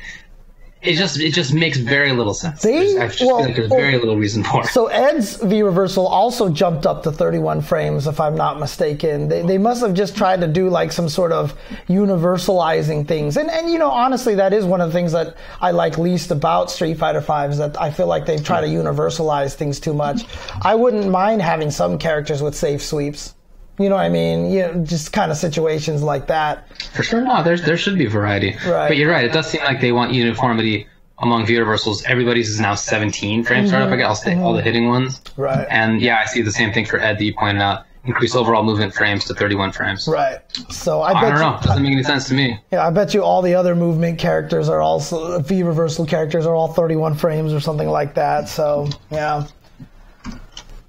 It just makes very little sense. I just feel like there's very little reason for it. So Ed's V reversal also jumped up to 31 frames, if I'm not mistaken. They must have just tried to do some sort of universalizing things. And honestly, that is one of the things that I like least about Street Fighter V, is that I feel like they try to universalize things too much. I wouldn't mind having some characters with safe sweeps. You know what I mean? Just kind of situations like that. For sure, no, there should be variety. Right. But you're right, it does seem like they want uniformity among V reversals. Everybody's is now 17 frame startup. I guess all the hitting ones. Right. And yeah, I see the same thing for Ed that you pointed out. increase overall movement frames to 31 frames. Right. So I don't know. Doesn't make any sense to me. Yeah, I bet you all the other movement characters are also V reversal characters are all 31 frames or something like that. So yeah.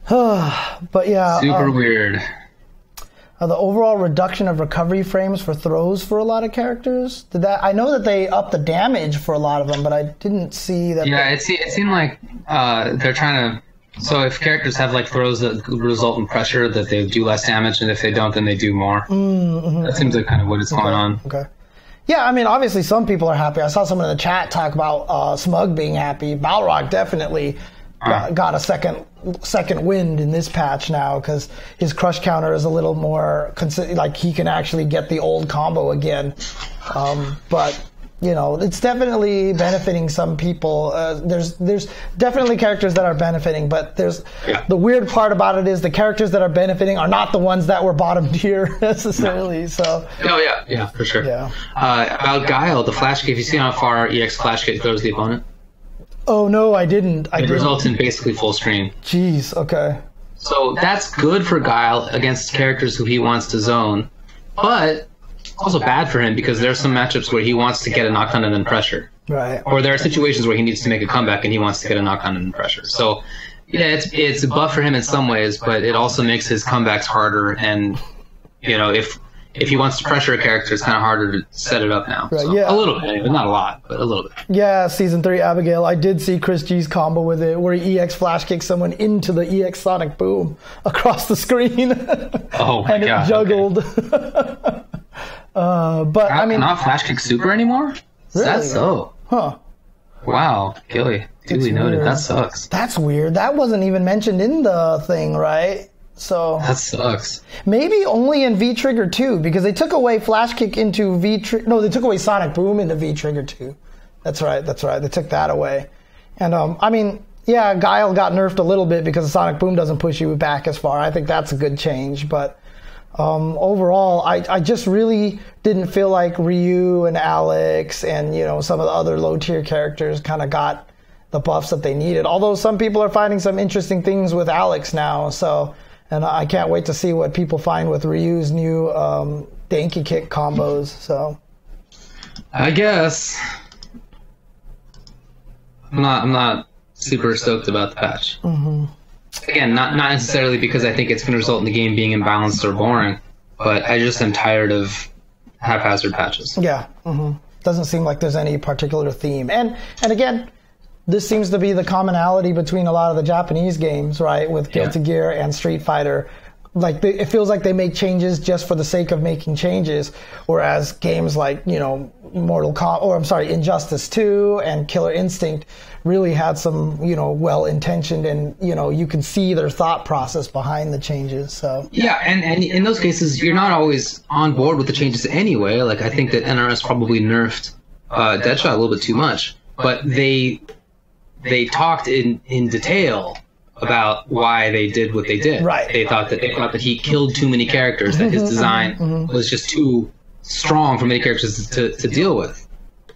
But yeah. Super weird. The overall reduction of recovery frames for throws for a lot of characters. I know that they upped the damage for a lot of them, but I didn't see that. Yeah, it seemed like they're trying to. So if characters have like throws that result in pressure, that they do less damage, and if they don't, then they do more. Mm-hmm. That seems like kind of what is going on. Okay. Yeah, I mean, obviously some people are happy. I saw someone in the chat talk about Smug being happy. Balrog definitely got a second wind in this patch now because his crush counter is a little more like he can actually get the old combo again. But you know, it's definitely benefiting some people. There's definitely characters that are benefiting, but the weird part about it is the characters that are benefiting are not the ones that were bottom tier necessarily. No. So. Oh yeah, for sure. Yeah. About Guile, the flash kick. If you see how far EX flash kick throws the opponent. Oh no, I didn't. It results in basically full screen. Jeez. Okay. So that's good for Guile against characters who he wants to zone, but also bad for him because there are some matchups where he wants to get a knockdown and then pressure. Right. Or there are situations where he needs to make a comeback and he wants to get a knockdown and then pressure. So yeah, it's a buff for him in some ways, but it also makes his comebacks harder. And you know, if he wants to pressure a character, it's kind of harder to set it up now. Right, so, yeah. A little bit, not a lot, but a little bit. Yeah, Season 3 Abigail, I did see Chris G's combo with it, where he EX flash kicked someone into the EX Sonic Boom across the screen. Oh my and god! And it juggled. Okay. But I mean, not flash kick super anymore. Really? That's so. Huh. Wow, Gilly, duly noted. That sucks. That's weird. That wasn't even mentioned in the thing, right? So that sucks. Maybe only in V Trigger 2 because they took away flash kick into No, they took away Sonic Boom into V Trigger 2. That's right. They took that away. And I mean, yeah, Guile got nerfed a little bit because Sonic Boom doesn't push you back as far. I think that's a good change, but overall, I just really didn't feel like Ryu and Alex and you know some of the other low tier characters kind of got the buffs that they needed. Although some people are finding some interesting things with Alex now, so. And I can't wait to see what people find with Ryu's new Danky Kick combos. So, I guess I'm not super stoked about the patch. Mm-hmm. Again, not necessarily because I think it's going to result in the game being imbalanced or boring, but I just am tired of haphazard patches. Yeah, doesn't seem like there's any particular theme. And again. This seems to be the commonality between a lot of the Japanese games, right? With Guilty Gear and Street Fighter. Like, it feels like they make changes just for the sake of making changes. Whereas games like, you know, Injustice 2 and Killer Instinct really had some, you know, well-intentioned and, you know, you can see their thought process behind the changes, so. Yeah, and in those cases, you're not always on board with the changes anyway. Like, I think that NRS probably nerfed Deadshot a little bit too much. But they talked in detail about why they did what they did. Right. They thought that he killed too many characters, that his design was just too strong for many characters to deal with.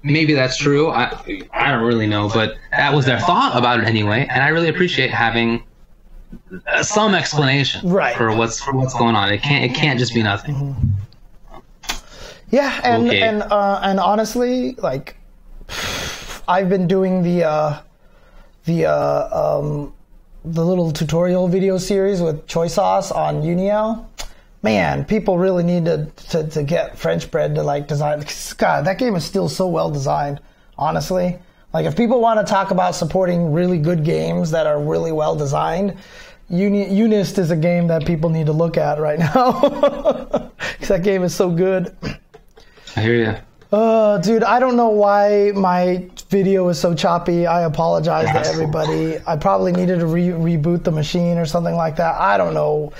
Maybe that's true. I don't really know, but that was their thought about it anyway, and I really appreciate having some explanation for what's going on. It can't just be nothing. Yeah, and honestly, like I've been doing the little tutorial video series with Choi Sauce on Uniel. Man, people really need to get French bread to like design. God, that game is still so well designed, honestly. Like if people want to talk about supporting really good games that are really well designed, Unist is a game that people need to look at right now. Because that game is so good. I hear you. Dude, I don't know why my video is so choppy. I apologize to everybody. I probably needed to reboot the machine or something like that. I don't know.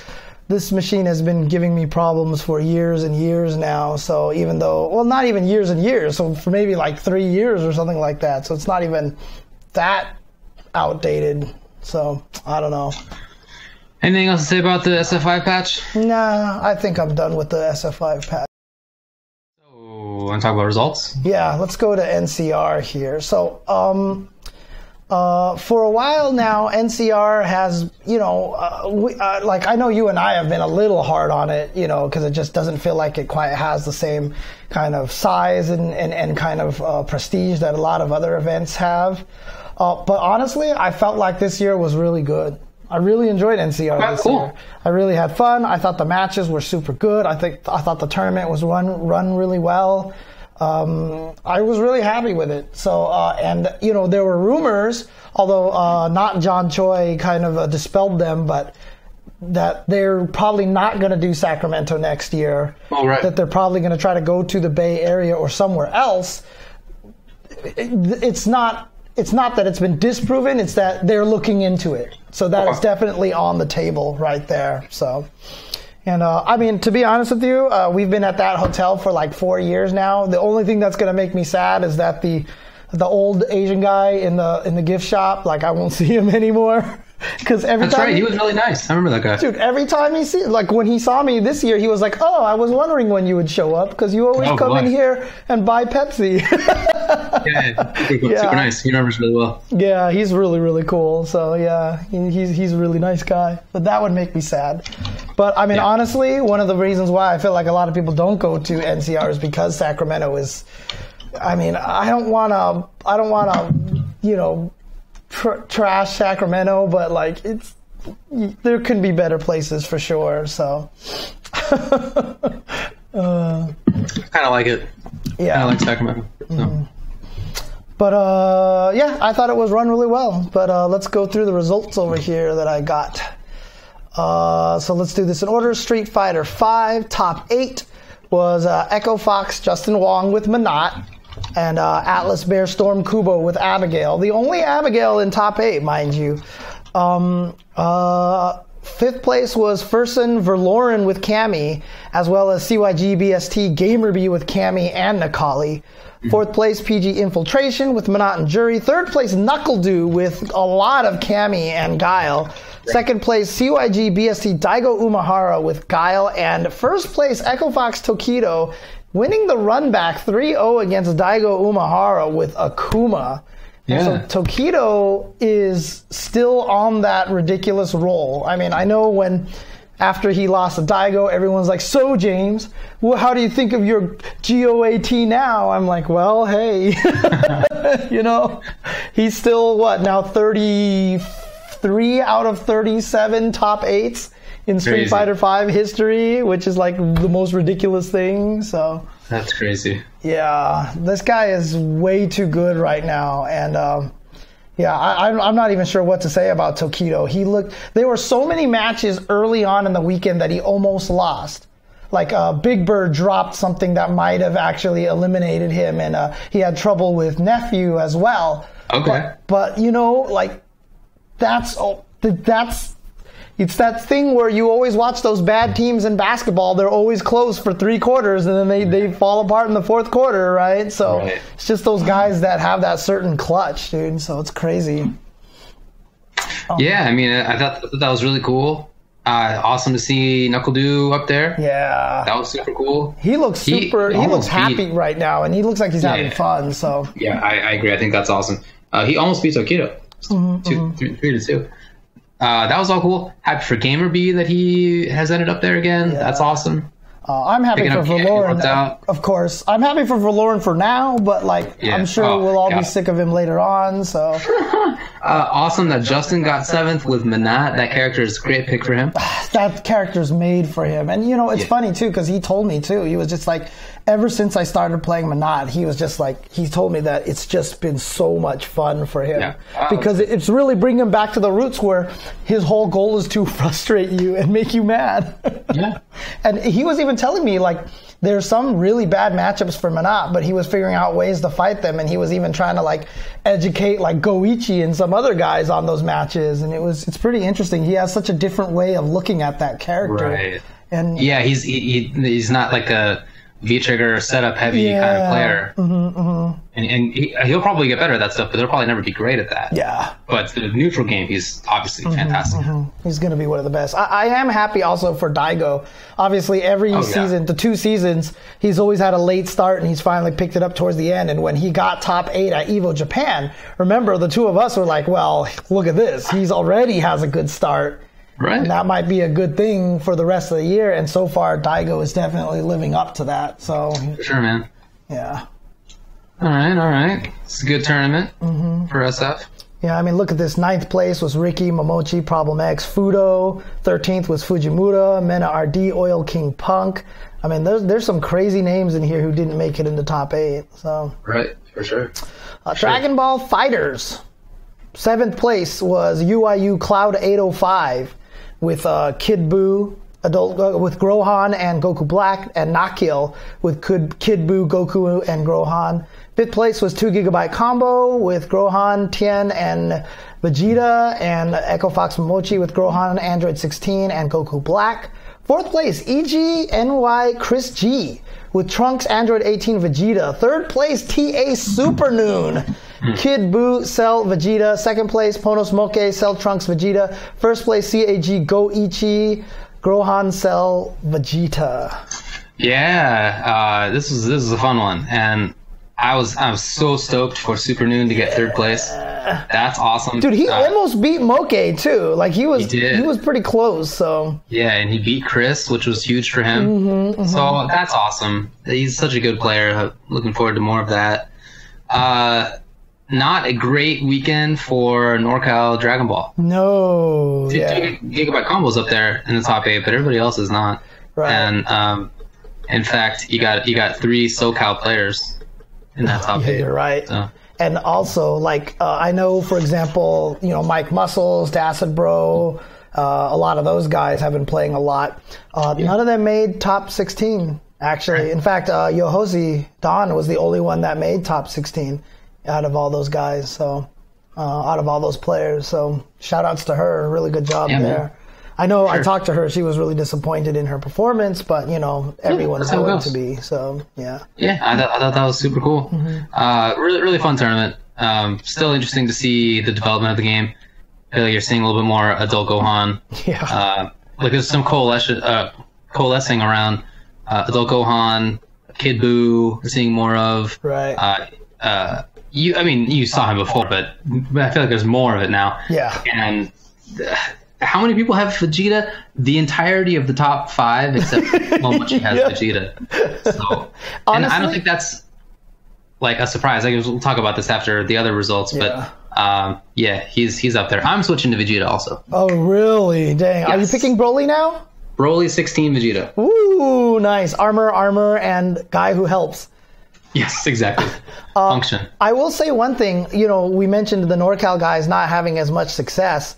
This machine has been giving me problems for years and years now. So even though, well, not even years and years. So for maybe like 3 years or something like that. So it's not even that outdated. So I don't know. Anything else to say about the SF5 patch? Nah, I think I'm done with the SF5 patch. Want to talk about results? Yeah, let's go to NCR here. So, For a while now, NCR has, like I know you and I have been a little hard on it, because it just doesn't feel like it quite has the same kind of size and kind of prestige that a lot of other events have. But honestly, I felt like this year was really good. I really enjoyed NCR this year. I really had fun. I thought the matches were super good. I thought the tournament was run really well. I was really happy with it. So, there were rumors, although not John Choi kind of dispelled them, but that they're probably not going to do Sacramento next year. Oh, right. That they're probably going to try to go to the Bay Area or somewhere else. It's not that it's been disproven, it's that they're looking into it. So that is definitely on the table right there. So, and to be honest with you, we've been at that hotel for like 4 years now. The only thing that's going to make me sad is that the old Asian guy in the gift shop, like I won't see him anymore. Because That's right. He was really nice. I remember that guy. Dude, every time when he saw me this year, he was like, "Oh, I was wondering when you would show up because you always come in here and buy Pepsi." Super nice. He remembers really well. Yeah, he's really, really cool. So yeah, he's a really nice guy. But that would make me sad. But I mean, honestly, one of the reasons why I feel like a lot of people don't go to NCR is because Sacramento is. I mean, I don't wanna, trash Sacramento, but like there could be better places for sure. So, kind of like it. Yeah, kind of like Sacramento. So. Mm-hmm. But I thought it was run really well. But let's go through the results over here that I got. So let's do this in order. Street Fighter V top 8 was Echo Fox Justin Wong with Manat. And Atlas Bear Storm Kubo with Abigail. The only Abigail in top 8, mind you. Fifth place was Fersen Verloren with Cammy, as well as CYG BST Gamerby with Cammy and Nakali. Fourth place, PG Infiltration with Manat and Jury. Third place, Knuckledew with a lot of Cammy and Guile. Second place, CYG BST Daigo Umahara with Guile. And first place, Echo Fox Tokido, winning the run back 3-0 against Daigo Umahara with Akuma. Yeah. So Tokido is still on that ridiculous roll. I mean, I know after he lost to Daigo, everyone's like, "So James, well, how do you think of your GOAT now?" I'm like, well, hey, he's still now 33 out of 37 top 8s in Street Fighter V history, which is like the most ridiculous thing. So that's crazy. Yeah, this guy is way too good right now, and I'm not even sure what to say about Tokido. There were so many matches early on in the weekend that he almost lost. Like Big Bird dropped something that might have actually eliminated him, and he had trouble with Nephew as well. Okay, but that's. It's that thing where you always watch those bad teams in basketball. They're always close for 3 quarters, and then they fall apart in the 4th quarter, right? So It's just those guys that have that certain clutch, dude. So it's crazy. Yeah, I mean, I thought that was really cool. Awesome to see Knuckledew up there. Yeah. That was super cool. He looks he looks happy right now, and he looks like he's having fun. So yeah, I agree. I think that's awesome. He almost beat Tokido. 3-2. That was all cool. Happy for Gamerby that he has ended up there again. Yeah. That's awesome. I'm happy for Verloren, of course. I'm happy for Verloren for now, but I'm sure we'll all be sick of him later on. So awesome that Justin got 7th with Manat. That character is a great pick for him. That character's made for him. And it's funny too, because he told me too. He was just like, ever since I started playing Manat, he was just like, he told me that it's just been so much fun for him. Because it's really bringing him back to the roots where his whole goal is to frustrate you and make you mad. Yeah. And he was even telling me there's some really bad matchups for Manat, but he was figuring out ways to fight them, and he was even trying to educate Goichi and some other guys on those matches, and it's pretty interesting. He has such a different way of looking at that character. Right. And yeah, he's not like a V-trigger setup heavy kind of player. And he'll probably get better at that stuff, but he'll probably never be great at that. Yeah. But the neutral game, he's obviously fantastic. He's going to be one of the best. I am happy also for Daigo. Obviously, every season, the 2 seasons, he's always had a late start, and he's finally picked it up towards the end. And when he got top 8 at EVO Japan, remember, the two of us were like, well, look at this. He's already has a good start. Right. And that might be a good thing for the rest of the year. And so far, Daigo is definitely living up to that. So for sure, man. Yeah. All right. It's a good tournament for SF. Yeah, I mean, look at this. 9th place was Ricky, Momochi, Problem X, Fudo. 13th was Fujimura, Mena RD, Oil King Punk. I mean, there's some crazy names in here who didn't make it into top 8. So right, for sure. Dragon Ball Fighters. 7th place was UIU Cloud 805 with Kid Buu, with Grohan and Goku Black, and Nakil with Kid Buu, Goku, and Grohan. 5th place was 2 Gigabyte Combo with Grohan, Tien, and Vegeta, and Echo Fox Momochi with Grohan, Android 16, and Goku Black. 4th place, EGNY Chris G with Trunks, Android 18, Vegeta. 3rd place, TA Supernoon, Kid Buu, Cell, Vegeta. 2nd place, Ponos Moke, Cell, Trunks, Vegeta. 1st place, CAG Goichi, Grohan, Cell, Vegeta. Yeah, this is a fun one, and I was so stoked for Supernoon to get 3rd place. That's awesome. Dude, he almost beat Moke too. Like he was pretty close. So yeah, and he beat Chris, which was huge for him. So that's awesome. He's such a good player. Looking forward to more of that. Not a great weekend for NorCal Dragon Ball. No. 2 Gigabyte Combos up there in the top 8, but everybody else is not. Right. And in fact, you got 3 SoCal players in that top 8. You're right. So. And also, like, I know, for example, Mike Muscles, Acid Bro, a lot of those guys have been playing a lot. None of them made top 16, actually. Right. In fact, Yohozi Don was the only one that made top 16 out of all those guys. So, out of all those players. So, shout outs to her. Really good job there. Man. I know I talked to her. She was really disappointed in her performance, but, everyone's going to be. So, yeah. Yeah, I thought that was super cool. Really, really fun tournament. Still interesting to see the development of the game. I feel like you're seeing a little bit more adult Gohan. Yeah. Like there's some coalescing around adult Gohan, Kid Buu. We're seeing more of. Right. You saw him before, but I feel like there's more of it now. Yeah. And how many people have Vegeta? The entirety of the top 5, except Momochi has Vegeta. So, and I don't think that's like a surprise. I guess we'll talk about this after the other results, but he's up there. I'm switching to Vegeta also. Oh, really? Dang. Yes. Are you picking Broly now? Broly 16 Vegeta. Ooh, nice. Armor, and guy who helps. Yes, exactly. Function. I will say one thing. We mentioned the NorCal guys not having as much success.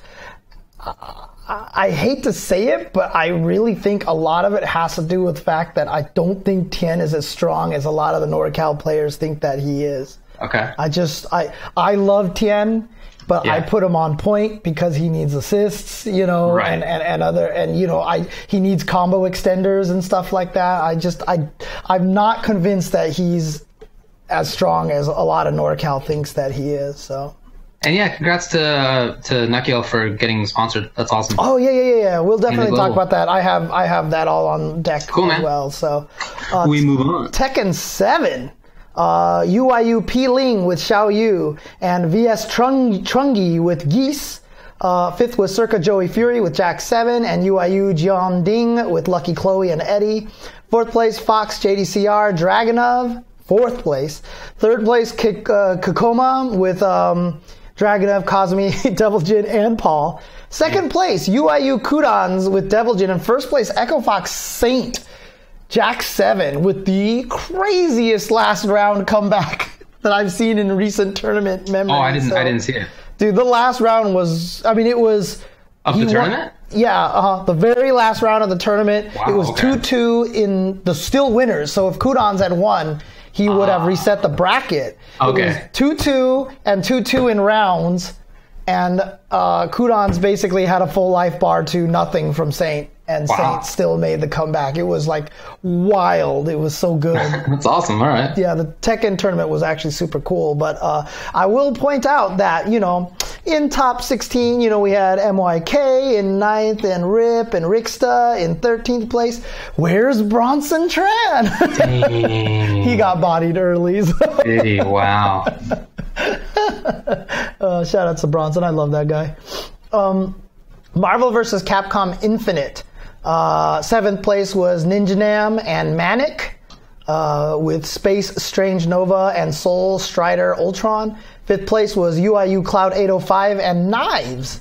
I hate to say it, but I really think a lot of it has to do with the fact that I don't think Tien is as strong as a lot of the NorCal players think that he is. Okay. I love Tien, but I put him on point because he needs assists, right. and he needs combo extenders and stuff like that. I'm not convinced that he's as strong as a lot of NorCal thinks that he is. So. And yeah, congrats to Nakil for getting sponsored. That's awesome. Oh yeah. We'll definitely talk about that. I have that all on deck as well. So we move on. Tekken 7. UIU P-Ling with Xiao Yu and VS Trungi with Geese. 5th was Circa Joey Fury with Jack 7 and UIU Jian Ding with Lucky Chloe and Eddie. 4th place Fox JDCR Dragonov. 4th place. 3rd place Kakoma with Dragonov, Kazumi, Devil Jin, and Paul. 2nd place, UIU Kudans with Devil Jin. And 1st place, Echo Fox Saint, Jack 7, with the craziest last round comeback that I've seen in recent tournament memory. Oh, I didn't see it. Dude, the last round was, it was... Of the tournament? The very last round of the tournament. Wow, it was 2-2 in the still winners. So if Kudans had won, he would have reset the bracket. Okay. It was 2-2 and 2-2 in rounds, and Kudans basically had a full life bar to nothing from Saint, and Wow. Saint still made the comeback. It was like wild. It was so good. That's awesome. All right. Yeah, the Tekken tournament was actually super cool. But I will point out that, in top 16, we had MYK in 9th and Rip and Rixta in 13th place. Where's Bronson Tran? Dang. He got bodied early. So. Hey, wow. Shout out to Bronson. I love that guy. Marvel vs. Capcom Infinite. 7th place was Ninja Nam and Manic with Space Strange Nova and Soul Strider Ultron. 5th place was UIU Cloud 805 and Knives.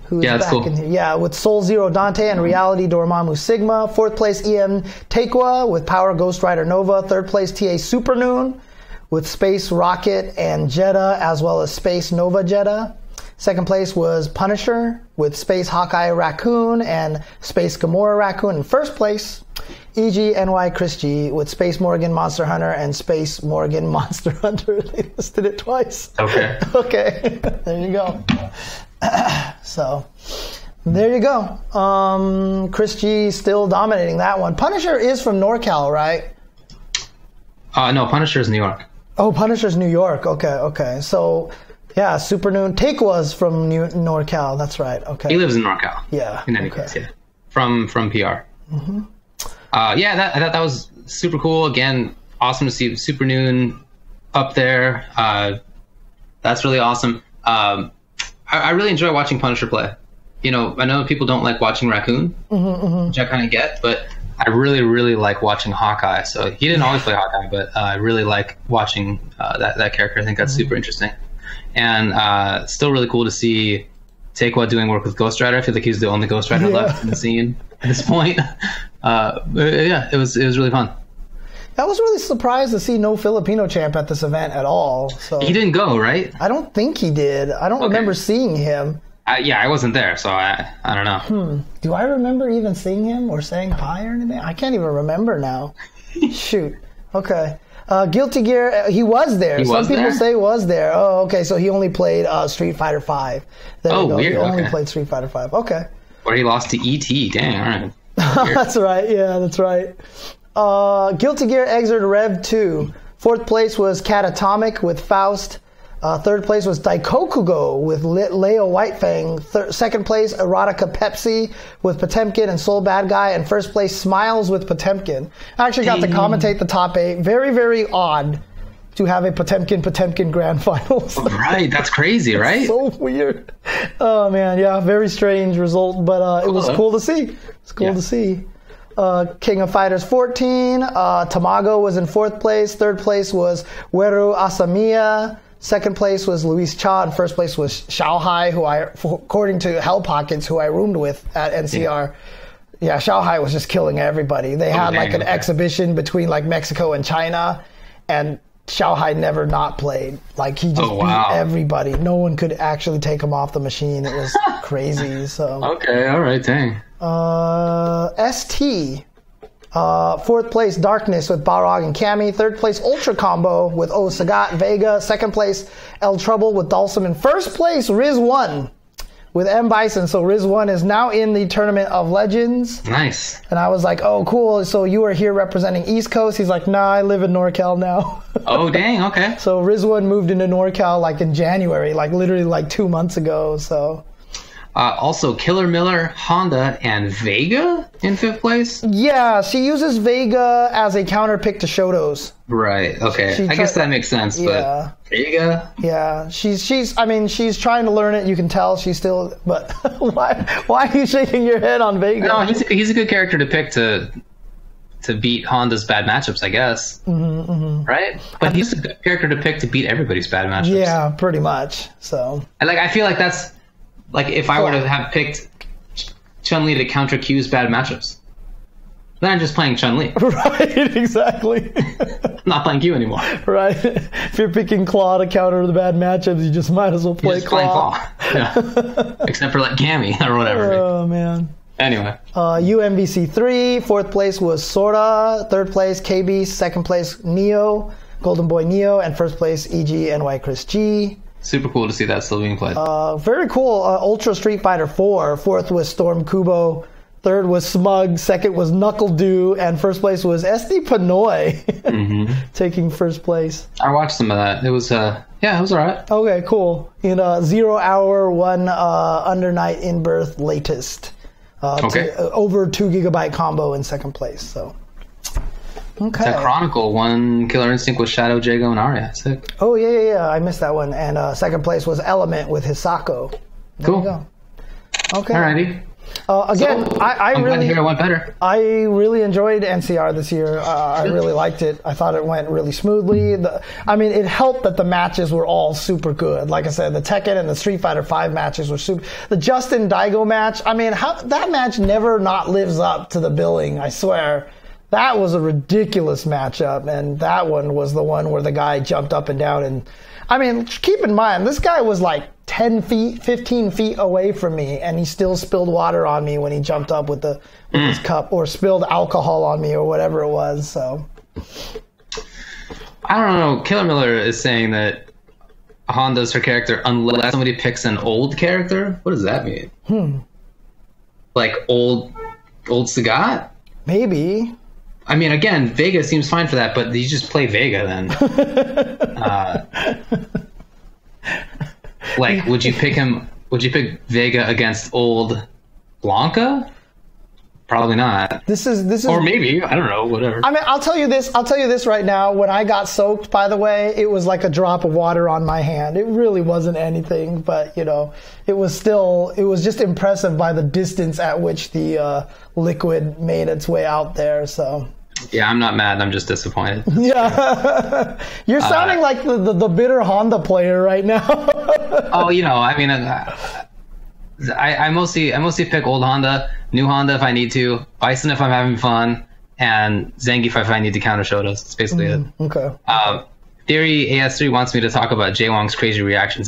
Who's Yeah, that's back cool. in here. Yeah, with Soul Zero Dante and Reality Dormammu Sigma. 4th place EM Taekwa with Power Ghost Rider Nova. 3rd place TA Supernoon with Space Rocket and Jeddah, as well as Space Nova Jeddah. 2nd place was Punisher with Space Hawkeye Raccoon and Space Gamora Raccoon. And 1st place, EGNY Chris G with Space Morgan Monster Hunter and Space Morgan Monster Hunter. They listed it twice. Okay. Okay, there you go. So, there you go. Chris G still dominating that one. Punisher is from NorCal, right? No, Punisher's New York. Oh, Punisher's New York. Okay. So, yeah, Supernoon. Taekwa's from NorCal. That's right. Okay. He lives in NorCal. Yeah. In any case, yeah. From PR. Mm-hmm. Yeah, I thought that was super cool. Again, awesome to see Supernoon up there. That's really awesome. I really enjoy watching Punisher play. I know people don't like watching Raccoon, which I kind of get, but I really, really like watching Hawkeye. So he didn't always play Hawkeye, but I really like watching that character. I think that's super interesting. And still really cool to see Taekwa doing work with Ghost Rider. I feel like he's the only Ghost Rider left in the scene at this point. Yeah, it was really fun. I was really surprised to see no Filipino champ at this event at all. So He didn't go, right? I don't think he did. I don't remember seeing him. Yeah, I wasn't there, so I don't know. Do I remember even seeing him or saying hi or anything? I can't even remember now. Shoot. Okay. Guilty Gear, he was there. Some people say was there. Oh, okay. So he only played Street Fighter V. There you go. Weird. He only played Street Fighter V. Okay. Or he lost to E.T. Dang, all right. That's right. Yeah, that's right. Guilty Gear Exert Rev 2. 4th place was Catatomic with Faust. 3rd place was Daikokugo with Leo Whitefang. 2nd place, Erotica Pepsi with Potemkin and Soul Bad Guy. And 1st place, Smiles with Potemkin. I actually got to commentate the top 8. Very, very odd to have a Potemkin Grand Finals. Right, that's crazy, right? So weird. Oh, man, yeah, very strange result, but it was cool to see. It's cool to see. King of Fighters 14. Tamago was in 4th place. 3rd place was Weru Asamiya. 2nd place was Luis Cha, and 1st place was Xiaohai, who according to Hell Pockets, who I roomed with at NCR. Yeah, Xiaohai was just killing everybody. They had an exhibition between Mexico and China, and Xiaohai never not played. He just beat everybody. No one could actually take him off the machine. It was crazy. So okay, all right, dang. ST. 4th place, Darkness with Balrog and Cammy. 3rd place, Ultra Combo with O Sagat Vega. 2nd place, El Trouble with Dulcim. And 1st place, Riz1 with M. Bison. So Riz1 is now in the Tournament of Legends. Nice. And I was like, oh, cool. So you are here representing East Coast? He's like, nah, I live in NorCal now. Oh, dang, okay. So Riz1 moved into NorCal in January, literally 2 months ago. So... also, Killer Miller, Honda, and Vega in 5th place? Yeah, she uses Vega as a counter pick to Shoto's. Right, okay. I guess that makes sense, but Vega? Yeah, she's trying to learn it. You can tell she's still, but why are you shaking your head on Vega? No, he's a good character to pick to beat Honda's bad matchups, I guess. Right? But he's a good character to pick to beat everybody's bad matchups. Yeah, pretty much. So I feel like that's if I were to have picked Chun-Li to counter Q's bad matchups, then I'm just playing Chun-Li. Right, exactly. I'm not playing Q anymore. Right. If you're picking Claw to counter the bad matchups, you just might as well play Claw. Yeah. Except for Gammy or whatever. Oh, man. Anyway. UMBC 3, 4th place was Sora, 3rd place KB, 2nd place Neo, Golden Boy Neo, and 1st place EGNY Chris G. Super cool to see that still being played. Very cool. Ultra Street Fighter 4. 4th was Storm Kubo. Third was Smug. Second was Knuckle Dew. And first place was SD Panoy taking first place. I watched some of that. It was, it was all right. Okay, cool. In 0 hour, 1 under night in birth latest. Over 2 gigabyte combo in second place. So, okay. That Chronicle won Killer Instinct with Shadow, Jago, and Arya. Sick. Oh, yeah. I missed that one. And second place was Element with Hisako. There cool. You go. Okay. Alrighty. Again, so, I'm glad to hear it went better. I really enjoyed NCR this year. I really liked it. I thought it went really smoothly. It helped that the matches were all super good. Like I said, the Tekken and the Street Fighter V matches were super. The Justin Daigo match, that match never not lives up to the billing, I swear. That was a ridiculous matchup, and that one was the one where the guy jumped up and down. And keep in mind, this guy was like 10 feet, 15 feet away from me, and he still spilled water on me when he jumped up with his cup, or spilled alcohol on me, or whatever it was. So, I don't know. Killer Miller is saying that Honda's her character unless somebody picks an old character. What does that mean? Like old Sagat? Maybe. Again, Vega seems fine for that, but you just play Vega then. Would you pick him? Would you pick Vega against old Blanca? Probably not. This is, or maybe, I don't know, whatever. I'll tell you this right now. When I got soaked, by the way, it was like a drop of water on my hand. It really wasn't anything, but it was just impressive by the distance at which the liquid made its way out there. So. Yeah, I'm not mad. I'm just disappointed. Yeah. You're sounding like the bitter Honda player right now. I mostly pick old Honda, new Honda if I need to, Bison if I'm having fun, and Zangief if I need to counter Shotos. That's basically it. Okay. Theory AS3 wants me to talk about Jaewong's crazy reactions.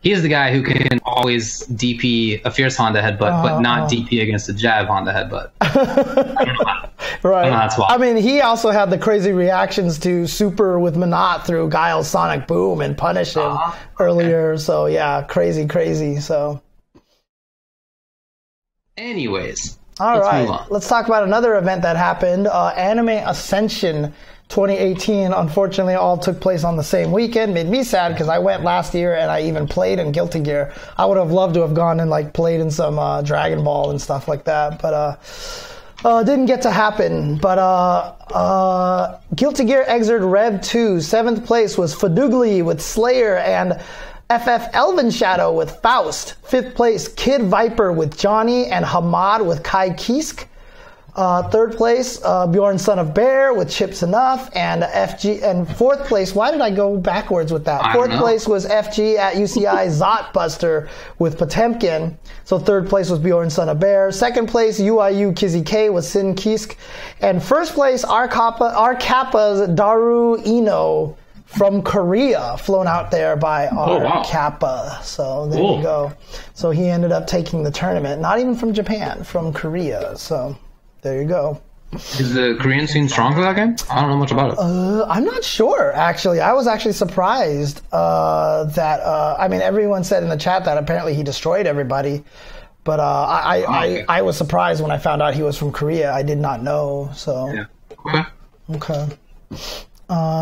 He is the guy who can always DP a fierce Honda headbutt, but not DP against a jab Honda headbutt. I don't know. Right. I don't know, that's why. He also had the crazy reactions to Super with Manat through Guile's Sonic Boom and punish him earlier. So, yeah, crazy. So. Anyways. All right. Let's talk about another event that happened. Anime Ascension 2018, unfortunately, all took place on the same weekend. Made me sad because I went last year and I even played in Guilty Gear. I would have loved to have gone and played in some Dragon Ball and stuff like that, but didn't get to happen. But Guilty Gear Xrd Rev 2, 7th place was Fadugli with Slayer and FF Elven Shadow with Faust. 5th place Kid Viper with Johnny and Hamad with Kai Kisk. 3rd place, Bjorn Son of Bear with Chips Enough, and FG. And 4th place, why did I go backwards with that? 4th place was FG at UCI Zotbuster with Potemkin. So 3rd place was Bjorn Son of Bear. 2nd place, UIU Kizzy K with Sin Kisk. And 1st place, our Kappa's Daru Ino from Korea, flown out there by our Kappa. So there you go. So he ended up taking the tournament. Not even from Japan, from Korea. So there you go. Is the Korean scene strong for that game? I don't know much about it. I'm not sure, actually. I was actually surprised that, everyone said in the chat that apparently he destroyed everybody. But I was surprised when I found out he was from Korea. I did not know. So. Yeah. Okay.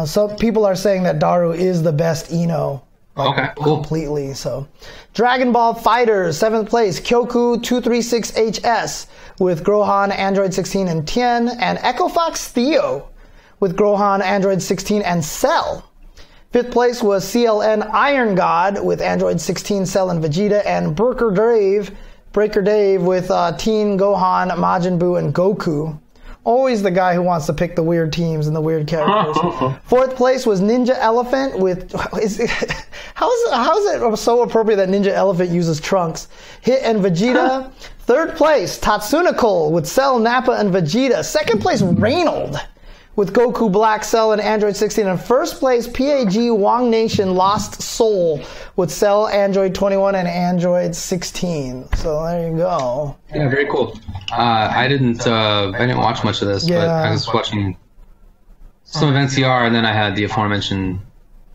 So people are saying that Daru is the best Ino. Completely. So, Dragon Ball Fighters, 7th place, Kyoku 236HS with Grohan, Android 16, and Tien, and Echo Fox Theo with Grohan, Android 16, and Cell. 5th place was CLN Iron God with Android 16, Cell, and Vegeta, and Breaker Dave with Teen, Gohan, Majin Buu, and Goku. Always the guy who wants to pick the weird teams and the weird characters. 4th place was Ninja Elephant with... How is it so appropriate that Ninja Elephant uses Trunks? Hit and Vegeta. 3rd place, Tatsunoko with Cell, Nappa, and Vegeta. 2nd place, Reynold with Goku, Black, Cell, and Android 16. And 1st place, PAG Wong Nation Lost Soul with Cell, Android 21, and Android 16. So there you go. Yeah, very cool. I didn't watch much of this, but I was watching some of NCR, and then I had the aforementioned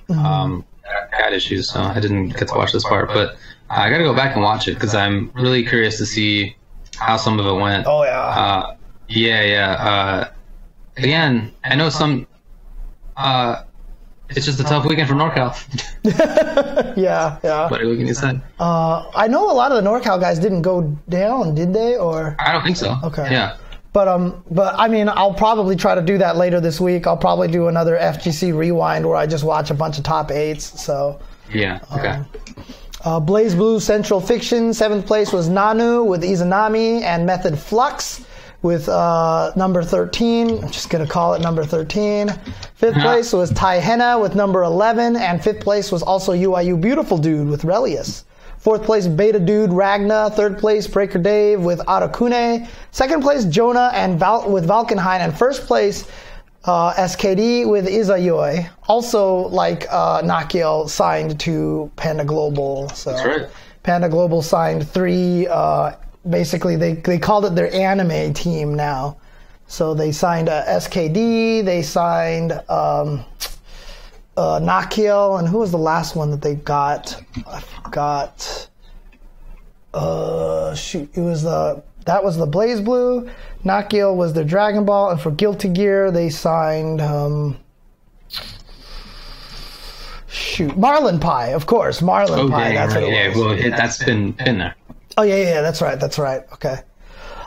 cat issues, so I didn't get to watch this part. But I got to go back and watch it because I'm really curious to see how some of it went. Oh yeah. Again, I know some. It's just a tough weekend for NorCal. Yeah. What can you say? I know a lot of the NorCal guys didn't go down, did they? Or I don't think so. Okay. Yeah. But I mean, I'll probably try to do that later this week. I'll probably do another FGC rewind where I just watch a bunch of top 8s. So. Yeah. Okay. Blaze Blue Central Fiction, 7th place was Nanu with Izanami and Method Flux with number 13. I'm just going to call it number 13. 5th place was Tai Henna with number 11, and 5th place was also UIU Beautiful Dude with Relius. 4th place, Beta Dude Ragna. 3rd place, Breaker Dave with Arakune. 2nd place, Jonah and with Valkenhayn. And 1st place, SKD with Izayoi. Also, like Nakio signed to Panda Global. So that's right. Panda Global signed 3. Basically, they called it their anime team now. So they signed SKD. They signed Nakio, and who was the last one that they got? I forgot. That was the Blaze Blue. Nakio was their Dragon Ball, and for Guilty Gear they signed Marlin Pie, of course. Marlin Pie. That's what it was. Well, that's been there. Oh yeah, that's right. Okay.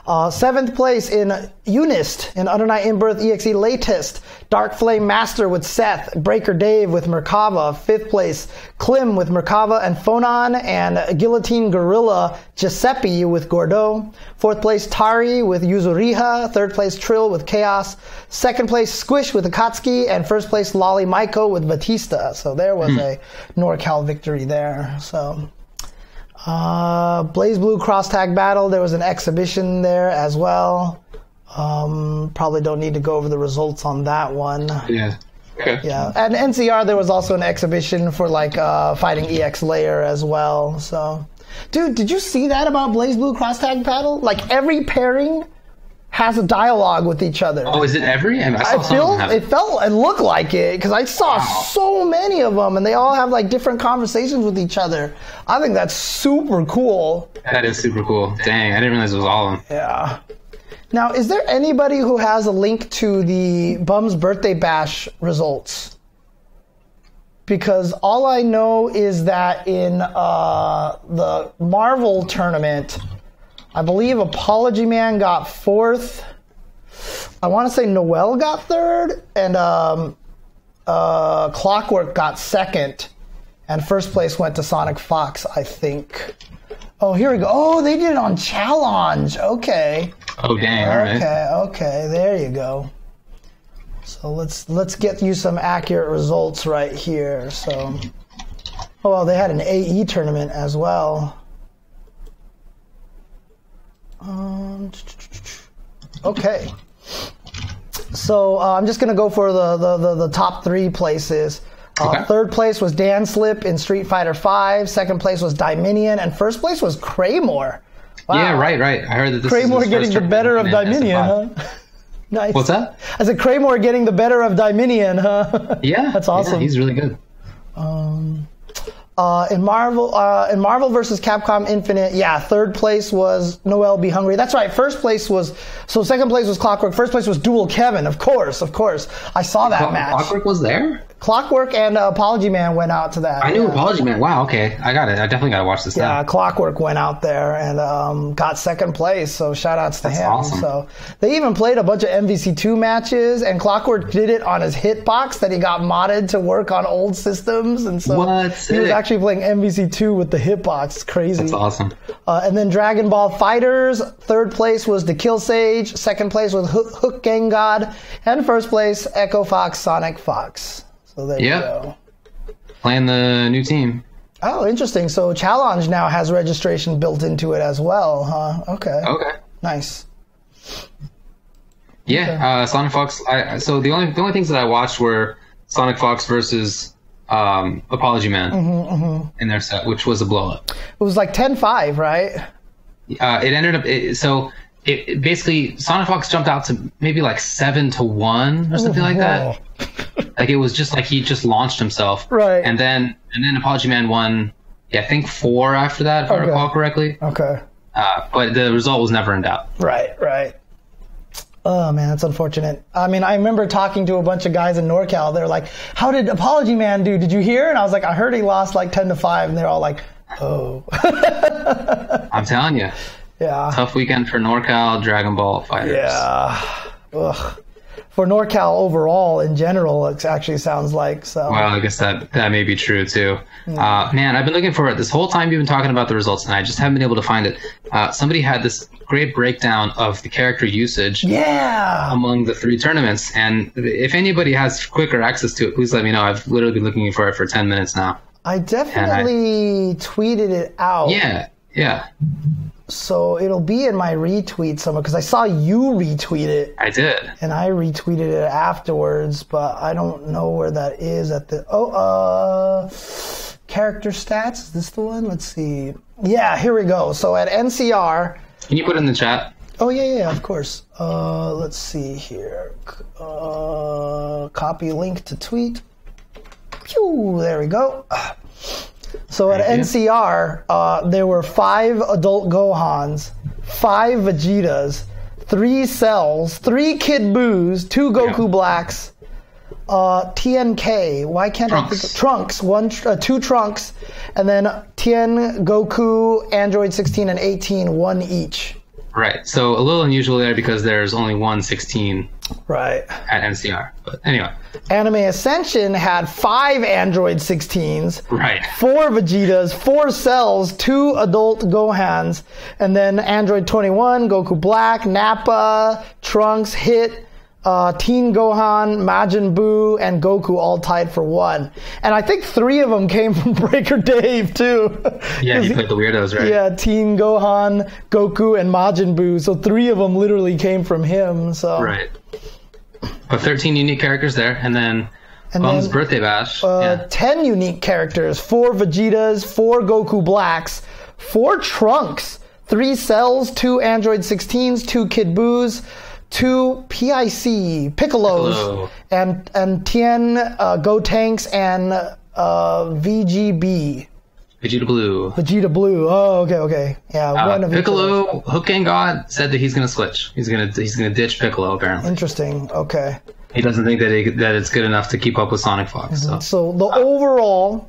7th place in Unist in Under Night In Birth EXE Latest. Dark Flame Master with Seth. Breaker Dave with Merkava. 5th place Klim with Merkava and Phonon. And Guillotine Gorilla Giuseppe with Gordo. 4th place Tari with Yuzuriha. 3rd place Trill with Chaos. 2nd place Squish with Akatsuki. And 1st place Lolly Maiko with Batista. So there was a NorCal victory there. So... Blaze Blue Cross Tag Battle, there was an exhibition there as well. Probably don't need to go over the results on that one. Yeah. Okay. Yeah. And NCR, there was also an exhibition for like fighting EX Layer as well. So, dude, did you see that about Blaze Blue Cross Tag Battle? Like every pairing has a dialogue with each other. Oh, is it every? It felt and looked like it because I saw so many of them, and they all have like different conversations with each other. I think that's super cool. That is super cool. Dang, I didn't realize it was all of them. Yeah. Now, is there anybody who has a link to the Bum's Birthday Bash results? Because all I know is that in the Marvel tournament, I believe Apology Man got 4th. I want to say Noel got 3rd, and Clockwork got 2nd, and 1st place went to Sonic Fox, I think. Oh, here we go. Oh, they did it on Challenge. Okay. Oh, dang. All right. Okay. There you go. So let's get you some accurate results right here. So, oh well, they had an AE tournament as well. Okay. So I'm just going to go for the top 3 places. Okay. 3rd place was Dan Slip in Street Fighter V. 2nd place was Dominion. And 1st place was Kraymore. Wow. Yeah, right. I heard that this Kraymore is getting the better of Dominion, huh? Nice. What's that? I said Kraymore getting the better of Dominion, huh? Yeah. That's awesome. Yeah, he's really good. In Marvel versus Capcom Infinite, 3rd place was Noel Be Hungry. That's right. 2nd place was Clockwork. 1st place was Dual Kevin. Of course. I saw that match. Clockwork was there? Clockwork and Apology Man went out to that. I knew Apology Man. Wow, okay. I got it. I definitely got to watch this now. Yeah, Clockwork went out there and got 2nd place, so shout-outs to him. Awesome. So they even played a bunch of MVC2 matches, and Clockwork did it on his hitbox that he got modded to work on old systems. And so he was actually playing MVC2 with the hitbox. It's crazy. That's awesome. And then Dragon Ball Fighters, 3rd place was the Kill Sage, 2nd place was Hook Gang God, and 1st place Echo Fox Sonic Fox. So there you go. Playing the new team. Oh, interesting. So Challenge now has registration built into it as well, huh? Okay. Nice. Yeah, okay. Sonic Fox. So the only things that I watched were Sonic Fox versus Apology Man in their set, which was a blow up. It was like 10-5, right? It ended up it basically Sonic Fox jumped out to maybe like 7-1 or something like that. Like it was just like he just launched himself, right? And then Apology Man won, I think 4 after that, if I recall correctly. Okay. But the result was never in doubt. Right. Oh, man, that's unfortunate. I mean, I remember talking to a bunch of guys in NorCal. They're like, how did Apology Man do? Did you hear? And I was like, I heard he lost like 10-5. And they're all like, oh. I'm telling you. Yeah. Tough weekend for NorCal Dragon Ball fighters. Yeah. Ugh. For NorCal overall, in general, it actually sounds like. So. Well, I guess that may be true, too. Man, I've been looking for it this whole time you've been talking about the results, and I just haven't been able to find it. Somebody had this great breakdown of the character usage among the 3 tournaments, and if anybody has quicker access to it, please let me know. I've literally been looking for it for 10 minutes now. I definitely tweeted it out. Yeah. So it'll be in my retweet somewhere, because I saw you retweet it. I did. And I retweeted it afterwards, but I don't know where that is at the... character stats? Is this the one? Let's see. Yeah, here we go. So at NCR... Can you put it in the chat? Oh, yeah, of course. Let's see here. Copy link to tweet. Pew, there we go. So at NCR, there were 5 adult Gohans, 5 Vegetas, 3 Cells, 3 Kid Boos, 2 Goku Blacks, TNK. Why can't I think of Trunks? 2 Trunks, and then Tien, Goku, Android 16, and 18, 1 each. Right. So a little unusual there because there's only 1 16 at NCR. But anyway. Anime Ascension had 5 Android 16s, right. 4 Vegetas, 4 Cells, 2 adult Gohans, and then Android 21, Goku Black, Nappa, Trunks, Hit, Teen Gohan, Majin Buu, and Goku all tied for 1. And I think 3 of them came from Breaker Dave, too. Yeah, he played the weirdos, right? Yeah, Teen Gohan, Goku, and Majin Buu. So 3 of them literally came from him. So. Right. But 13 unique characters there, and then Bum's Birthday Bash. 10 unique characters, 4 Vegetas, 4 Goku Blacks, 4 Trunks, 3 Cells, 2 Android 16s, 2 Kid Boos, 2 PIC Piccolos, and Tien, Gotenks, and VGB. Vegeta Blue. Oh, okay. Yeah, one of Piccolo, Hook Gang God said that he's going to switch. He's going to ditch Piccolo apparently. Interesting. Okay. He doesn't think that it's good enough to keep up with Sonic Fox. So the overall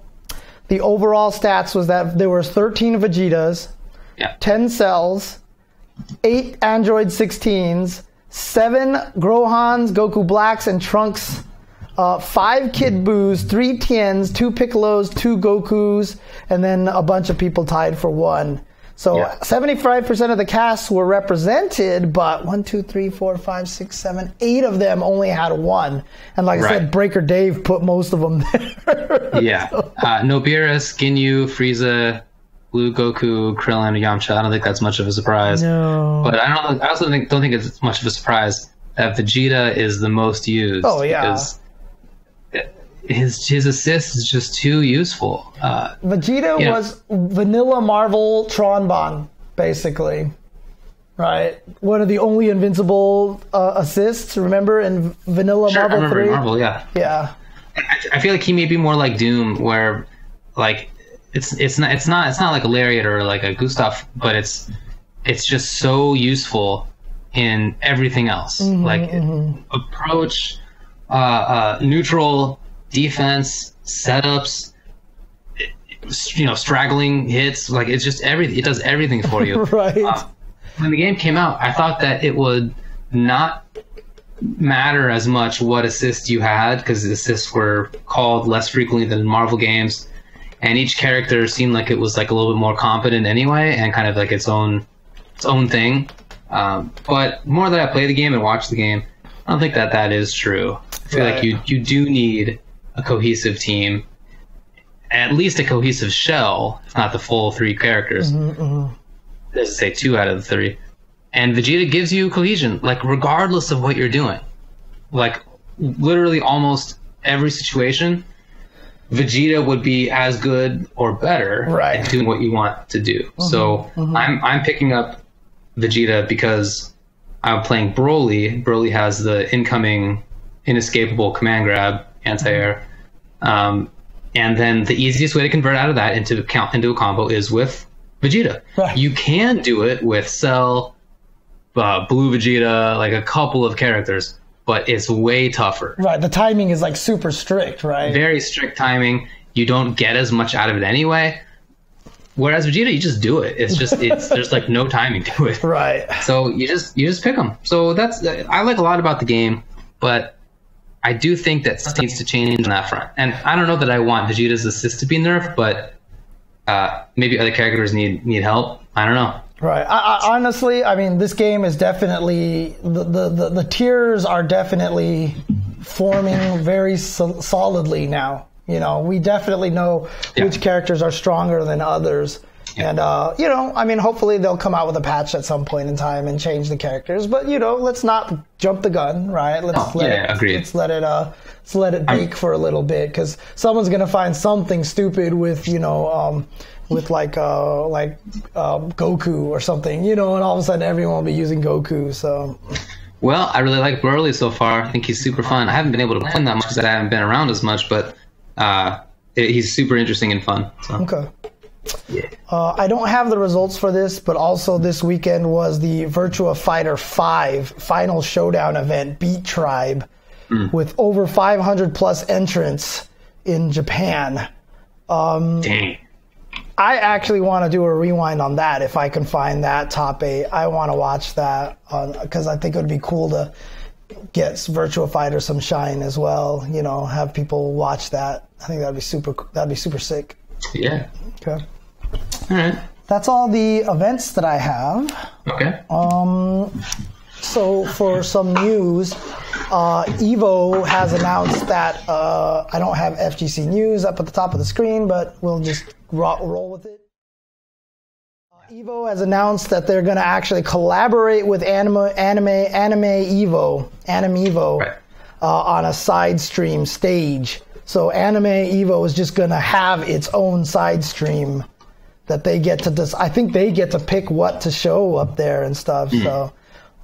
stats was that there was 13 Vegetas, 10 Cells, 8 Android 16s, 7 Gohans, Goku Blacks, and Trunks. 5 Kid Boos, 3 Tiens, 2 Piccolos, 2 Gokus, and then a bunch of people tied for 1. So 75% of the casts were represented, but 1, 2, 3, 4, 5, 6, 7, 8 of them only had 1. And like I said, Breaker Dave put most of them there. Nobira, Ginyu, Frieza, Blue Goku, Krillin, Yamcha. I don't think that's much of a surprise. No. But I also don't think it's much of a surprise that Vegeta is the most used. Oh, yeah. Because his assist is just too useful. Vegeta was vanilla Marvel Tronbon, basically. Right? One of the only invincible assists, remember, in vanilla Marvel 3? Marvel, yeah. I feel like he may be more like Doom, where like it's not like a Lariat or like a Gustav, but it's just so useful in everything else. Approach, neutral, defense, setups, straggling hits. Like it's just everything. It does everything for you. Right. When the game came out, I thought that it would not matter as much what assist you had, because the assists were called less frequently than in Marvel games, and each character seemed like it was like a little bit more competent anyway, and kind of like its own thing. But more that I play the game and watch the game, I don't think that is true. I feel like you do need a cohesive team, at least a cohesive shell, if not the full 3 characters. Let's say 2 out of the 3. And Vegeta gives you cohesion, like regardless of what you're doing. Like literally almost every situation, Vegeta would be as good or better at doing what you want to do. So I'm picking up Vegeta because I'm playing Broly. Broly has the incoming inescapable command grab, anti-air. And then the easiest way to convert out of that into a combo is with Vegeta. Right. You can do it with Cell, Blue Vegeta, like a couple of characters, but it's way tougher. Right. The timing is like super strict, right? Very strict timing. You don't get as much out of it anyway. Whereas Vegeta, you just do it. There's like no timing to it. Right. So you just pick them. So I like a lot about the game, but I do think that stuff needs to change on that front. And I don't know that I want Vegeta's assist to be nerfed, but maybe other characters need help. I don't know. Right. I honestly, I mean, this game is definitely the tiers are definitely forming very solidly now. You know, we definitely know which characters are stronger than others. Yeah. And, you know, I mean, hopefully they'll come out with a patch at some point in time and change the characters. But, you know, let's not jump the gun, right? Let's let it bake for a little bit, because someone's going to find something stupid with, you know, with like Goku or something, you know, and all of a sudden everyone will be using Goku. So. Well, I really like Broly so far. I think he's super fun. I haven't been able to play him that much because I haven't been around as much, but he's super interesting and fun. So. Okay. Yeah. I don't have the results for this, but also this weekend was the Virtua Fighter 5 Final Showdown event, Beat Tribe, with over 500 plus entrants in Japan. Dang. I actually want to do a rewind on that if I can find that top 8. I want to watch that because I think it would be cool to get Virtua Fighter some shine as well. You know, have people watch that. I think that'd be super sick. Yeah. Okay. All right. That's all the events that I have. Okay. So for some news, Evo has announced that I don't have FGC news up at the top of the screen, but we'll just roll with it. Evo has announced that they're going to actually collaborate with Anime Evo right. On a side stream stage. So Anime Evo is just going to have its own side stream that they get to I think they get to pick what to show up there and stuff. So,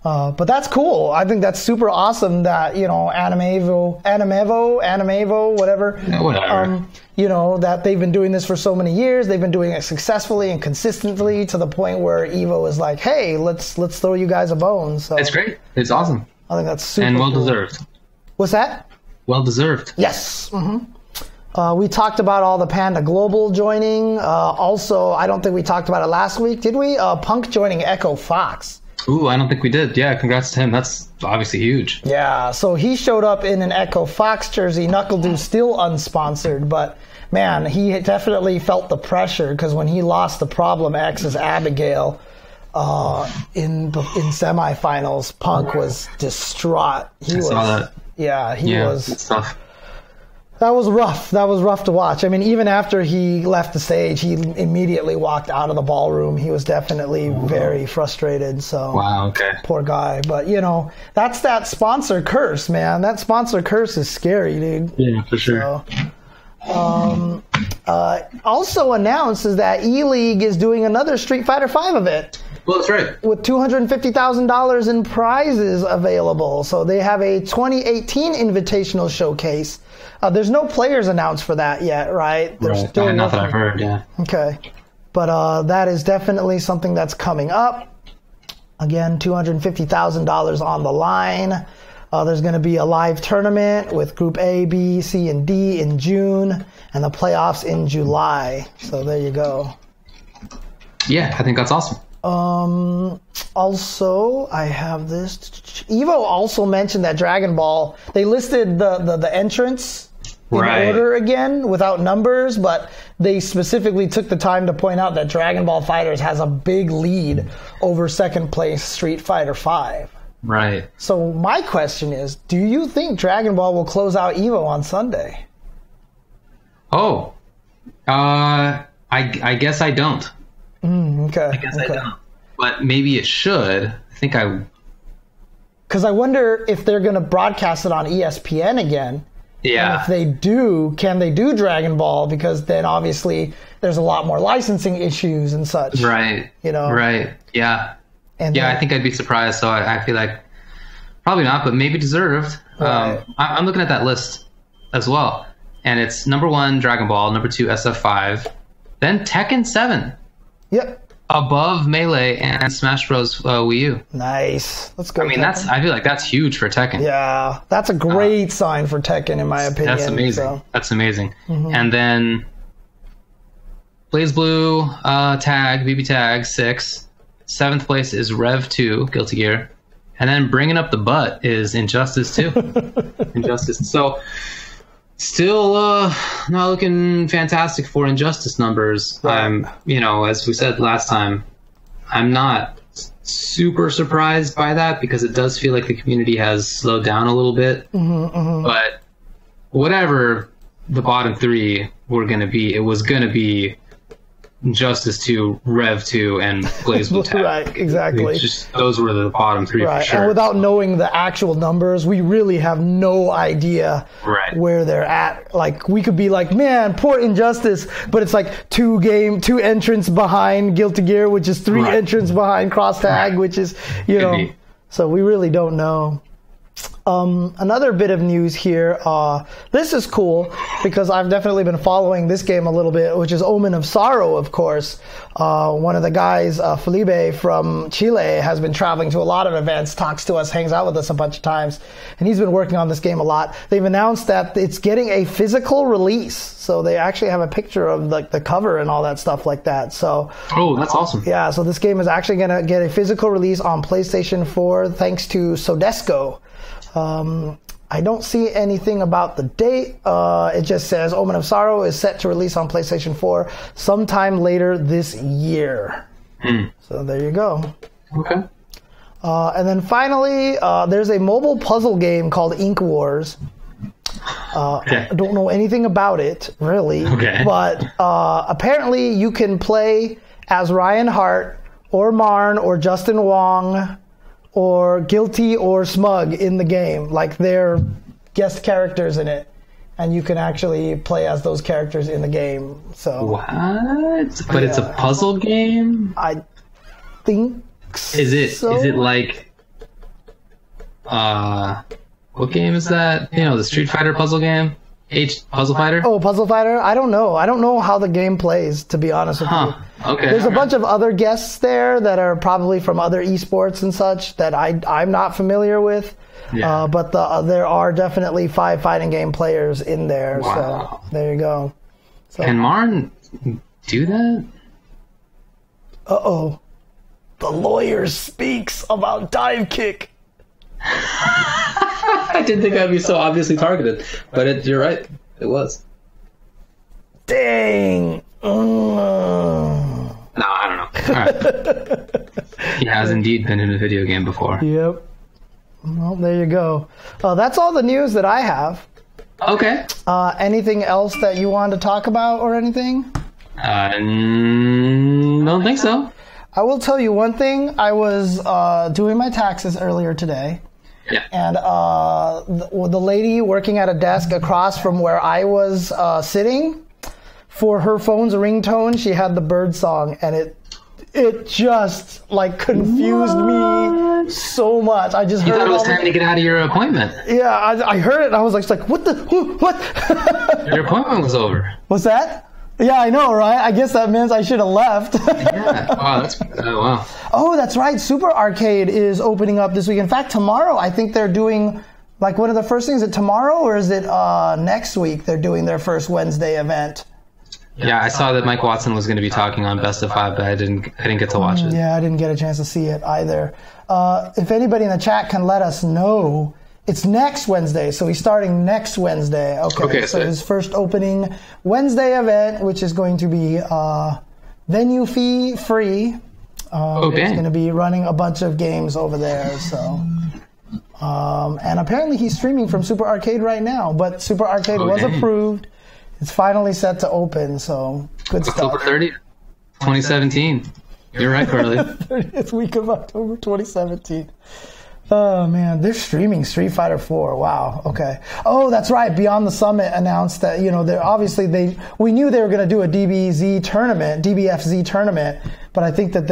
but that's cool. I think that's super awesome that, you know, Anime Evo, whatever. Whatever. You know, that they've been doing this for so many years. They've been doing it successfully and consistently to the point where Evo is like, hey, let's throw you guys a bone. So it's great. It's awesome. I think that's super and well cool. deserved. What's that? Well deserved. Yes. Mm-hmm. We talked about all the Panda Global joining. Also, I don't think we talked about it last week, did we? Punk joining Echo Fox. Ooh, I don't think we did. Yeah, congrats to him. That's obviously huge. Yeah, so he showed up in an Echo Fox jersey. Knuckle still unsponsored, but man, he definitely felt the pressure because when he lost the Problem X's Abigail in semifinals, Punk was distraught. I saw that. Yeah, he was. It's tough. That was rough. That was rough to watch. I mean, even after he left the stage, he immediately walked out of the ballroom. He was definitely very frustrated. So, wow, okay. Poor guy. But, you know, that's that sponsor curse, man. That sponsor curse is scary, dude. Yeah, for sure. So, also announced is that E-League is doing another Street Fighter V event. Well, that's right. With $250,000 in prizes available. So they have a 2018 Invitational Showcase. There's no players announced for that yet, right? Right. Still not that I've heard, yeah. Okay. But that is definitely something that's coming up. Again, $250,000 on the line. There's going to be a live tournament with Group A, B, C, and D in June, and the playoffs in July. So there you go. Yeah, I think that's awesome. Also, I have this. Evo also mentioned that Dragon Ball, they listed the entrants in order again without numbers, but they specifically took the time to point out that Dragon Ball FighterZ has a big lead over second place Street Fighter V. Right. So my question is, do you think Dragon Ball will close out Evo on Sunday? Oh, I guess I don't. Okay. I guess I don't. But maybe it should. I think because I wonder if they're going to broadcast it on ESPN again. Yeah. And if they do, can they do Dragon Ball? Because then obviously there's a lot more licensing issues and such. Right. You know. Right. Yeah. And I think I'd be surprised. So I feel like probably not, but maybe deserved. Right. I'm looking at that list as well, and it's number 1 Dragon Ball, number 2 SF5, then Tekken 7. Yep. above Melee and Smash Bros. Wii U. Nice. Let's go. I mean, Tekken. I feel like that's huge for Tekken. Yeah, that's a great sign for Tekken, in my opinion. That's amazing. So. That's amazing. And then BlazBlue tag, BB tag 6. 7th place is Rev 2, Guilty Gear. And then bringing up the butt is Injustice 2. Injustice. So still not looking fantastic for Injustice numbers. Right. As we said last time, I'm not super surprised by that because it does feel like the community has slowed down a little bit. But whatever the bottom 3 were going to be, it was going to be Injustice 2, Rev 2, and BlazBlue tag. Right, exactly. Those were the bottom 3 for sure. And without knowing the actual numbers, we really have no idea where they're at. Like, we could be like, man, poor Injustice, but it's like 2 entrants behind Guilty Gear, which is 3 entrants behind Cross Tag, which is, so we really don't know. Another bit of news here. This is cool because I've definitely been following this game a little bit, which is Omen of Sorrow, of course. One of the guys, Felipe from Chile, has been traveling to a lot of events, talks to us, hangs out with us a bunch of times, and he's been working on this game a lot. They've announced that it's getting a physical release, so they actually have a picture of like the cover and all that stuff like that. So, that's awesome. Yeah, so this game is actually going to get a physical release on PlayStation 4 thanks to Sodesco. I don't see anything about the date. It just says Omen of Sorrow is set to release on PlayStation 4 sometime later this year. So there you go. Okay. And then finally, there's a mobile puzzle game called Ink Wars. I don't know anything about it, really. But apparently you can play as Ryan Hart or Marn or Justin Wong or Guilty or Smug in the game. Like, they're guest characters in it. And you can actually play as those characters in the game. So what? But it's a puzzle game? I think so. Is it like... what game is that? The Street Fighter puzzle game? Puzzle Fighter? Oh, Puzzle Fighter? I don't know. I don't know how the game plays, to be honest with you. Okay. There's a bunch of other guests there that are probably from other esports and such that I'm not familiar with. Yeah. But there are definitely 5 fighting game players in there. Wow. So there you go. So, can Marn do that? Uh-oh. The lawyer speaks about dive kick. I didn't think that'd be so obviously targeted, but you're right. It was. Dang. No, I don't know. All right. He has indeed been in a video game before. Yep. Well, there you go. That's all the news that I have. Okay. Anything else that you wanted to talk about or anything? Don't think so. I will tell you one thing. I was doing my taxes earlier today. Yeah. And the lady working at a desk across from where I was sitting, for her phone's ringtone, she had the bird song, and it just like confused me so much. I just heard thought it was time to get out of your appointment. Yeah, I heard it. And I was like, what the what? Your appointment was over. What's that? Yeah, I know, right? I guess that means I should have left. Yeah. Wow, wow. Oh, that's right. Super Arcade is opening up this week. In fact, tomorrow, I think they're doing, like, one of the first things. Is it tomorrow or is it next week they're doing their first Wednesday event? Yeah, I saw that Mike Watson was going to be talking on Best of 5, but I didn't get to watch it. Yeah, I didn't get a chance to see it either. If anybody in the chat can let us know, it's next Wednesday, so he's starting next Wednesday. Okay, so his first opening Wednesday event, which is going to be venue fee free. He's going to be running a bunch of games over there. So, and apparently he's streaming from Super Arcade right now. But Super Arcade was approved. It's finally set to open. So good stuff. October 30th, 2017. You're right, Carly. 30th week of October 2017. Oh, man, they're streaming Street Fighter 4. Wow. Okay. Oh, that's right. Beyond the Summit announced that, they're obviously we knew they were going to do a DBFZ tournament, but I think that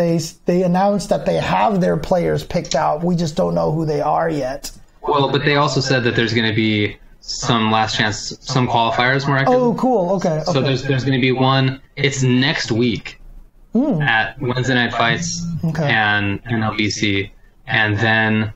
they announced that they have their players picked out. We just don't know who they are yet. Well, but they also said that there's going to be some last chance, some qualifiers more active. Oh, cool. Okay. So there's going to be one. It's next week. at Wednesday Night Fights and NLBC. And then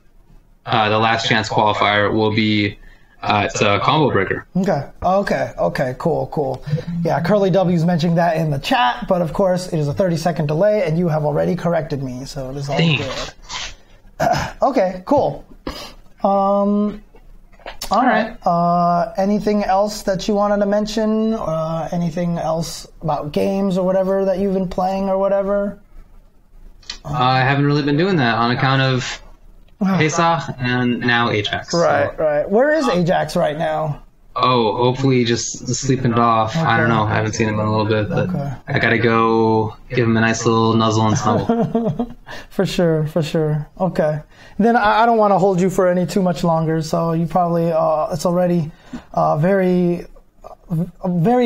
the last chance qualifier will be it's a combo breaker. Okay, cool. Yeah, Curly W's mentioning that in the chat, but of course it is a 30-second delay, and you have already corrected me, so it is all good. Okay, cool. All right. Anything else that you wanted to mention? Anything else about games or whatever that you've been playing or whatever? I haven't really been doing that on account of Pesach and now Ajax. Right. Where is Ajax right now? Oh, hopefully just sleeping it off. I don't know. I haven't seen him in a little bit, but I gotta go give him a nice little nuzzle and snuggle. For sure. Okay. Then I don't want to hold you for any too much longer, so you probably, it's already very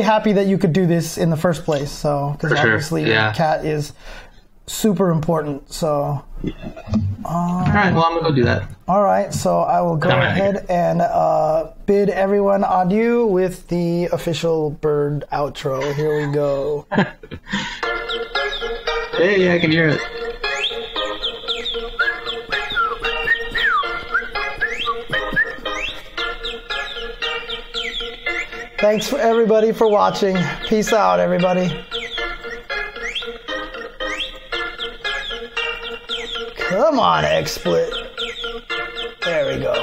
happy that you could do this in the first place, so, because obviously Cat is super important, so. All right, well, I'm going to go do that. All right, so I will go ahead and bid everyone adieu with the official bird outro. Here we go. Hey, I can hear it. Thanks for everybody for watching. Peace out, everybody. Come on, XSplit. There we go.